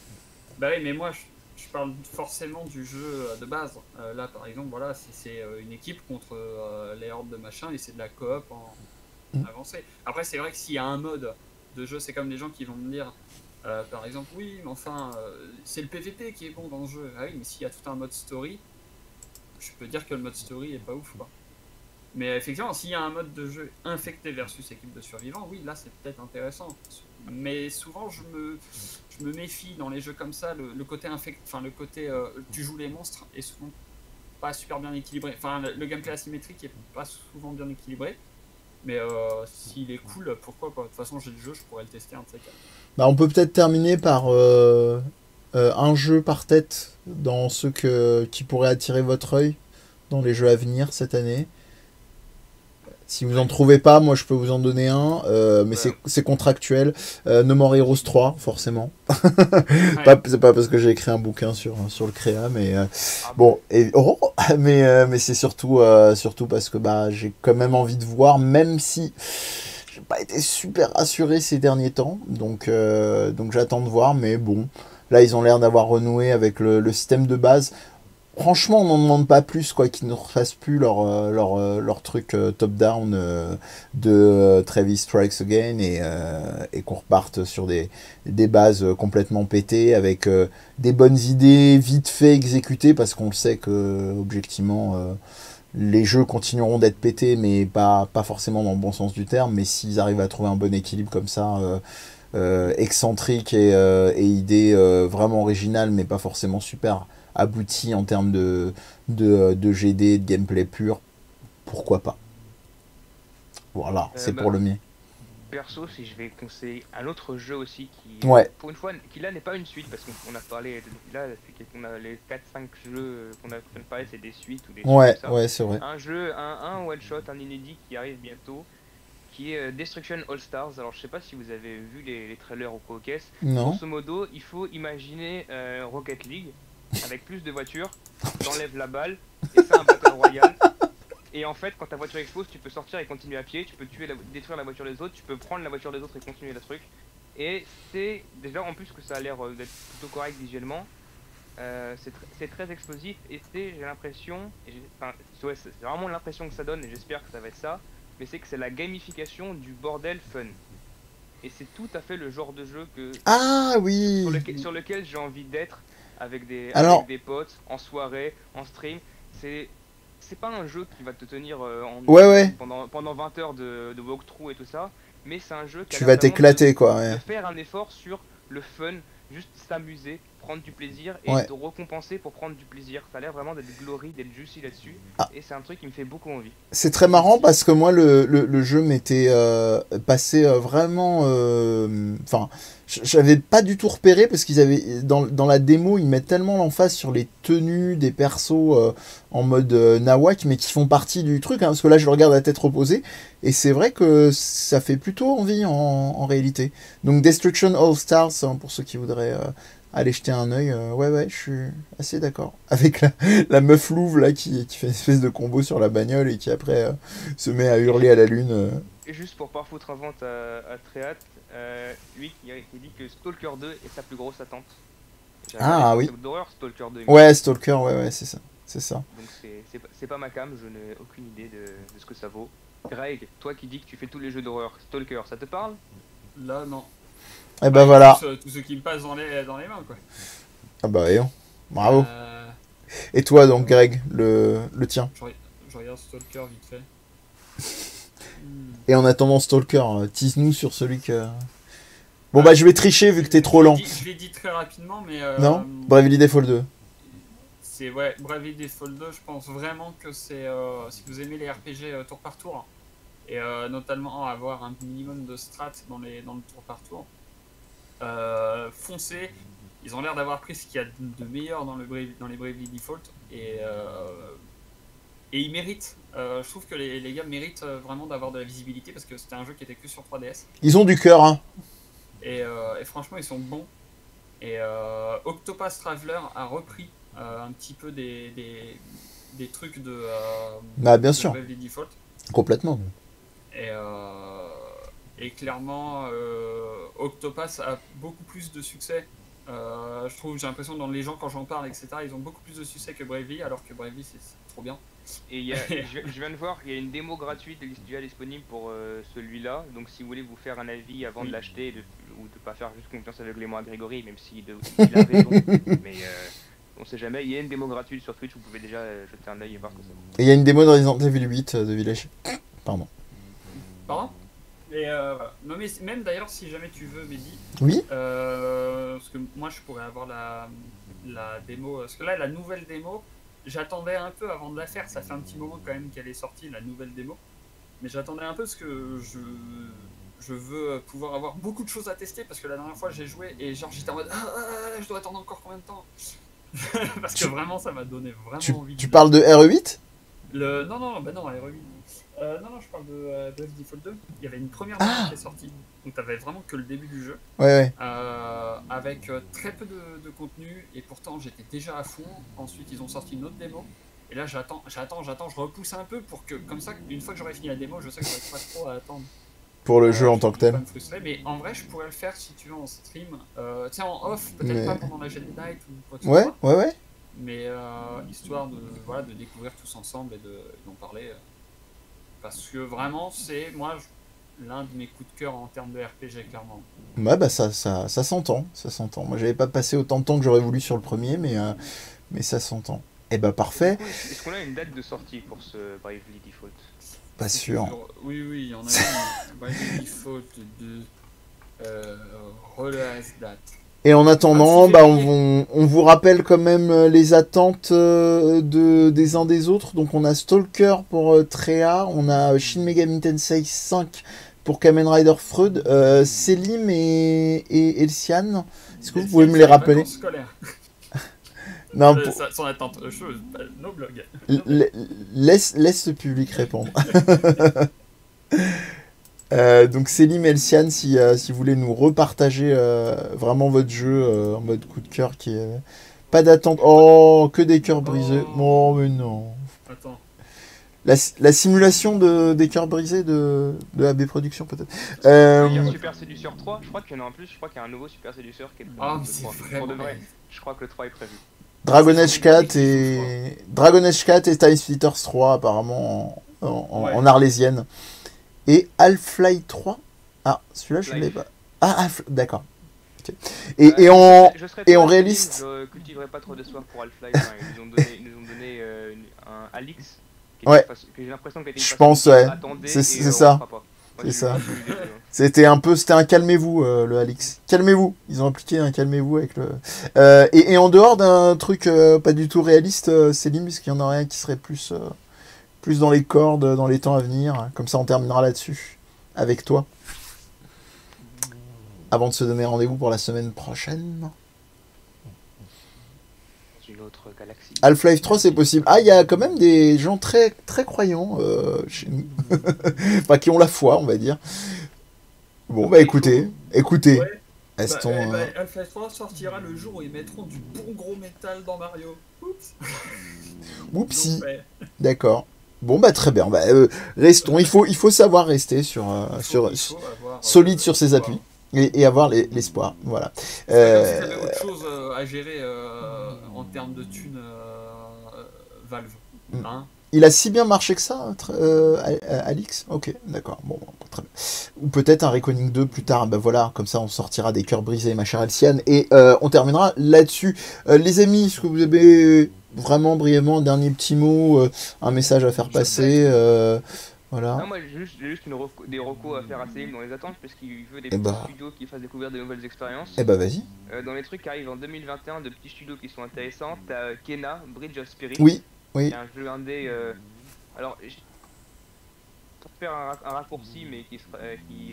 Bah oui, mais moi je parle forcément du jeu de base. Là par exemple, voilà, c'est une équipe contre les hordes de machin et c'est de la coop en avancée. Après, c'est vrai que s'il y a un mode de jeu, c'est comme les gens qui vont me dire par exemple, oui, mais enfin, c'est le PVP qui est bon dans le jeu. Ah oui, mais s'il y a tout un mode story, je peux dire que le mode story est pas ouf, quoi. Mais effectivement, s'il y a un mode de jeu infecté versus équipe de survivants, oui, là c'est peut-être intéressant. Mais souvent, je me méfie dans les jeux comme ça, le côté infect, enfin le côté tu joues les monstres est souvent pas super bien équilibré. Enfin, le gameplay asymétrique est pas souvent bien équilibré. Mais s'il est cool, pourquoi pas. De toute façon, j'ai le jeu, je pourrais le tester un de ces quatre. Bah, on peut peut-être terminer par un jeu par tête dans ceux qui pourraient attirer votre œil dans les jeux à venir cette année. Si vous en trouvez pas, moi je peux vous en donner un, mais c'est contractuel. No More Heroes 3, forcément. C'est pas parce que j'ai écrit un bouquin sur le créa, mais bon, mais c'est surtout parce que bah, j'ai quand même envie de voir, même si j'ai pas été super rassuré ces derniers temps, donc j'attends de voir, mais bon, là ils ont l'air d'avoir renoué avec le système de base. Franchement, on n'en demande pas plus, quoi, qu'ils ne refassent plus leur truc top-down de Travis Strikes Again et qu'on reparte sur des bases complètement pétées avec des bonnes idées vite fait exécutées parce qu'on le sait que, objectivement, les jeux continueront d'être pétés, mais pas forcément dans le bon sens du terme. Mais s'ils arrivent à trouver un bon équilibre comme ça, excentrique et idées vraiment originales, mais pas forcément super abouti en termes de GD, de gameplay pur, pourquoi pas. Voilà, c'est pour le mien. Perso, si je vais conseiller un autre jeu aussi qui, pour une fois, qui là n'est pas une suite, parce qu'on a parlé, là, on a les 4-5 jeux qu'on a parlé, c'est des suites ou des trucs comme ça. Ouais, c'est vrai. Un jeu, un one-shot, un inédit qui arrive bientôt, qui est Destruction All Stars. Alors je sais pas si vous avez vu les trailers au Showcase. Non. Grosso modo, il faut imaginer Rocket League, avec plus de voitures, t'enlèves la balle, et c'est un Battle Royale. Et en fait, quand ta voiture explose, tu peux sortir et continuer à pied, tu peux détruire la voiture des autres, tu peux prendre la voiture des autres et continuer le truc. Et c'est déjà, en plus que ça a l'air d'être plutôt correct visuellement, c'est très explosif et j'ai l'impression, c'est vraiment l'impression que ça donne et j'espère que ça va être ça, mais c'est que c'est la gamification du bordel fun. Et c'est tout à fait le genre de jeu que sur lequel j'ai envie d'être avec des potes, en soirée, en stream. C'est pas un jeu qui va te tenir pendant 20 heures de walkthrough et tout ça, mais c'est un jeu qui tu vas t'éclater de faire un effort sur le fun, juste s'amuser, prendre du plaisir et te récompenser pour prendre du plaisir. Ça a l'air vraiment d'être glory, d'être juicy là-dessus, et c'est un truc qui me fait beaucoup envie. C'est très marrant parce que moi le jeu m'était passé vraiment, enfin j'avais pas du tout repéré parce qu'ils avaient dans la démo ils mettent tellement l'emphase sur les tenues des persos en mode nawak, mais qui font partie du truc, hein, parce que là je le regarde à tête reposée et c'est vrai que ça fait plutôt envie en réalité. Donc Destruction All Stars, hein, pour ceux qui voudraient aller jeter un œil, je suis assez d'accord avec la meuf louve là qui fait une espèce de combo sur la bagnole et qui après se met à hurler à la lune. Et juste pour pas foutre en vente à Tréhat, lui qui dit que Stalker 2 est sa plus grosse attente. Ah oui. D'horreur, Stalker 2. Ouais, Stalker, ouais, c'est ça. C'est ça. Donc c'est pas ma cam, je n'ai aucune idée de ce que ça vaut. Greg, toi qui dis que tu fais tous les jeux d'horreur, Stalker, ça te parle? Là, non. Et bah voilà. Tout ce qui me passe dans les mains, quoi. Ah bah voyons. Bravo. Et toi donc, Greg, le tien? Je regarde Stalker vite fait. Et en attendant Stalker, tease-nous sur celui que... Bon bah je vais tricher vu que t'es trop lent. Je l'ai dit très rapidement, mais... Non, Bravely Default 2. C'est Bravely Default 2, je pense vraiment que c'est... si vous aimez les RPG tour par tour, et notamment avoir un minimum de strats dans le tour par tour, foncez. Ils ont l'air d'avoir pris ce qu'il y a de meilleur dans les Bravely Default, et ils méritent. Je trouve que les gars méritent vraiment d'avoir de la visibilité parce que c'était un jeu qui était que sur 3DS. Ils ont du cœur, hein. Et franchement, ils sont bons. Et Octopath Traveler a repris un petit peu des trucs de bien sûr. Bravely Default. Complètement. Et clairement, Octopath a beaucoup plus de succès. Je trouve, j'ai l'impression dans les gens quand j'en parle, etc., ils ont beaucoup plus de succès que Bravely, alors que Bravely c'est trop bien. Et je viens de voir, il y a une démo gratuite déjà disponible pour celui-là, donc si vous voulez vous faire un avis avant de l'acheter ou de pas faire juste confiance aveuglément à Grégory, même s'il a raison, mais on sait jamais, il y a une démo gratuite sur Twitch, vous pouvez déjà jeter un œil et voir ce que ça vaut. Et il y a une démo de Resident Evil 8 de Village. Pardon. Et non mais même d'ailleurs si jamais tu veux Mehdi, oui, parce que moi je pourrais avoir la démo, parce que là la nouvelle démo j'attendais un peu avant de la faire. Ça fait un petit moment quand même qu'elle est sortie, la nouvelle démo. Mais j'attendais un peu parce que je veux pouvoir avoir beaucoup de choses à tester parce que la dernière fois j'ai joué et genre j'étais en mode je dois attendre encore combien de temps. Parce que vraiment ça m'a donné vraiment envie. Tu parles de RE8? Non, bah non, RE8. Non, je parle de Bravely Default 2. Il y avait une première démo qui est sortie. Donc t'avais vraiment que le début du jeu. Ouais. Avec très peu de contenu et pourtant j'étais déjà à fond. Ensuite ils ont sorti une autre démo. Et là j'attends, je repousse un peu pour que, comme ça, une fois que j'aurai fini la démo, je sais que j'aurai pas trop à attendre. Pour le jeu en tant que tel. Pas me frustrer, mais en vrai je pourrais le faire si tu veux en stream. Tu sais, en off, peut-être pas pendant la Jedi Night ou quoi que ce soit. Ouais. Mais histoire de découvrir tous ensemble et d'en parler. Parce que vraiment, c'est l'un de mes coups de cœur en termes de RPG, clairement. Ouais, bah ça s'entend, ça s'entend. Moi, j'avais pas passé autant de temps que j'aurais voulu sur le premier, mais ça s'entend. Et bah parfait. Est-ce qu'on a une date de sortie pour ce Bravely Default? Pas sûr. Oui, il y en a une. Bravely Default de release date. Et en attendant, on vous rappelle quand même les attentes des uns des autres. Donc on a Stalker pour Tréa, on a Shin Megami Tensei 5 pour Kamen Rider Freud, Selim et Elsiane. Est-ce que vous pouvez me les rappeler? Non, son attente, no blog. Laisse le public répondre. Donc Selim et Elsiane, si vous voulez nous repartager vraiment votre jeu en mode coup de cœur qui est pas d'attente. Oh, que des cœurs brisés. Oh mais non. Attends. La simulation des cœurs brisés de AB Productions peut-être. Il y a Super Séduceur 3, je crois qu'il y en a en plus, je crois qu'il y a un nouveau Super Séduceur qui est prévu. C'est vraiment... Pour de vrai, je crois que le 3 est prévu. Dragon Age 4 et Time Splitters 3 apparemment en arlésienne. Et Half-Life 3. Ah, celui-là, je ne l'ai pas. Ah, d'accord. Okay. Et en réaliste. Je cultiverai pas trop de soif pour Half-Life. Hein. Ils nous ont donné un Alix. Ouais. Que j'ai l'impression qu'il a été je pense, ouais. C'est ça. Moi, c'est ça. C'était un calmez-vous, le Alix. Calmez-vous. Ils ont appliqué un calmez-vous avec le. Et en dehors d'un truc pas du tout réaliste, Céline, puisqu'il y en aurait un qui serait plus dans les cordes, dans les temps à venir. Comme ça, on terminera là-dessus, avec toi. Avant de se donner rendez-vous pour la semaine prochaine. Dans une autre galaxie. Half-Life 3, c'est possible. Ah, il y a quand même des gens très, très croyants chez nous. Enfin, qui ont la foi, on va dire. Bon, bah écoutez. Ouais. Est-on... Half-Life 3 sortira le jour où ils mettront du bon gros métal dans Mario. Oups. Oupsie. D'accord. Bon bah très bien, restons, il faut savoir rester solide sur ses appuis et avoir l'espoir, voilà. C'est comme si t'avais autre chose à gérer en termes de thunes Valve, hein. Il a si bien marché que ça, Alix? Ok, d'accord, bon, très bien. Ou peut-être un Reckoning 2 plus tard, voilà, comme ça on sortira des cœurs brisés, ma chère Elsiane, et on terminera là-dessus. Les amis, est-ce que vous avez vraiment brièvement un dernier petit mot, un message à faire passer, voilà. Non, moi j'ai juste des recos à faire à Céline dans les attentes, parce qu'il veut des petits studios qui fassent découvrir de nouvelles expériences. Vas-y. Dans les trucs qui arrivent en 2021, de petits studios qui sont intéressants, t'as Kena, Bridge of Spirit. Oui. C'est un jeu indé. Alors, pour faire un raccourci, mais qui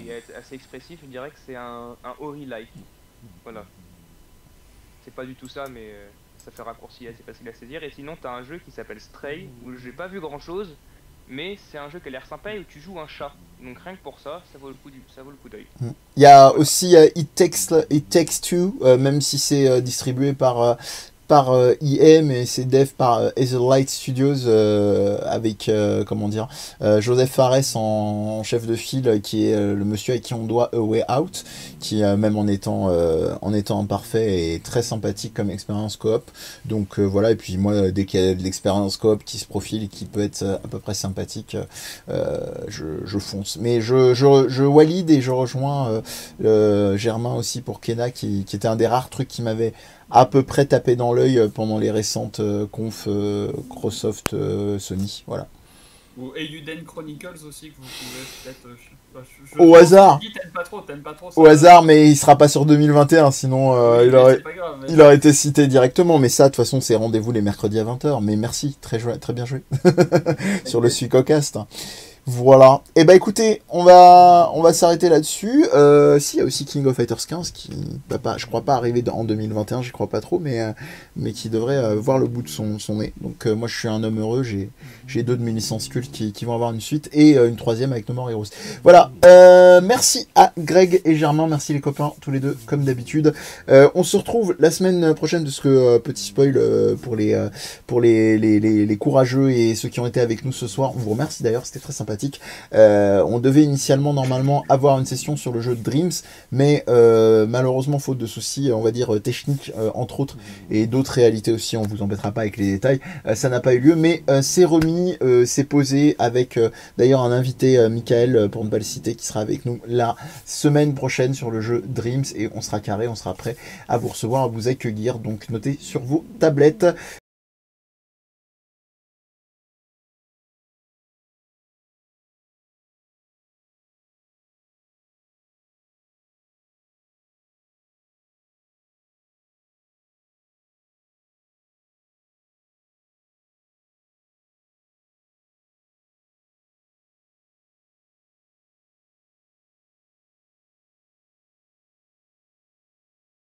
est assez expressif, je dirais que c'est un Ori-like. Voilà. C'est pas du tout ça, mais ça fait raccourci assez facile à saisir. Et sinon, t'as un jeu qui s'appelle Stray, où j'ai pas vu grand chose, mais c'est un jeu qui a l'air sympa et où tu joues un chat. Donc rien que pour ça, ça vaut le coup d'œil. Il y a aussi It Takes Two, même si c'est distribué par EA, mais c'est dev par Etherlight Studios avec Joseph Fares en chef de file, qui est le monsieur à qui on doit A Way Out, qui même en étant imparfait est très sympathique comme expérience coop. Donc voilà, et puis moi dès qu'il y a de l'expérience coop qui se profile et qui peut être à peu près sympathique, je fonce. Mais je valide et je rejoins Germain aussi pour Kena, qui était un des rares trucs qui m'avait à peu près tapé dans l'œil pendant les récentes confs Microsoft Sony, voilà. Ou Eiyuden Chronicles aussi, que vous pouvez peut-être. Au hasard. T'aimes pas trop ça. Au hasard, mais il sera pas sur 2021, sinon Oui, il mais aurait. c'est pas grave, mais- Il aurait été cité directement, mais ça, de toute façon, c'est rendez-vous les mercredis à 20h. Mais merci, très bien joué sur le Suicocast. Voilà. Et bah écoutez, on va s'arrêter là-dessus. Si, il y a aussi King of Fighters 15 qui va pas, je crois pas arriver en 2021, j'y crois pas trop, mais qui devrait voir le bout de son nez. Donc moi, je suis un homme heureux. J'ai 2 de mes licences cultes qui vont avoir une suite et une troisième avec No More Heroes. Voilà. Merci à Greg et Germain. Merci les copains, tous les deux, comme d'habitude. On se retrouve la semaine prochaine de ce que petit spoil pour les courageux et ceux qui ont été avec nous ce soir. On vous remercie d'ailleurs, c'était très sympathique. On devait initialement normalement avoir une session sur le jeu Dreams, mais malheureusement faute de soucis, on va dire techniques entre autres, et d'autres réalités aussi, on vous embêtera pas avec les détails, ça n'a pas eu lieu, mais c'est remis, c'est posé avec d'ailleurs un invité, Michael, pour ne pas le citer, qui sera avec nous la semaine prochaine sur le jeu Dreams, et on sera carré, on sera prêt à vous recevoir, à vous accueillir, donc notez sur vos tablettes.